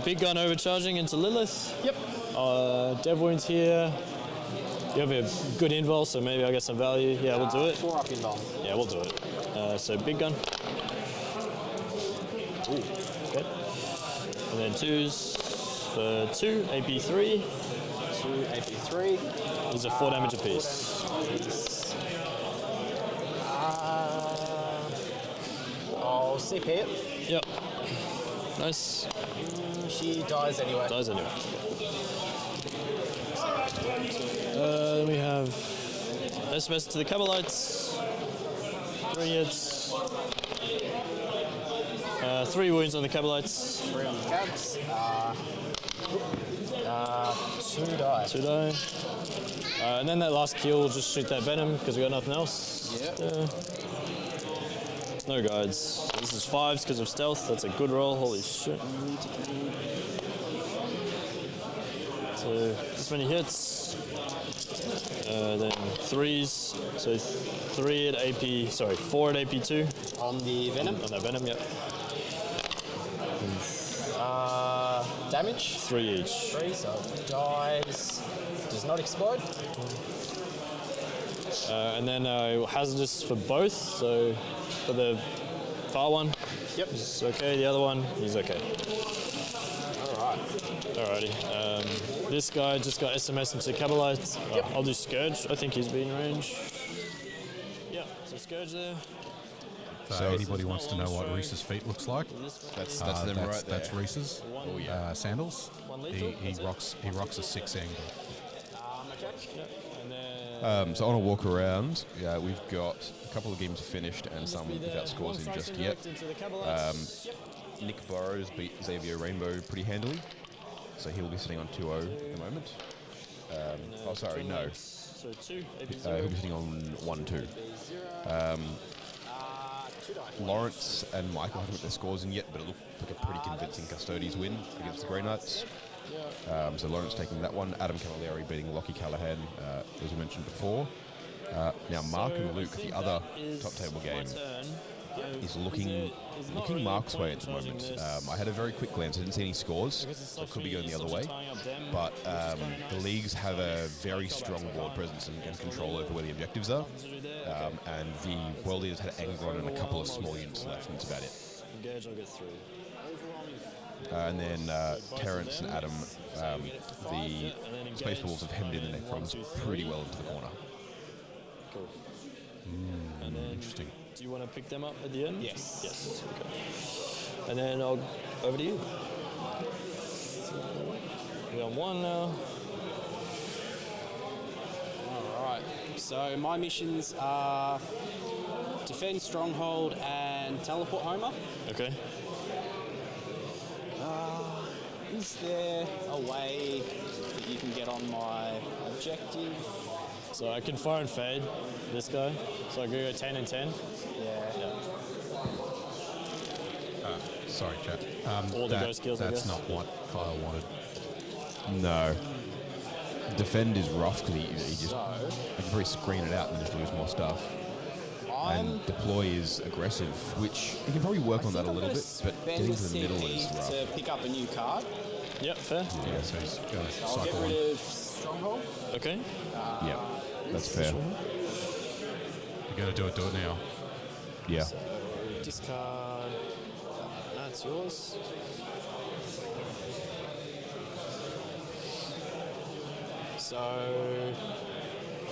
Big gun overcharging into Lilith. Yep. Dev Wounds here. You have a good invul, so maybe I'll get some value. Yeah, we'll do it. 4 up invuln. Yeah, we'll do it. So big gun. Ooh, good. And then 2s for 2, AP3. 2 AP3. These are 4 damage apiece. I'll CP it. Yep. Nice. She dies anyway. Dies anyway. Then we have SMS to the Cabalites. 3 hits. 3 wounds on the Cabalites. 3 on the cabs. 2 die. 2 die. And then that last kill will just shoot that Venom because we got nothing else. Yep. No guides. So this is 5s because of stealth. That's a good roll. Holy shit. So this many hits. Then 3s. So 3 at AP. Sorry, 4 at AP2. On the venom? On that venom, yep. Damage? 3 each. 3, so it dies. Does not explode. And then hazardous for both. So for the far one, yep, he's okay. The other one, he's okay. Alright. Alrighty. This guy just got SMS into Cabalite. Yep. I'll do Scourge. I think he's been in range. Yeah, so Scourge there. So anybody wants to know what Reese's feet looks like, that's them right there. That's Reese's. Oh yeah. Sandals. He rocks a 6 angle. So on a walk around, we've got a couple of games finished and some without scores in just yet. Nick Burrows beat Xavier Rainbow pretty handily, so he'll be sitting on 2-0 at the moment. Oh, sorry, no. He'll be sitting on 1-2. Lawrence and Michael haven't got their scores in yet, but it looked like a pretty convincing Custodes win against the Grey Knights. So Lawrence taking that one. Adam Cavalieri beating Lockie Callahan, as we mentioned before. Now Mark and Luke, the other top table game, is looking Mark's way at the moment. I had a very quick glance. I didn't see any scores, so it could be going the other way. But the leagues have a very strong board presence and control over where the objectives are. And the world leaders had Angron and a couple of small units left, and that's about it. And then Terrence and Adam, the Space Wolves have hemmed in the Necrons pretty well into the corner. Cool. And then, interesting. Do you want to pick them up at the end? Yes. Yes. Okay. And then I'll over to you. We're on 1 now. All right. So my missions are defend Stronghold and teleport Homer. Okay. Is there a way that you can get on my objective? So I can fire and fade this guy. So I can go 10 and 10. Yeah. Sorry, chat. All the ghost kills, I That's guess. not what Kyle wanted. No. Defend is rough because he just I can probably screen it out and just lose more stuff. And deploy is aggressive, which you can probably work on that a little bit, but getting to the middle is rough. To pick up a new card. Yep, fair. Yeah, so he's going to I'll get cycle rid on. of Stronghold. Okay. Yeah, that's fair. You're going to do it now. Yeah. So discard. That's yours. So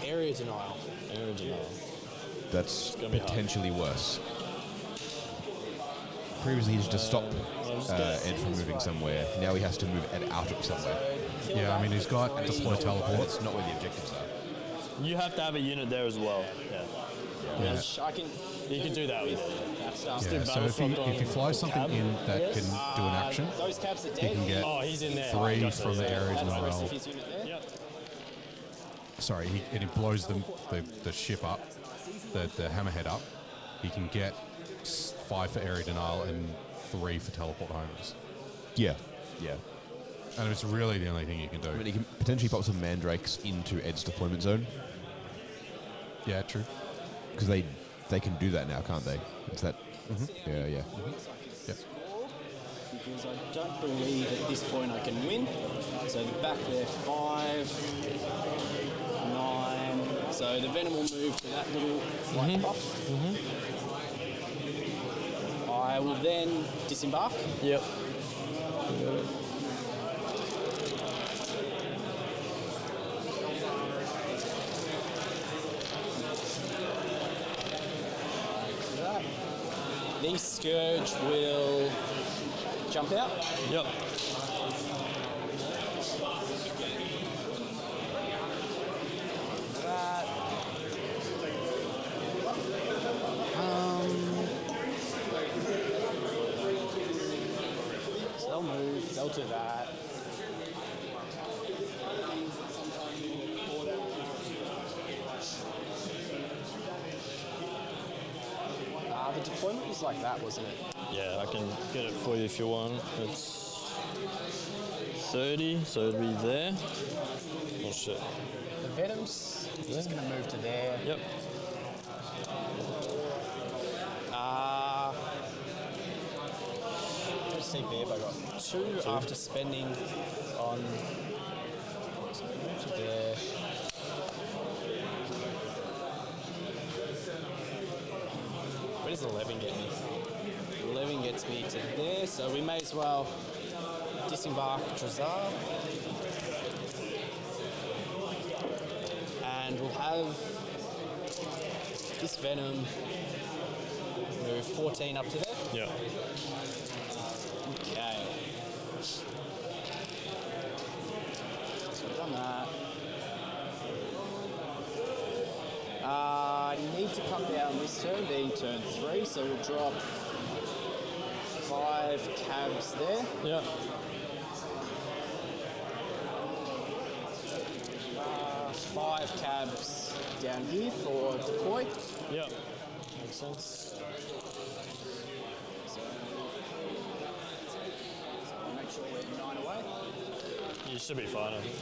area denial. Area denial. That's potentially worse. Previously, he used to stop Ed from moving somewhere. Now he has to move Ed out of somewhere. Yeah, I mean, he's got deploy teleport. That's not where the objectives are. You have to have a unit there as well. Yeah. You can do that with Yeah, so if you fly something in that can do an action, those cabs are you dead. can get he's in there. 3 from the area That's the rest denial. of his unit there. Yep. Sorry, and it blows the ship up, the hammerhead up. He can get 5 for area denial and 3 for teleport homers. Yeah, yeah. And it's really the only thing you can do. I mean, he can potentially pop some mandrakes into Ed's deployment zone. Yeah, true. Because they can do that now, can't they? Is that? Yeah, yeah. Yep. Because I don't believe at this point I can win. So the back there, 5, 9. So the venom will move to that little white buff. I will then disembark. Yep. The Scourge will jump out. Yep. That. So they'll move. They'll do that. The deployment was like that, wasn't it? Yeah, I can get it for you if you want. It's 30, so it'll be there. Oh shit. The Venom's just going to move to there. Yep. Let's see, Bear, I got two after spending on. So move to there. Where does 11 get me? 11 gets me to there, so we may as well disembark Drukhari. And we'll have this Venom move 14 up to there. Yeah. Okay. So we've done that. I need to come down this turn, being turn 3, so we'll drop 5 cabs there. Yeah. 5 cabs down here for deploy. Yeah. Makes sense. So make sure we're 9 away. You should be fine, I think.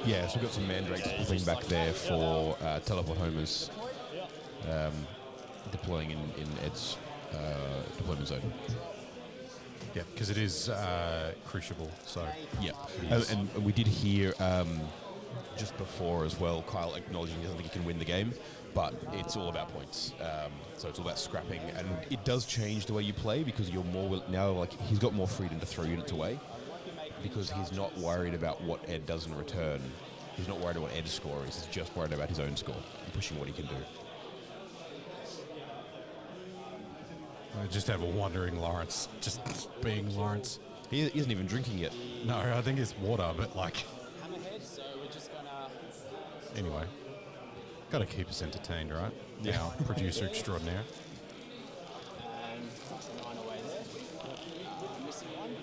Yeah, so we've got some mandrakes popping back there for teleport homers deploying in Ed's deployment zone. Yeah, because it is cruciable, so... Yeah, and we did hear just before as well, Kyle acknowledging he doesn't think he can win the game, but it's all about points. So it's all about scrapping, and it does change the way you play because you're more... Now, like, he's got more freedom to throw units away because he's not worried about what Ed does in return. He's not worried about what Ed's score is, he's just worried about his own score and pushing what he can do. I just have a wandering Lawrence, just being Lawrence. He isn't even drinking yet. No, I think it's water, but like... Hammerhead, so we're just gonna... Anyway, got to keep us entertained, right? Yeah. Now, producer extraordinaire. And 9 away there. Missing one.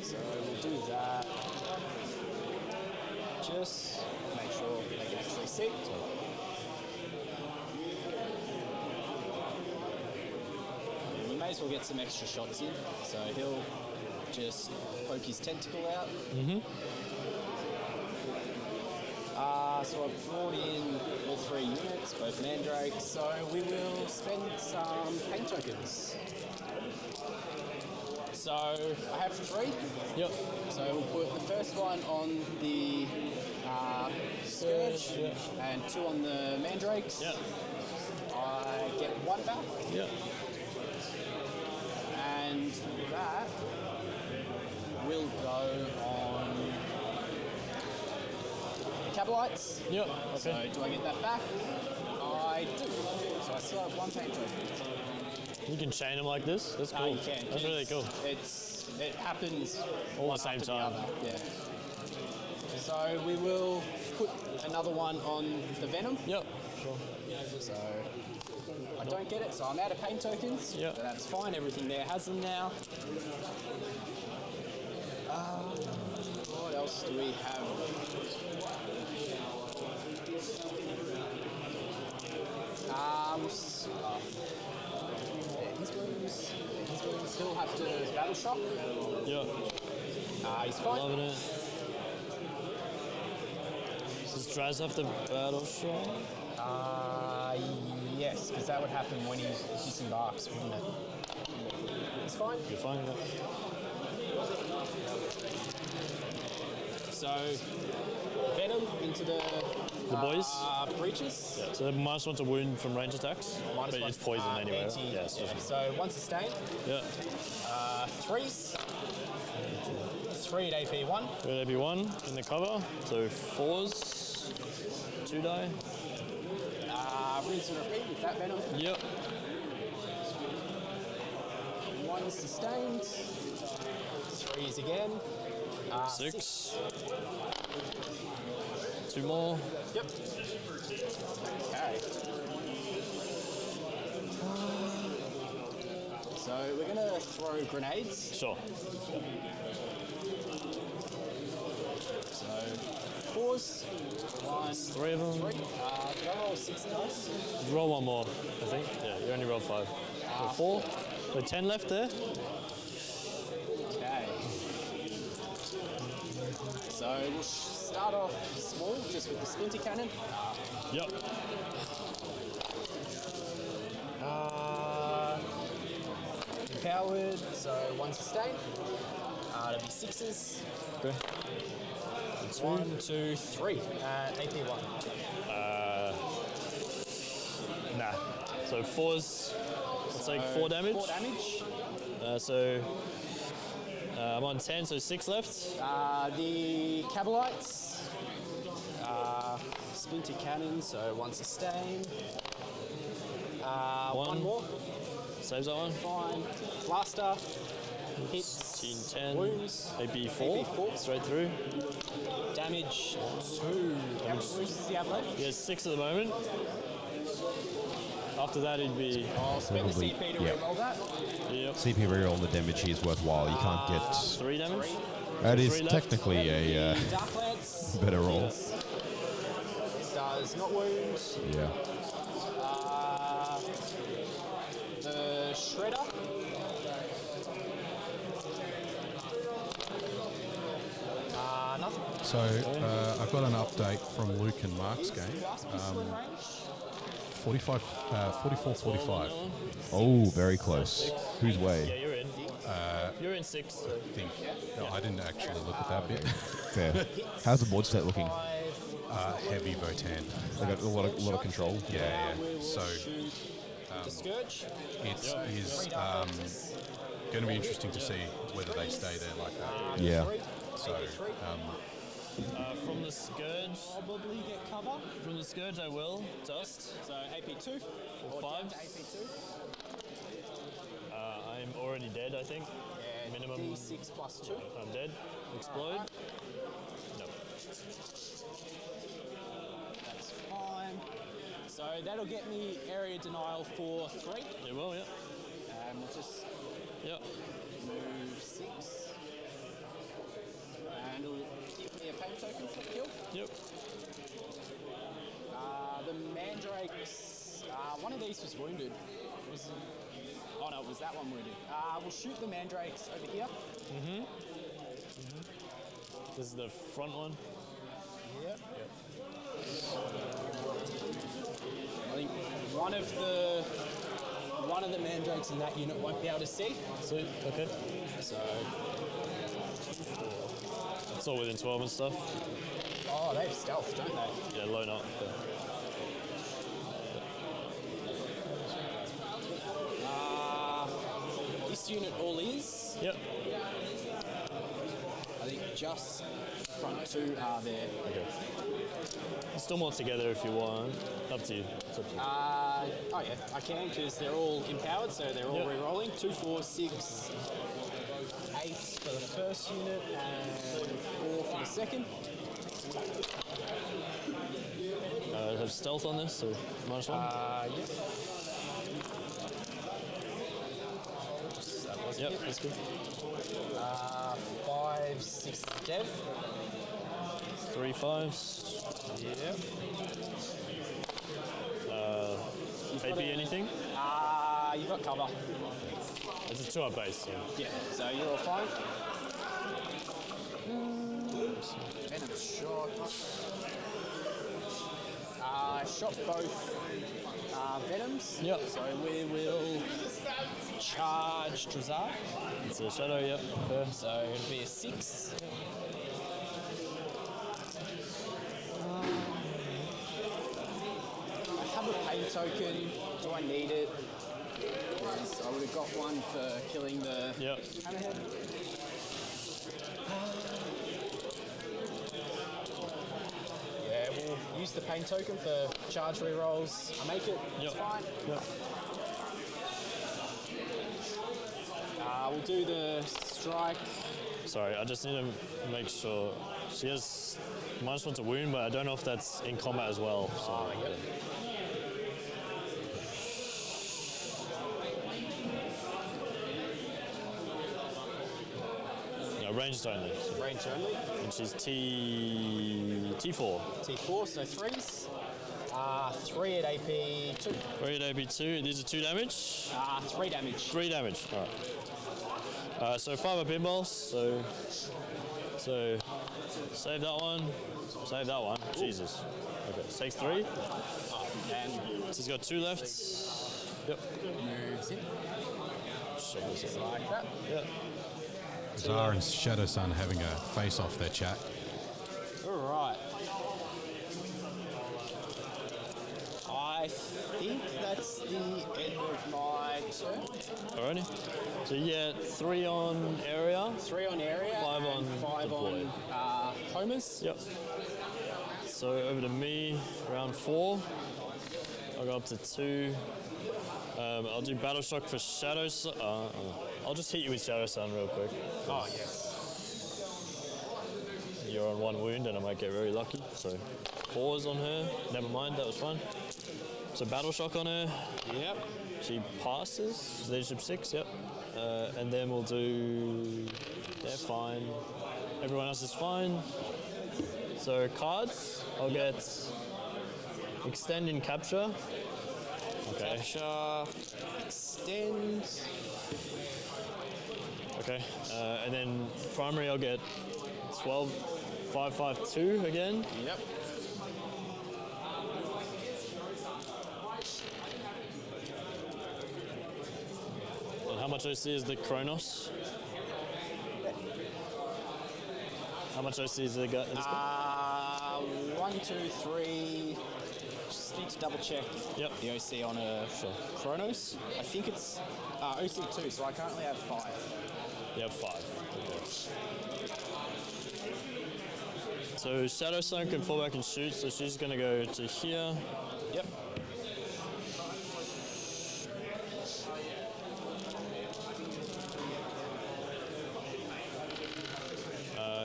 So we'll do that. Just make sure they can actually see. You may as well get some extra shots in. So he'll just poke his tentacle out. So I've brought in all 3 units, both mandrakes. So we will spend some paint tokens. So I have 3. Yep. So we'll put the first one on the Scourge and 2 on the mandrakes. Yep. I get 1 back. Yep. And that will go on the Cabalites. Yep. So Okay. do I get that back? I do. So I still have 1 paint token. You can chain them like this. That's cool. You can. That's really cool. It happens All one the same after time. other, yeah. So we will put another one on the Venom. Yep. Sure. So I don't get it, so I'm out of paint tokens. Yep. But that's fine. Everything there has them now. What else do we have? His wounds still have to battle shock. Yep. He's fine. Loving it. Does Draz have to battle shot? Yes, because that would happen when he disembarks, wouldn't it? It's fine. You're fine. Yeah. So, Venom into the boys? breaches. Yeah. So they -1 to wound from range attacks, but it's poison anyway. Right? Yeah, so 1 sustained. Yeah. 3s. 3 at AP1. Good AP1 in the cover. So 4s. 2 die. Rinse and repeat with that Venom. Yep. 1 sustained. 3s again. 6. 2 more. Yep. Okay. So we're going to throw grenades. Sure. There's 3 of them. Did I roll 6 dice? You roll 1 more, I think. Yeah, you only rolled 5. Or 4. So 10 left there. Okay. So we'll start off small, just with the splinter cannon. Yep. Empowered, so 1 sustain. That'll be 6s. Okay. 1, 2, 3. AP 1. Nah. So 4s. Let's take 4 damage. 4 damage. I'm on 10, so 6 left. The Cabalites. Splinter cannon, so 1 sustain. 1 more. Saves that one. Fine. Blaster. Hits. 10. Wounds. AP 4. Straight through. Damage 2. How many wounds does he have left? He has 6 at the moment. After that, he'd be. I'll spend the CP to reroll that. Yep. CP reroll on the damage is worthwhile. You can't get. 3 damage. That is 3 left. technically a Darklance. better roll. Does not wound. Yeah. The Shredder. Nothing. So I've got an update from Luke and Mark's game. 44-45. Oh, very close. Whose Yeah, way? you're in. You're in 6. I think. No, I didn't actually look at that bit. Fair. How's the board state looking? Heavy Votan. They got a lot of control. Yeah. So The Scourge. it is going to be interesting to see whether they stay there like that. Yeah. So From the Scourge. Probably get cover. From the Scourge, I will. Dust. So AP2. Or down to 5s. AP2. I'm already dead, I think. Yeah, Minimum. D6 plus 2. I'm dead. Explode. No. That's fine. So that'll get me area denial for 3. It will, yeah. We'll just Yep. move 6. And it'll give me a pain token for the kill. Yep. The Mandrakes. One of these was wounded. Oh no, it was that one wounded. We'll shoot the Mandrakes over here. This is the front one. Yep. I think one of the Mandrakes in that unit won't be able to see. Sweet. Okay. So It's all within 12 and stuff. oh, they have stealth, don't they? Yeah, low not. This unit all is. Yep. I think just front 2 are there. Okay. Still more together if you want. Up to you. It's up to you. Oh yeah, I can because they're all empowered, so they're all Yep. re-rolling. 2, 4, 6, 8 for the first unit and 4 for the second. Have stealth on this, so -1. Yep. That was Yep, it. that's good. 5, 6 dev. 3 5s. Yep. AP anything? You got cover. It's a 2-up base, so. Yeah, so you're all fine. Venom shot. Shot both Venoms. Yep. So we will charge Drukhari. It's a shadow, yep. Fair. So it'll be a 6. I have a pain token. Do I need it? Because I would have got one for killing the Yep. hammerhead. Yeah, we'll use the pain token for charge rerolls. I make it. It's Yep. fine. Yep. We'll do the strike. Sorry, I just need to make sure. She has -1 to wound, but I don't know if that's in combat as well. So. Yep. ranged only. Ranged only. And she's T4. T4, so 3s. 3 at AP 2. 3 at AP 2. These are 2 damage? 3 damage. 3 damage. All right. So 5 up pinballs. So save that one. Save that one. Ooh. Jesus. Okay. Takes 3. And she's got 2 left. Yep. Moves in. Just like that. Yep. Zara and Shadow Sun having a face off their chat. All right. I think that's the end of my turn. Alrighty. So you get 3 on area. 3 on area. 5 on 5 deploy. on homers. Yep. So over to me, round 4. I'll go up to 2. I'll do Battle Shock for Shadow Sun. I'll just hit you with Shadow Sun real quick. Oh, yes. You're on 1 wound and I might get very lucky. So 4s on her. Never mind, that was fine. So Battle Shock on her. Yep. She passes. Leadership 6, yep. And then we'll do... They're fine. Everyone else is fine. So cards, I'll get Extend and Capture. Okay. Capture, Extend. Okay. And then primary, I'll get 12, 5, 5, 2 again. Yep. And how much OC is the Kronos? How much OC is the gut? 1, 2, 3. Just need to double check the OC on a Kronos. I think it's OC 2, so I currently have 5. You have 5. Okay. So Shadow Sun can fall back and shoot, so she's going to go to here. Yep.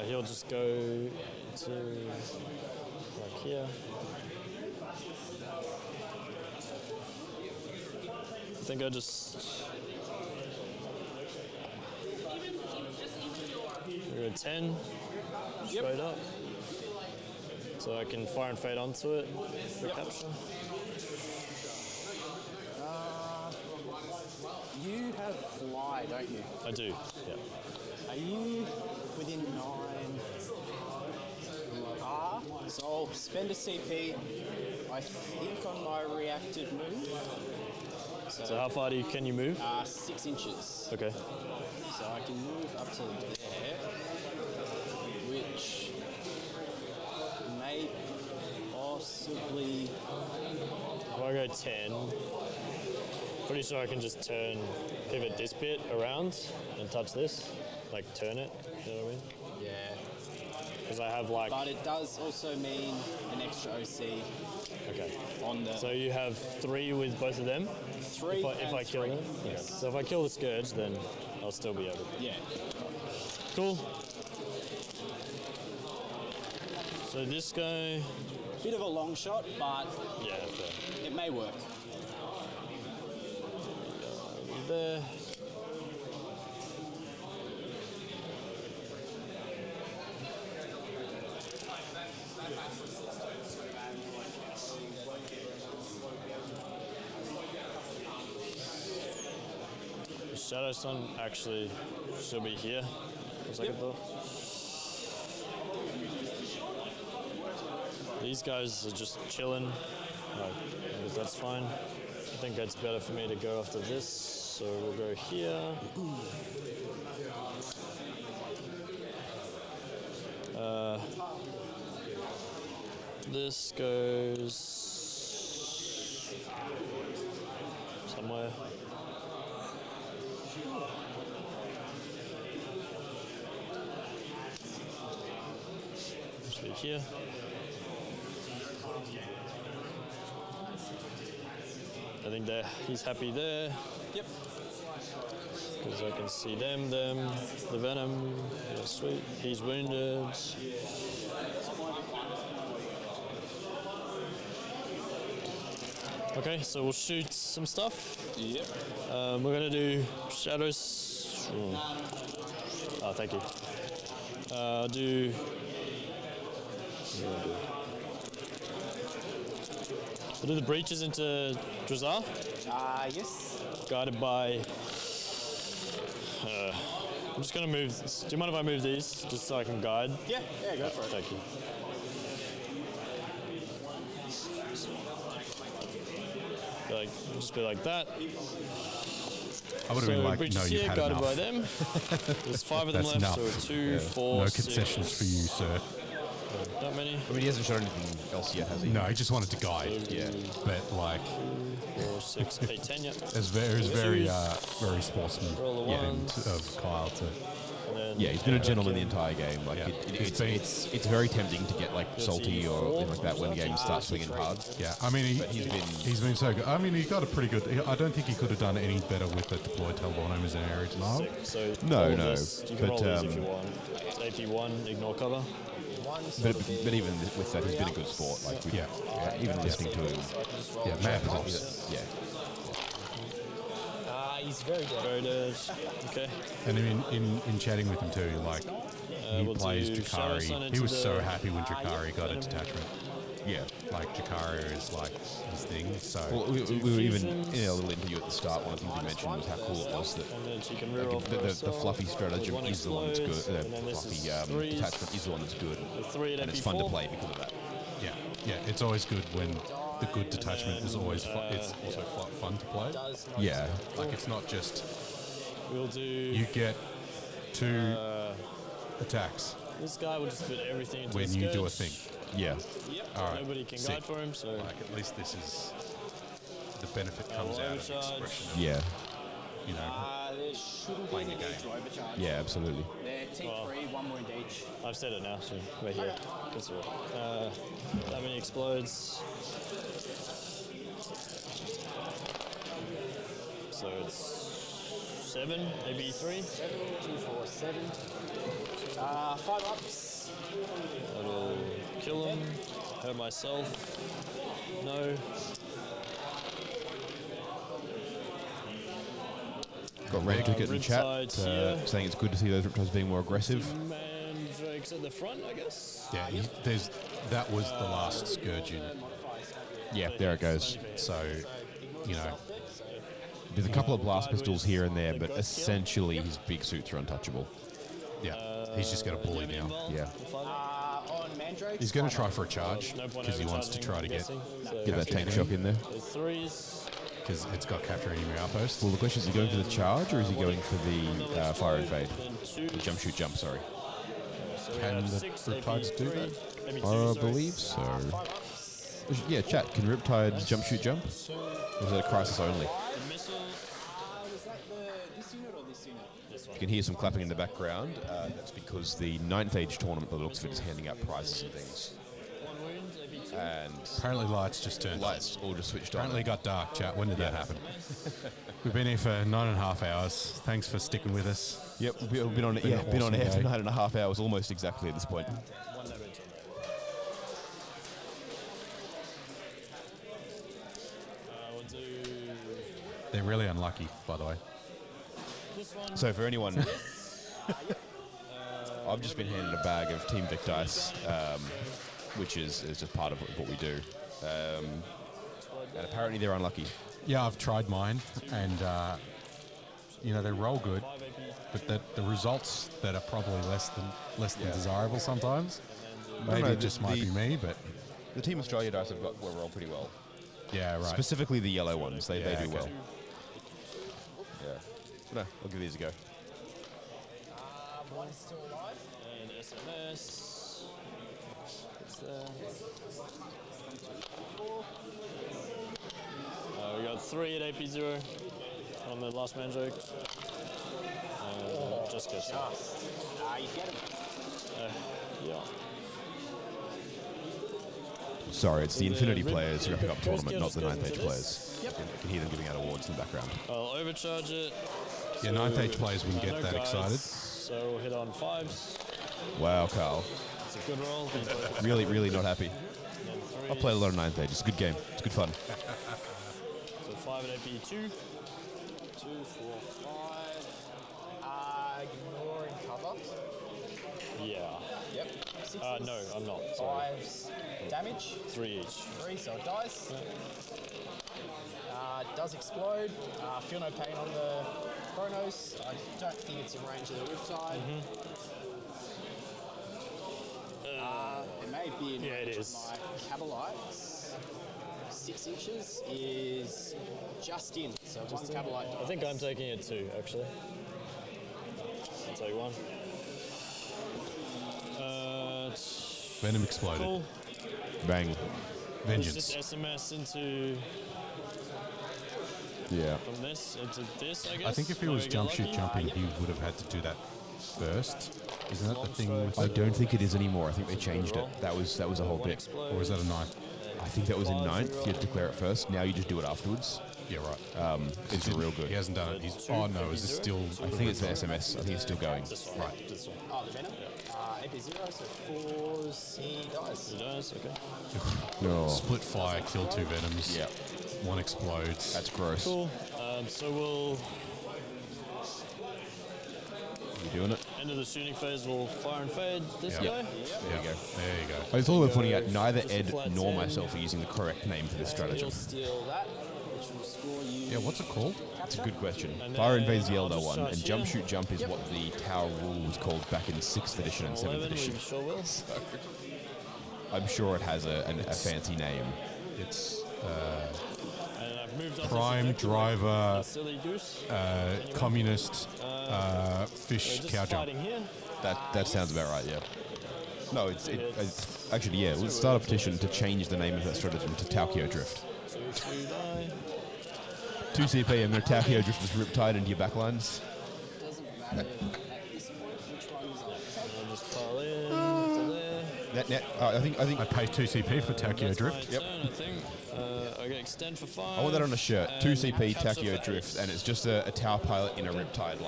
He'll just go to like here. I think I just go 10 straight up, so I can fire and fade onto it for capture. You have fly, don't you? I do. Yeah. Are you within 9? So I'll spend a CP, I think, on my reactive move. So how far can you move? 6 inches. Okay. So I can move up to there, which may possibly... If I go 10, pretty sure I can just pivot this bit around and touch this, like turn it, you know what I mean? Yeah. Because I have like... But it does also mean an extra OC. Okay. On the... So you have 3 with both of them? 3 if I kill them? Yes. Okay. So if I kill the Scourge, then I'll still be able to. Yeah. Cool. So this guy... Bit of a long shot, but yeah, fair. It may work. There. Shadow Sun actually should be here. A second thought. These guys are just chilling. Because that's fine. I think it's better for me to go after this. So we'll go here. This goes somewhere. Should be here. I think he's happy there. Yep. Because I can see them, the venom. Yeah, sweet. He's wounded. Okay, so we'll shoot some stuff. Yep. We're gonna do shadows. Oh, thank you. I'll do. I'll do the breaches into Drukhari. Yes. Guided by. I'm just gonna move. Do you mind if I move these just so I can guide? Yeah, go for it. Thank you. Just be like that. I would have been like, breaches no, you've here, had guided enough. by them. There's 5 of them That's left, enough. so 2, 4, No 6. concessions for you, sir. Not many. I mean, he hasn't shown anything else yet, has he? No, he just wanted to guide. Yeah. But like, 4, 6, 8, 10, yeah. it's very sportsman Roll the ones. of Kyle to. Yeah, he's been a gentleman the entire game. Like it's very tempting to get like salty or anything like that when the game starts swinging hard. Yeah, I mean he's been so good. I mean he got a pretty good. I don't think he could have done any better with the deployed Talbonomers in area denial. So No, you can roll these if you want. It's AP1, ignore cover. But even with that, he's been a good sport. Like even listening to him. Yeah, mad props. Yeah. He's very dead. Very dead. Okay. And in chatting with him too, like he we'll plays do Shadow Sun Drukhari. into He was so the- happy when Drukhari got a detachment. Yeah. Like Drukhari is like his thing. So Well, we were even in a little interview at the start. One of the things you mentioned was how cool it was that And then she can reroll for the herself. fluffy stratagem One is the one that's explodes, good. and then The this fluffy is threes. detachment is the one that's good. The 3 at And it's fun to AP4. play because of that. yeah, it's always good when the good detachment is always it's also fun to play. Yeah. Like it's not just We'll do. you get 2 attacks This guy will just fit everything into when the you do a sketch. thing. Yeah. All right, Nobody can sick. guide for him, so. Like at least this is the benefit comes out of overcharge. expression. Yeah. You know, There shouldn't Playing be the any game. to overcharge. Yeah, absolutely. They're T3, 1 wound each. I've said it now, so we're here. That's all right. That many explodes. So it's 7, maybe 3. 7, 2, 4, 7. 5 ups. That'll kill him. Hurt myself. No. Got Red Ticket in chat Riptide here. saying it's good to see those Riptides being more aggressive. Mandrakes at the front, I guess. yeah, that was the last Scourge unit. Yeah, there it goes. So, you know, There's a couple of blast pistols here and there, but essentially his big suits are untouchable. yeah, he's just going to bully now. Yeah. On Mandrakes. He's going to try for a charge No point because he wants to overcharging, try to I'm get guessing. So Get that tank shock in there. there's 3s. because it's got capture enemy outpost. Well, the question is he going for the charge or is he going for the fire invade? Then 2. The jump, shoot, jump, sorry. So we Can have the 6, Riptides do AP3, that? maybe 2, I sorry. believe so. Yeah, chat. Can Riptides jump, shoot, jump? Or is that a crisis only? The missiles. Was that this unit or this unit? This one. You can hear some clapping in the background. That's because the 9th Age tournament, by the looks of it, is handing out prizes and things. 1 wound, AP2. And Apparently lights just turned on. lights all just switched on. Apparently it got dark, chat. When did that happen? We've been here for 9.5 hours. Thanks for sticking with us. Yep, we've been on, Been an been on awesome air for day. 9.5 hours, almost exactly at this point. 1 damage. We'll do They're really unlucky, by the way. this one. So for anyone, I've just been handed a bag of Team Vic dice, which is just part of what we do. And apparently they're unlucky. Yeah, I've tried mine, and they roll good, but the results that are probably less than desirable sometimes. Maybe no, it just might be me, but The Team Australia dice have got roll pretty well. yeah, right. Specifically the yellow ones, they Yeah, do okay. well. Yeah. No, I'll give these a go. One is still alive. And SMS. It's there. We got 3 at AP0 on the last Mandrake. Just goes. You get him. Yeah. Sorry, it's the Infinity players wrapping up Goes, tournament, not the goes 9th Age into players. this. I can hear them giving out awards in the background. I'll overcharge it. Yeah, 9th Age players wouldn't get No that guides, excited. So we'll hit on 5s. Wow, Carl. It's a good roll. These both- Really, really not happy. and then I 3s. played a lot of 9th Age. It's a good game. It's good fun. So 5 at AP2. 2, 4, 5. Ignoring cover. Yeah. Yep. 6s. No, I'm not. Sorry. 5s. Damage. 3 each. 3, so it dies. It does explode. Feel no pain on the Chronos. I don't think it's in range of the Riptide. It may be in range it of is. my Cabalites. 6 inches is just in, so one Cabalite dies. I think I'm taking it 2, actually. I'll take 1. Venom exploded. Cool. Bang. Vengeance. Just SMS into from this into this, I guess. I think if he was jump shoot jumping, he would have had to do that first. Isn't that the thing? With I don't think it is anymore. I think they changed it. That was a whole bit. Or is that a 9? I think that was in 9th. You had to declare it first. Now you just do it afterwards. Yeah, right. It's real good. He hasn't done it. Oh no, is this still? I think it's the SMS. I think it's still going. Right. This one. Oh, the Venom? AP 0, so 4s, he dies. He dies, okay. No. Split fire, kill 2 venoms. Yeah. 1 explodes. That's gross. Cool. So we'll You doing it? end of the shooting phase. We'll fire and fade this guy. There you go. There you go. I was all about pointing out neither Just a Ed flat nor 10. myself are using the correct name for this stratagem. You'll steal that, which will score you. Yeah, what's it called? It's a good question. And Fire then invades the I'll Elder just one, charge and jump here. shoot jump is what the tower rule was called back in 6th edition and 7th 11, edition. we sure will. I'm sure it has a fancy name. It's And I've moved up Prime this Driver silly goose. Communist We're Fish just Cow Jump. fighting here. That sounds about right, yeah. No, it's actually, yeah, let's start a petition to change the name of that stratagem to Taukio Drift. 2 die. 2 CP, I'm going to Taukio Drift this Riptide into your backlines. Doesn't matter at this point which one's up. I'll just pile in to there. I I pay 2 CP for Tokyo That's Drift. my turn, I think. I get extend for 5. I want that on a shirt. 2 and CP, capture Taukio for Drift, 8. and it's just a tower pilot in a Riptide,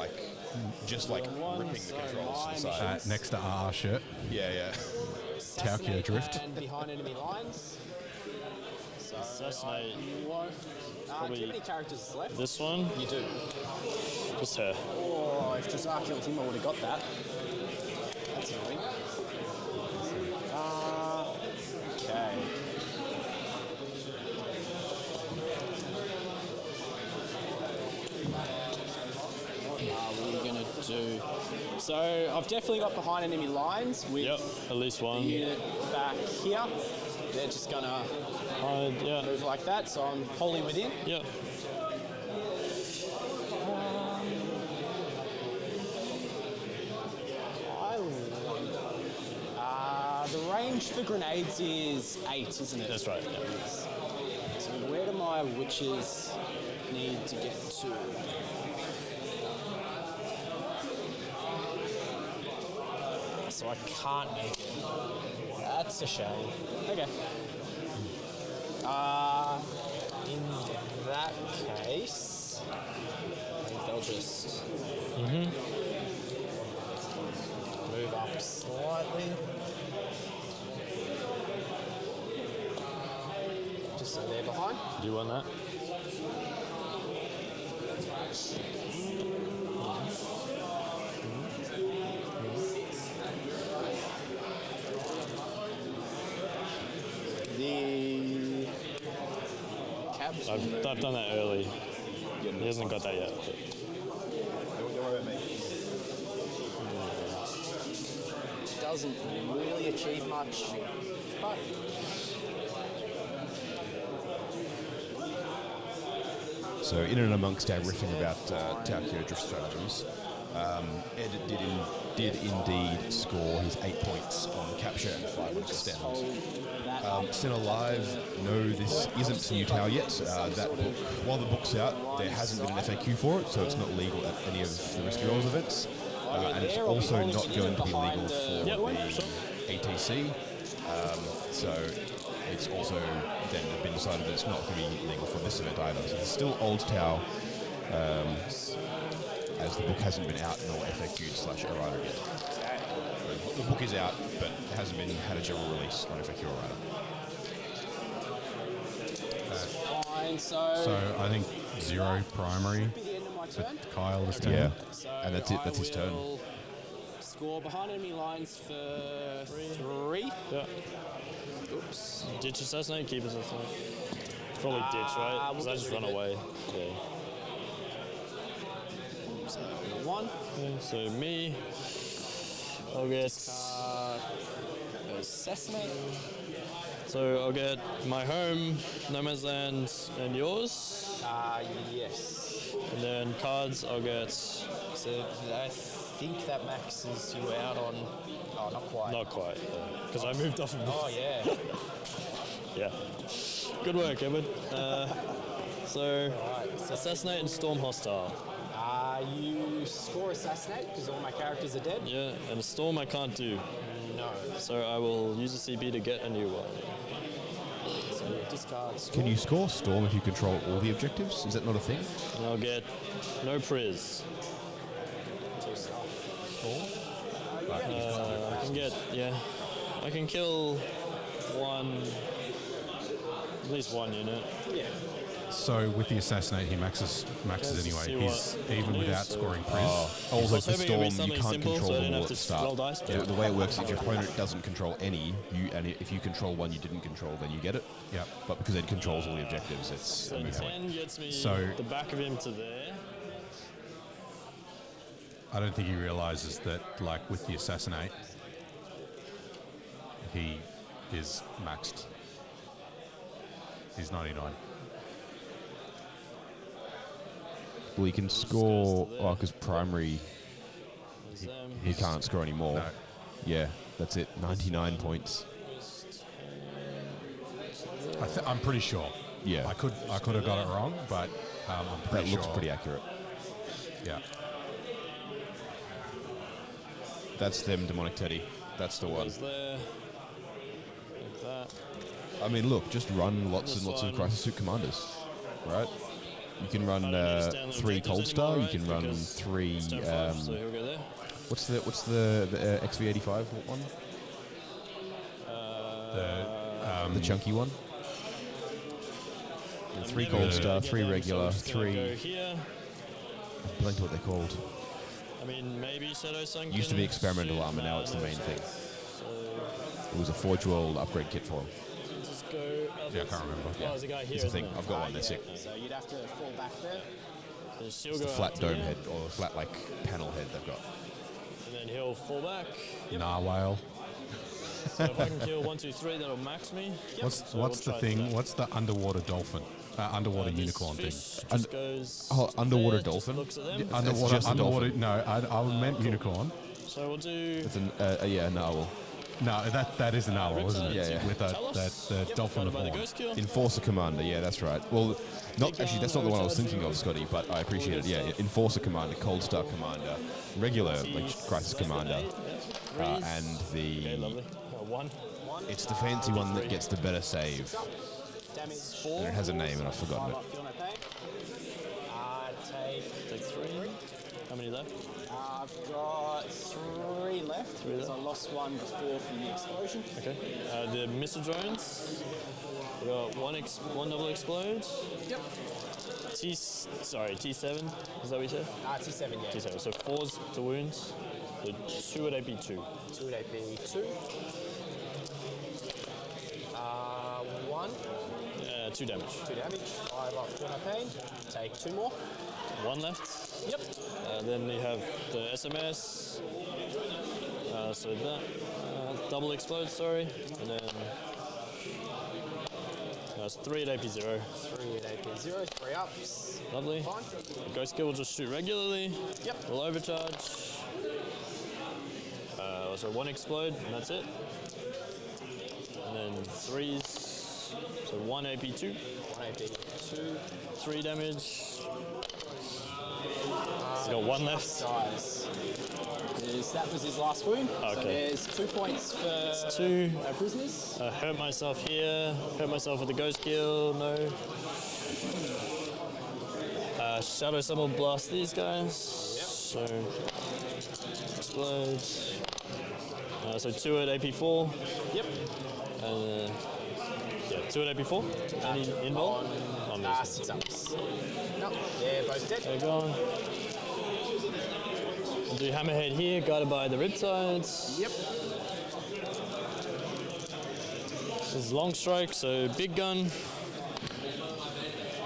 just like One, ripping the so controls to the mine side. Next to RR shirt. Yeah. Tokyo Drift. And behind enemy lines. So Assassinate. you won't. Do you have any characters left? This one, You do. just her. Oh, if Drahar killed him, I would have got that. That's annoying. Okay. What are we going to do? So I've definitely got behind enemy lines with At least one. the unit back here. They're just going to Yeah. move like that, so I'm wholly within. Yep. The range for grenades is 8, isn't it? That's right. Yeah. So where do my witches need to get to? So I can't make it. That's a shame. Okay. In that case, I think they'll just move up slightly. Just so they're behind. Do you want that? The cabs. I've done that early. He hasn't got that yet. Doesn't really achieve much, but So in and amongst our riffing about Taukio Drift stratagems, Ed did indeed score his 8 points on capture and 5 on extend. Sin Alive, no, this isn't New Tower yet. That book, while the book's out, there hasn't been an FAQ for it, so it's not legal at any of the Risky Rolls events. And it's also not going to be legal for the ATC. So it's also then been decided that it's not going to be legal for this event either. So it's still Old Tower, as the book hasn't been out nor FAQ/errata yet. The book is out, but it hasn't had a general release on FAQ errata. fine. So I think 0 primary be the end of my turn. for Kyle this turn. Yeah, and that's it. That's his turn. Score behind enemy lines for 3. Yeah. Oops. Ditch assassinate, keep assassinate. Probably ditch, right? Because I just run away. Yeah. So 1. Okay, so me, I'll get. Assassinate. So I'll get my home, no man's land, and yours. Yes. And then cards, I'll get. So I think that maxes you out on. Oh, not quite. Not quite, because I moved off of this. Oh yeah. Yeah. Good work, Edward. So assassinate and storm hostile. You score assassinate because all my characters are dead. Yeah, and a storm I can't do. No. So I will use a CB to get a new one. So discard storm. Can you score storm if you control all the objectives? Is that not a thing? And I'll get no priz. I can get, I can kill at least one unit. Yeah. So with the assassinate, he maxes anyway. He's even without scoring priz. Also for hoping it'll be storm, you something can't simple, control so I them didn't all have at to the start. roll dice. Yeah, the way it works, if your opponent doesn't control any, if you control one you didn't control, then you get it. Yeah. But because it controls all the objectives, it's So a moot point. 10 gets me So- the back of him to there. I don't think he realizes that, like with the assassinate, he is maxed. He's 99. Well, he can score, because primary, he can't score anymore. No. Yeah, that's it, 99 points. I'm pretty sure. Yeah. I could have got it wrong, but I'm That pretty looks sure. pretty accurate. Yeah. That's them, Demonic Teddy. That's the one. Goes there. Like that. I mean, look, just run lots and lots of Crisis Suit Commanders, right? You can run 3 Cold Star. You can run 3. So he'll go there. What's the XV85 one? The chunky one. 3 Cold Star, 3 regular, 3. Go here. I blanked what they're called. I mean, maybe Shadow Sunken. Used to be experimental armor, now it's the main thing. It was a Forge World upgrade kit for him. Just go. Yeah, I can't remember. Oh, there's a guy here. It's a isn't thing. there? I've got one. They're sick. So you'd have to fall back there. So she'll It's go the up flat to dome here, head or the flat panel head they've got. and then he'll fall back. Narwhal. So if I can kill 1, 2, 3, that'll max me. What's So what's we'll the try for thing? that. What's the underwater dolphin? Underwater This unicorn thing. fish just goes underwater there, just dolphin? looks at them. Underwater. just a Underwater. dolphin. No, I meant unicorn. So we'll do. It's an narwhal. No, that is a narwhal, isn't it? Yeah, yeah. With the dolphin of By the horn. ghost kill. Enforcer Commander, yeah, that's right. Well, not actually, that's not the one I was thinking of, Scotty, but I appreciate it. Yeah, Enforcer Commander, Cold Star Commander, regular Crisis Commander, and Okay, the lovely. 1. it's the fancy one that gets the better save. Damage And 4. it has a name, and I've forgotten it. Feel no pain. Take 3. How many left? I've got 3 left. Because I lost 1 before from the explosion. Okay. The missile drones. We got one double explode. Yep. T7. Is that what you said? T7, yeah. T7. So 4's to wounds. So 2 at AP 2. 2 at AP 2. 1. 2 damage. 2 damage. 5 up, feel no pain. Take 2 more. 1 left. Yep. Then we have the SMS. So that double explode, sorry, and then it's 3 at AP 0. 3 at AP 0. 3 ups. Lovely. Fine. The ghost kill will just shoot regularly. Yep. We'll overcharge. So 1 explode, and that's it. And then 3s. So 1 AP 2. 1 AP 2. 3 damage. He's got 1 left. Guys. That was his last wound. Okay. So there's 2 points for 2. our prisoners. Hurt myself here. Hurt myself with the ghost kill. No. Shadow Sun will blast these guys. Yep. So explode. So 2 at AP 4. Yep. And 2 at AP 4. Any invul? On this. 6 ups. Nope. They're both dead. They're gone. I'll do hammerhead here, guided by the riptides. Yep. This is long strike, so big gun.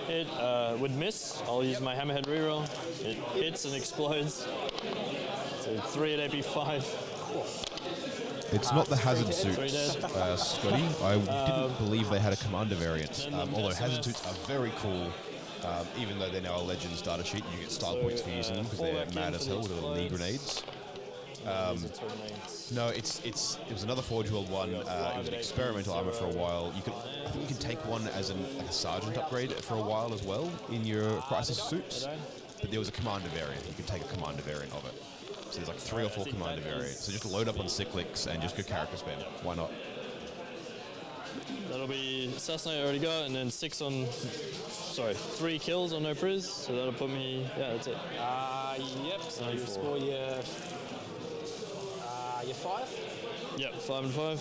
It would miss. I'll use my hammerhead reroll. It hits and explodes. So 3 at AP5. It's not the hazard suits, Scotty. I didn't believe they had a commander variant. Although hazard suits are very cool, even though they're now a Legends data sheet, you get style points for using them because they're mad as hell with the little knee grenades. No, it was another Forge World one. It was an experimental armor for a while. I think you can take one as like a sergeant upgrade for a while as well in your crisis suits. But there was a commander variant. You could take a commander variant of it. So there's like 3 or 4 commander variants. So just load up on cyclics and just go character spam. Why not? That'll be Assassinate I already got, and then 3 kills on no priz. So that'll put me, that's it. Yep, so you score your 5? Yep, 5 and 5.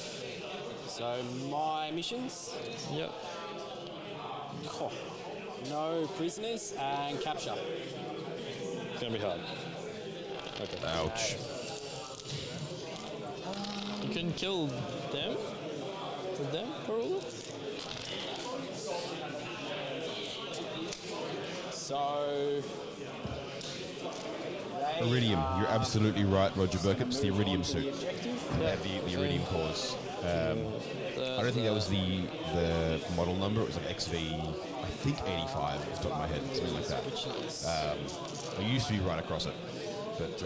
So my missions? Yep. No prisoners and capture. It's gonna be hard. Okay. Ouch. You can kill them? For them, probably? So... Iridium. You're absolutely right, Roger Burkett. It's the Iridium suit. The Iridium cores. I don't think that was the model number. It was like XV, I think 85 off the top of my head, something like that. I used to be right across it. But,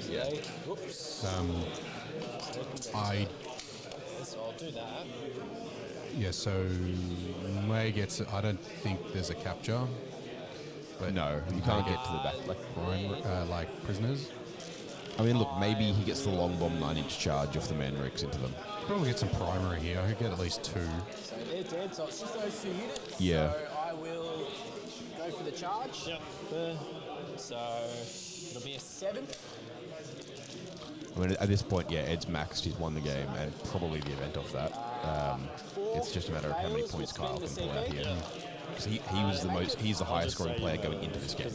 yeah. So I'll do that. Yeah, so May gets it. I don't think there's a capture. But no, you can't get to the back. Like prisoners. I mean, look, maybe he gets the long bomb 9-inch charge off the Manrics into them. Probably get some primary here. He'll get at least 2. So they're dead, so it's just those 2 units. Yeah. So I will go for the charge. Yep. So it'll be a 7. I mean, at this point, yeah, Ed's maxed. He's won the game and probably the event off that. It's just a matter of how many points Kyle can pull out here. Because he was he's the highest scoring player going into this game.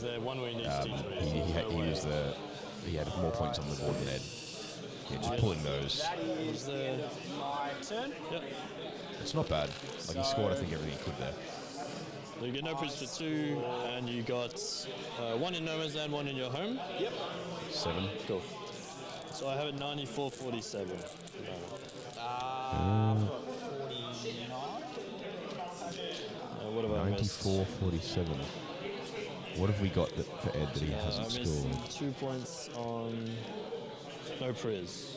He had more points on the board than Ed. Yeah, just pulling those. That is my turn. Yep. It's not bad. Like, he scored, I think, everything he could there. So you get no priz for 2, and you got 1 in No Man's Land, 1 in your home. Yep. 7. Cool. So I have it 94.47. I've got 49. What have I missed? 94.47. What have we got for Ed that he hasn't I missed scored? 2 points on no priz.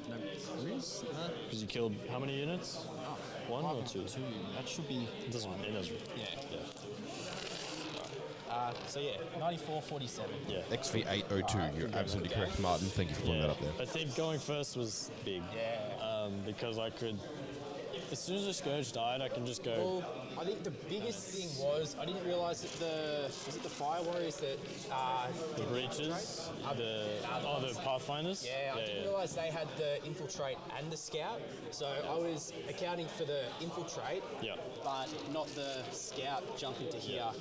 No priz? Because you killed how many units? 1 or 2? 2. That should be... It doesn't matter. It doesn't. Yeah. So yeah, 94.47. Yeah. XV802. You're absolutely correct, Martin. Thank you for putting that up there. I think going first was big. Yeah. Because I could... As soon as the Scourge died, I can just go... Well, I think the biggest thing was I didn't realise that was it the Fire Warriors that... the Breaches? The Pathfinders? Yeah, I didn't realise they had the Infiltrate and the Scout. So I was accounting for the Infiltrate, but not the Scout jumping to here.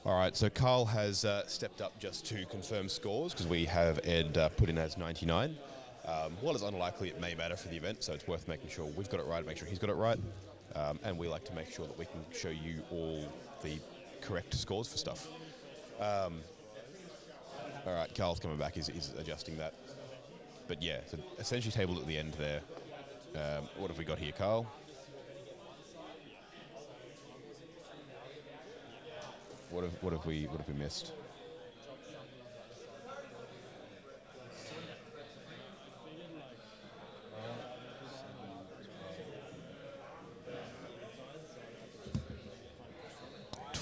All right, so Carl has stepped up just to confirm scores because we have Ed put in as 99. While it's unlikely, it may matter for the event, so it's worth making sure we've got it right, make sure he's got it right. And we like to make sure that we can show you all the correct scores for stuff. All right, Carl's coming back, he's adjusting that. But yeah, so essentially tabled at the end there. What have we got here, Carl? What have we missed?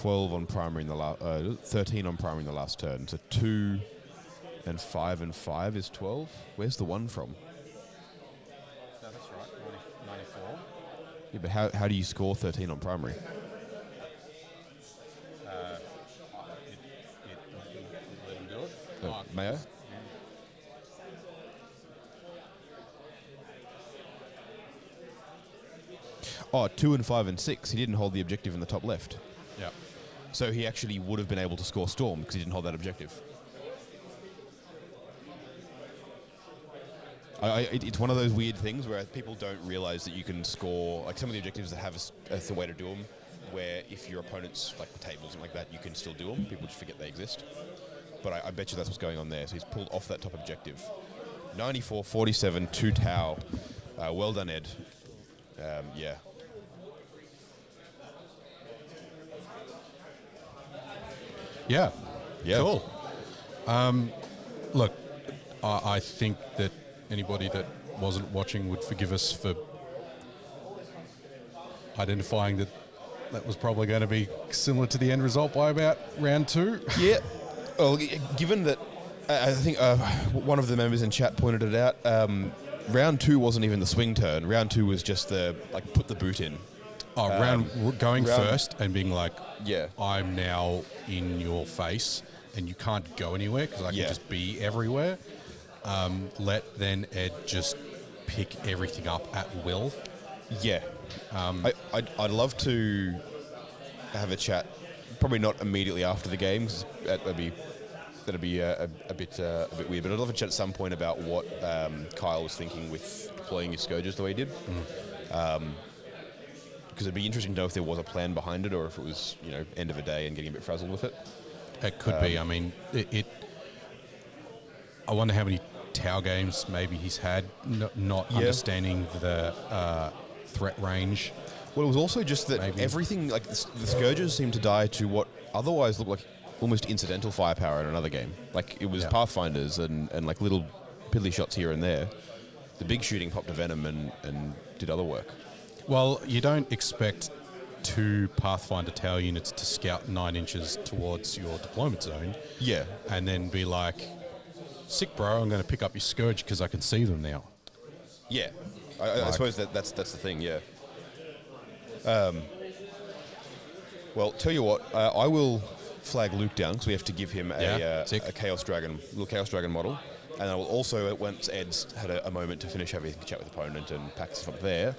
On primary in the 13 on primary in the last turn. So 2 and 5 and 5 is 12. Where's the 1 from? No, that's right. 94. Yeah, but how do you score 13 on primary? It let him do it. Mayo? Oh, 2 and 5 and 6. He didn't hold the objective in the top left. Yeah. So he actually would have been able to score Storm because he didn't hold that objective. It's one of those weird things where people don't realize that you can score, like some of the objectives that have a way to do them, where if your opponent's like the tables and like that, you can still do them. People just forget they exist. But I bet you that's what's going on there. So he's pulled off that top objective. 94-47, 2 Tau. Well done, Ed. Yeah. Yeah. Yeah. Cool. Look, I think that anybody that wasn't watching would forgive us for identifying that was probably going to be similar to the end result by about round 2. Yeah. Well, given that, I think one of the members in chat pointed it out, round 2 wasn't even the swing turn. Round 2 was just put the boot in. Oh, going first and being like, yeah, I'm now in your face and you can't go anywhere because I can just be everywhere. Let then Ed just pick everything up at will. Yeah. I'd love to have a chat, probably not immediately after the game, because that'd be a bit weird. But I'd love to chat at some point about what Kyle was thinking with deploying his Scourges the way he did. Because it'd be interesting to know if there was a plan behind it, or if it was end of a day and getting a bit frazzled with it. It could be. I mean, I wonder how many Tau games maybe he's had, not understanding the threat range. Well, it was also just that everything, like the Scourges seemed to die to what otherwise looked like almost incidental firepower in another game. Like it was Pathfinders and like little piddly shots here and there. The big shooting popped a Venom and did other work. Well, you don't expect 2 Pathfinder Tau units to scout 9 inches towards your deployment zone. Yeah. And then be like, sick, bro, I'm going to pick up your Scourge because I can see them now. Yeah. I suppose that's the thing, yeah. Well, tell you what, I will flag Luke down because we have to give him a Chaos Dragon, little Chaos Dragon model. And I will also, once Ed's had a moment to finish having a chat with the opponent and pack stuff up there,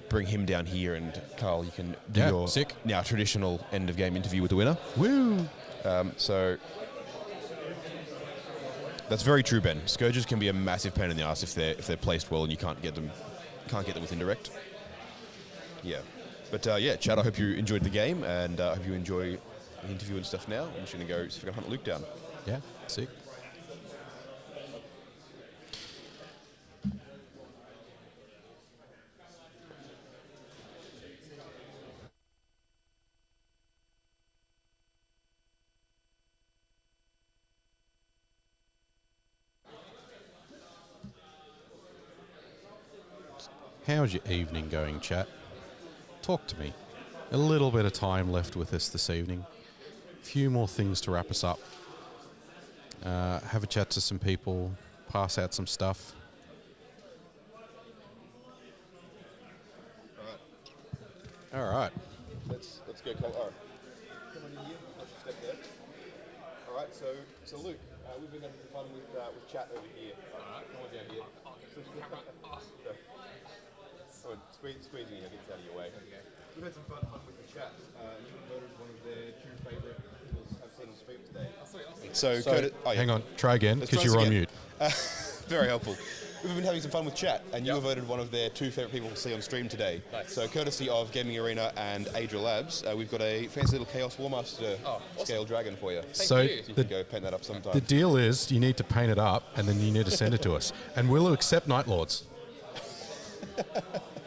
bring him down here, and Carl, you can do your now traditional end of game interview with the winner. Woo! So that's very true, Ben. Scourges can be a massive pain in the ass if they're placed well and you can't get them with indirect. Yeah, but Chad, I hope you enjoyed the game, and I hope you enjoy the interview and stuff. Now I'm just going to go see if I can hunt Luke down. Yeah, sick. How's your evening going, chat? Talk to me. A little bit of time left with us this evening. A few more things to wrap us up. Have a chat to some people. Pass out some stuff. All right. Let's go, Cole. All right. Come on in here. Let's step there. All right. So Luke, we've been having some fun with chat over here. All right. Come on down here. Squeeze me, get out of your way. Okay. We've had some fun with the chat. You voted one of their 2 favourite people I've seen on stream today. So hang on, try again, because you're on mute. Very helpful. We've been having some fun with chat, and you were voted one of their 2 favourite people to see on stream today. Nice. So courtesy of Gaming Arena and Adra Labs, we've got a fancy little Chaos Warmaster scale dragon for you. So you can go paint that up sometime. The deal is you need to paint it up, and then you need to send it to us. And we'll accept Night Lords.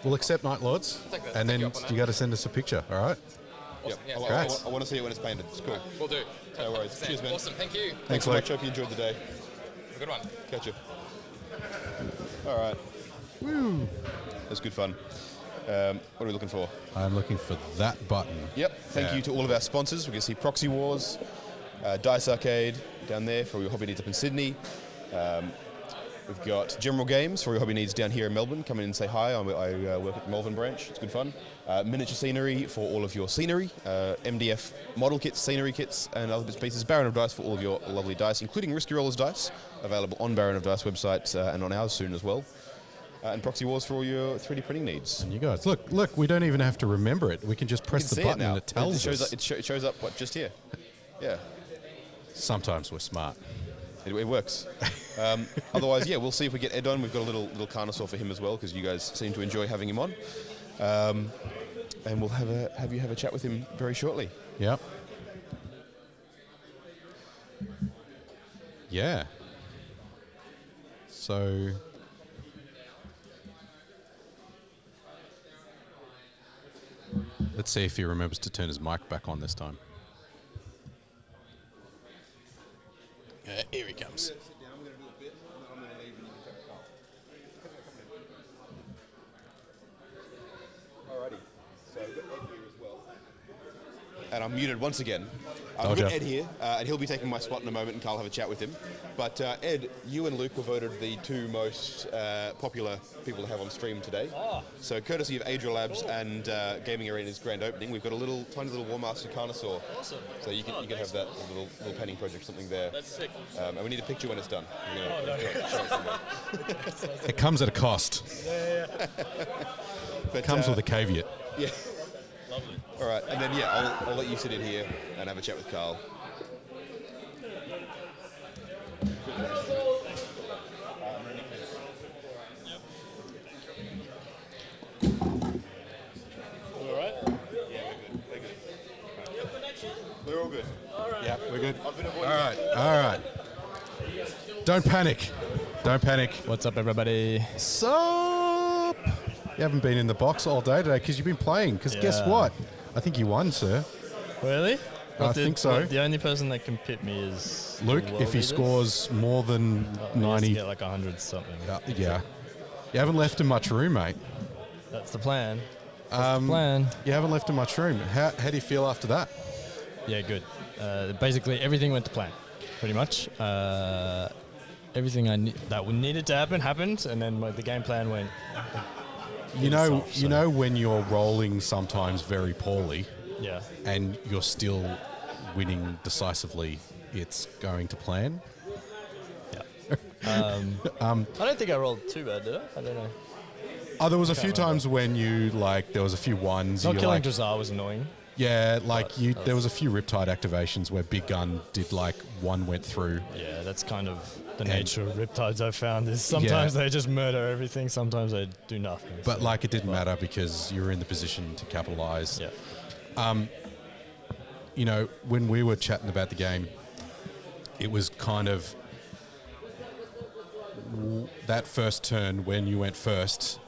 We'll accept Night Lords, and then you got to send us a picture, all right? Awesome. Yeah, I want to see it when it's painted. It's cool. We'll do. No worries. Cheers, man. Awesome. Thank you. Thanks so much. Hope you enjoyed the day. Have a good one. Catch you. All right. Woo. That's good fun. What are we looking for? I'm looking for that button. Yep. Thank you to all of our sponsors. We can see Proxy Wars, Dice Arcade down there for your hobby needs up in Sydney. We've got General Games for your hobby needs down here in Melbourne. Come in and say hi. I work at the Melbourne branch. It's good fun. Miniature Scenery for all of your scenery. MDF model kits, scenery kits, and other bits and pieces. Baron of Dice for all of your lovely dice, including Risky Rollers dice, available on Baron of Dice website and on ours soon as well. And Proxy Wars for all your 3D printing needs. And you guys, look, we don't even have to remember it. We can just press the button and it tells us. It shows up, just here. Yeah. Sometimes we're smart. It works. Otherwise, yeah, we'll see if we get Ed on. We've got a little Carnosaur for him as well, because you guys seem to enjoy having him on. And we'll have you have a chat with him very shortly. Yep. Yeah. So... let's see if he remembers to turn his mic back on this time. Here he comes. Alrighty. So we've got Ed here as well. And I'm muted once again. I've got Ed here, and he'll be taking my spot in a moment, and Carl will have a chat with him. But Ed, you and Luke were voted the two most popular people to have on stream today. Oh. So courtesy of Adria Labs and Gaming Arena's grand opening, we've got a tiny little War Master Carnosaur. Awesome. So you can have that little painting project, something there. That's sick. And we need a picture when it's done. It comes at a cost. Yeah. But, it comes with a caveat. Yeah. Lovely. All right, and then I'll let you sit in here and have a chat with Carl. All right. Yeah, we're all good. All right. Yeah, we're good. I've been avoiding All right. Don't panic. What's up, everybody? Sup? You haven't been in the box all day today because you've been playing. Because guess what? I think you won, sir. Really? I think so. The only person that can pit me is Luke, if he scores more than 90... he has to get like 100 something. Yeah. You haven't left him much room, mate. That's the plan. That's the plan. You haven't left him much room. How do you feel after that? Yeah, good. Basically, everything went to plan, pretty much. Everything that needed to happen happened, and then the game plan went... You know when you're rolling sometimes very poorly, yeah, and you're still winning decisively, it's going to plan. Yeah. I don't think I rolled too bad, did I? I don't know. Oh, there was a few times when there was a few ones. Not killing Drukhari was annoying. Yeah, there was a few Riptide activations where Big Gun did one went through. Yeah, that's kind of the nature of Riptides I've found is sometimes they just murder everything, sometimes they do nothing. But it didn't matter because you were in the position to capitalize. Yeah. When we were chatting about the game, it was kind of that first turn when you went first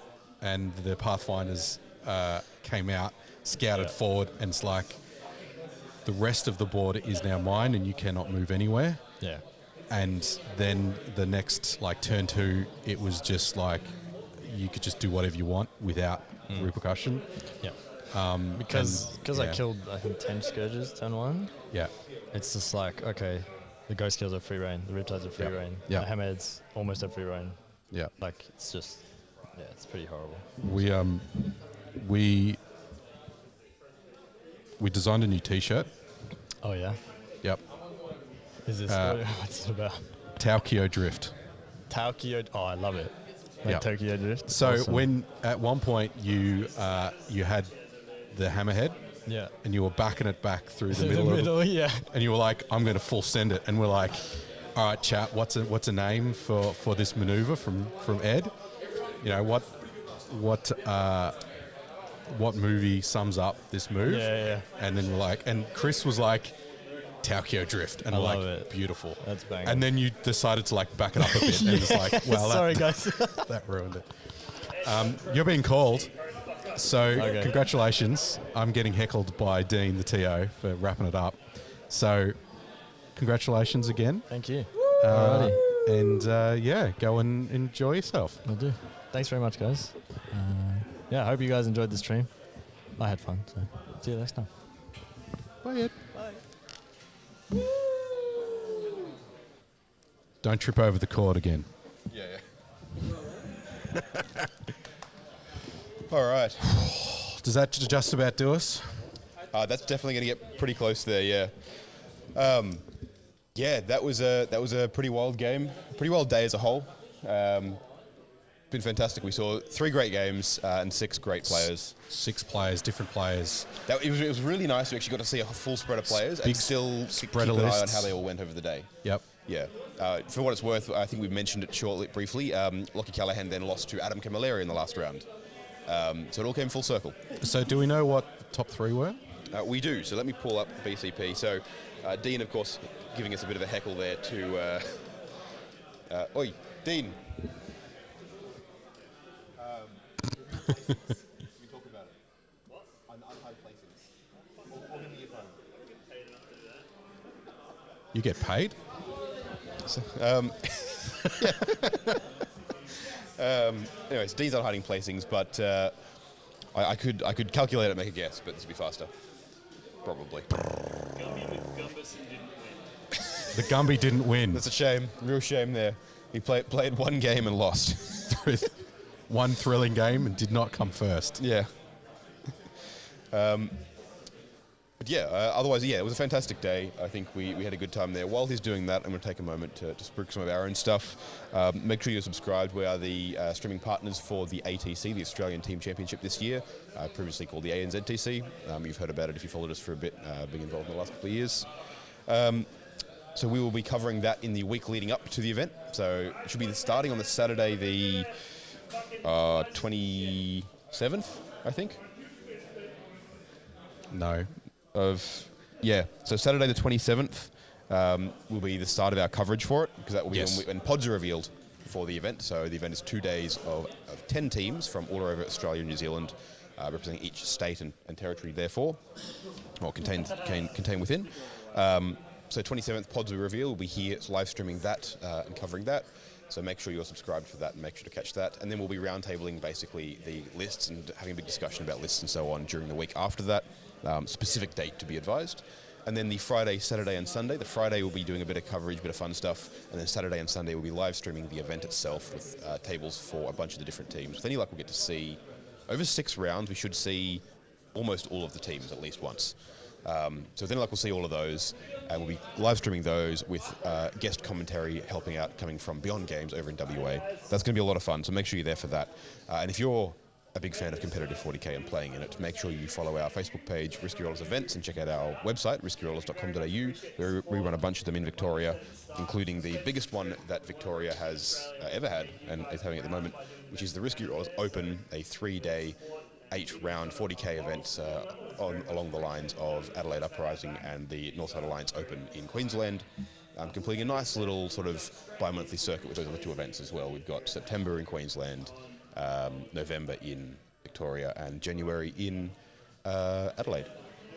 and the Pathfinders came out, scouted forward, and it's like the rest of the board is now mine and you cannot move anywhere. Yeah. And then the next, turn 2, it was just you could just do whatever you want without repercussion. Yeah. Because I killed, I think, 10 Scourges turn 1. Yeah. It's just okay, the Ghost Kills are free reign, the Riptides are free reign, the Hammerheads almost have free reign. Yeah. It's just, it's pretty horrible. We designed a new T-shirt. Oh, yeah? Yep. Is this, what's it about? Tokyo Drift. Tokyo, I love it. Tokyo Drift. So when, at one point, you had the Hammerhead. Yeah. And you were backing it back through the middle. Yeah. And you were like, I'm going to full send it. And we're like, all right, chat, what's a name for this maneuver from Ed? What movie sums up this move? Yeah. And then we're like, and Chris was like, Tokyo Drift, and I we're love like, it. Beautiful. That's banging. And then you decided to back it up a bit, and it's like, well, sorry guys, that ruined it. You're being called, so congratulations. I'm getting heckled by Dean, the TO, for wrapping it up. So congratulations again. Thank you. Alrighty. And go and enjoy yourself. Will do. Thanks very much, guys. I hope you guys enjoyed the stream. I had fun, so see you next time. Bye, Ed. Bye. Don't trip over the cord again. Yeah. All right. Does that just about do us? That's definitely going to get pretty close there. Yeah. That was a pretty wild game, pretty wild day as a whole. Been fantastic. We saw 3 great games and 6 great players. 6 players, different players. It was really nice. We actually got to see a full spread of players and still keep an eye on how they all went over the day. Yep. Yeah. For what it's worth, I think we mentioned it briefly. Lockie Callahan then lost to Adam Camilleri in the last round. So it all came full circle. So do we know what the top 3 were? We do. So let me pull up BCP. So Dean, of course, giving us a bit of a heckle there to... Oi, Dean. Can we talk about it? What? Unhide placings. Or give me your phone. You get paid? Anyways, Dean's on hiding placings, but I could calculate it and make a guess, but this would be faster. Probably. The Gumby didn't win. That's a shame. Real shame there. He played one game and lost. One thrilling game and did not come first. Yeah. But yeah, otherwise, yeah, it was a fantastic day. I think we had a good time there. While he's doing that, I'm going to take a moment to spruik some of our own stuff. Make sure you're subscribed. We are the streaming partners for the ATC, the Australian Team Championship this year, previously called the ANZTC. You've heard about it if you followed us for a bit, being involved in the last couple of years. So we will be covering that in the week leading up to the event. So it should be starting on the Saturday, the 27th, I think. No. So Saturday the 27th will be the start of our coverage for it, because that will be when pods are revealed for the event. So the event is 2 days of 10 teams from all over Australia and New Zealand, representing each state and territory therefore, or contained within. So 27th pods will be revealed. We'll be here live streaming that and covering that. So make sure you're subscribed for that and make sure to catch that. And then we'll be roundtabling basically the lists and having a big discussion about lists and so on during the week after that. Specific date to be advised. And then the Friday, Saturday and Sunday. The Friday we'll be doing a bit of coverage, a bit of fun stuff. And then Saturday and Sunday we'll be live streaming the event itself with tables for a bunch of the different teams. With any luck, we'll get to see, over 6 rounds, we should see almost all of the teams at least once. So with any luck, we'll see all of those. And we'll be live streaming those with guest commentary helping out coming from Beyond Games over in WA. That's going to be a lot of fun, so make sure you're there for that. And if you're a big fan of competitive 40k and playing in it, make sure you follow our Facebook page, Risky Rollers Events, and check out our website, riskyrollers.com.au. We run a bunch of them in Victoria, including the biggest one that Victoria has ever had and is having at the moment, which is the Risky Rollers Open, a 3-day, 8-round 40k event along the lines of Adelaide Uprising and the Northside Alliance Open in Queensland. Completing a nice little sort of bi-monthly circuit with those other 2 events as well. We've got September in Queensland, November in Victoria, and January in Adelaide,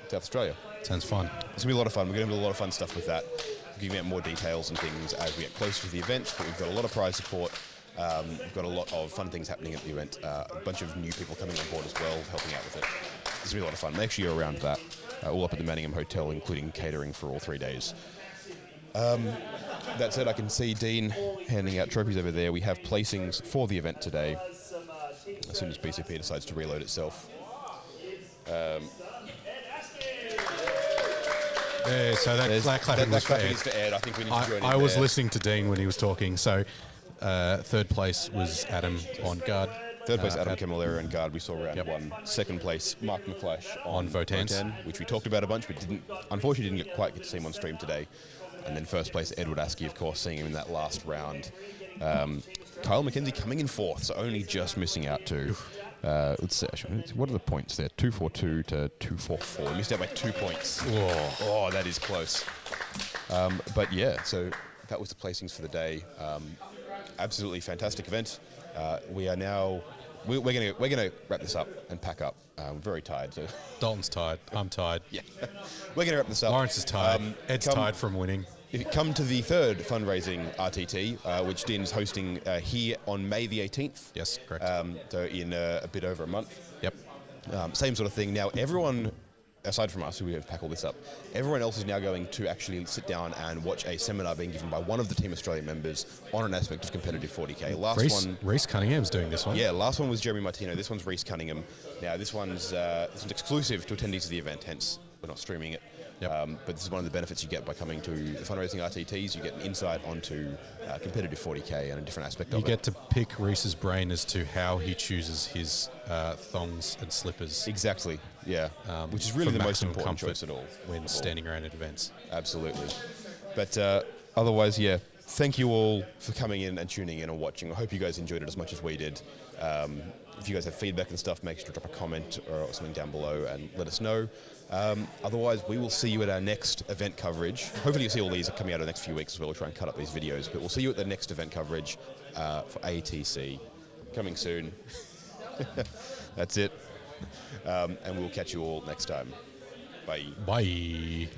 South Australia. Sounds fun. It's going to be a lot of fun. We're going to do a lot of fun stuff with that. We'll give you out more details and things as we get closer to the event, but we've got a lot of prize support. We've got a lot of fun things happening at the event. A bunch of new people coming on board as well, helping out with it. It's going to be a lot of fun. Make sure you're around that. All up at the Manningham Hotel, including catering for all 3 days. That said, I can see Dean handing out trophies over there. We have placings for the event today, as soon as BCP decides to reload itself. Yeah, so that clapping was for Ed. Is for Ed. I think we need to join in I was there. listening to Dean when he was talking. So 3rd place was Adam on guard. 3rd place, Adam Camilleri on guard. We saw round 1. 2nd place, Mark McClash on Votan, which we talked about a bunch, but unfortunately didn't quite get to see him on stream today. And then 1st place, Edward Askey, of course, seeing him in that last round. Kyle Mackenzie coming in 4th, so only just missing out to. Let's see, what are the points there? 242 to 244. He missed out by 2 points. Oh, that is close. But yeah, so that was the placings for the day. Absolutely fantastic event. We are now. We're gonna wrap this up and pack up. I'm very tired. So. Dalton's tired. I'm tired. Yeah, we're gonna wrap this up. Lawrence is tired. Ed's tired from winning. If you come to the 3rd fundraising RTT, which Dean's hosting here on May the 18th. Yes, correct. So in a bit over a month. Yep. Same sort of thing. Now everyone, aside from us who have packed all this up, everyone else is now going to actually sit down and watch a seminar being given by one of the Team Australia members on an aspect of competitive 40k. Reese Cunningham's doing this one. Yeah, last one was Jeremy Martino. This one's Reese Cunningham. Now this one's exclusive to attendees of the event, hence we're not streaming it. Yep. But this is one of the benefits you get by coming to the fundraising RTTs. You get an insight onto competitive 40k and a different aspect of it. You get to pick Reese's brain as to how he chooses his thongs and slippers. Exactly, yeah. Which is really the most important comfort choice at all. When standing around at events. Absolutely. But otherwise, yeah, thank you all for coming in and tuning in and watching. I hope you guys enjoyed it as much as we did. If you guys have feedback and stuff, make sure to drop a comment or something down below and let us know. Otherwise, we will see you at our next event coverage. Hopefully you'll see all these coming out in the next few weeks as well. We'll try and cut up these videos. But we'll see you at the next event coverage for ATC. Coming soon. That's it. And we'll catch you all next time. Bye. Bye.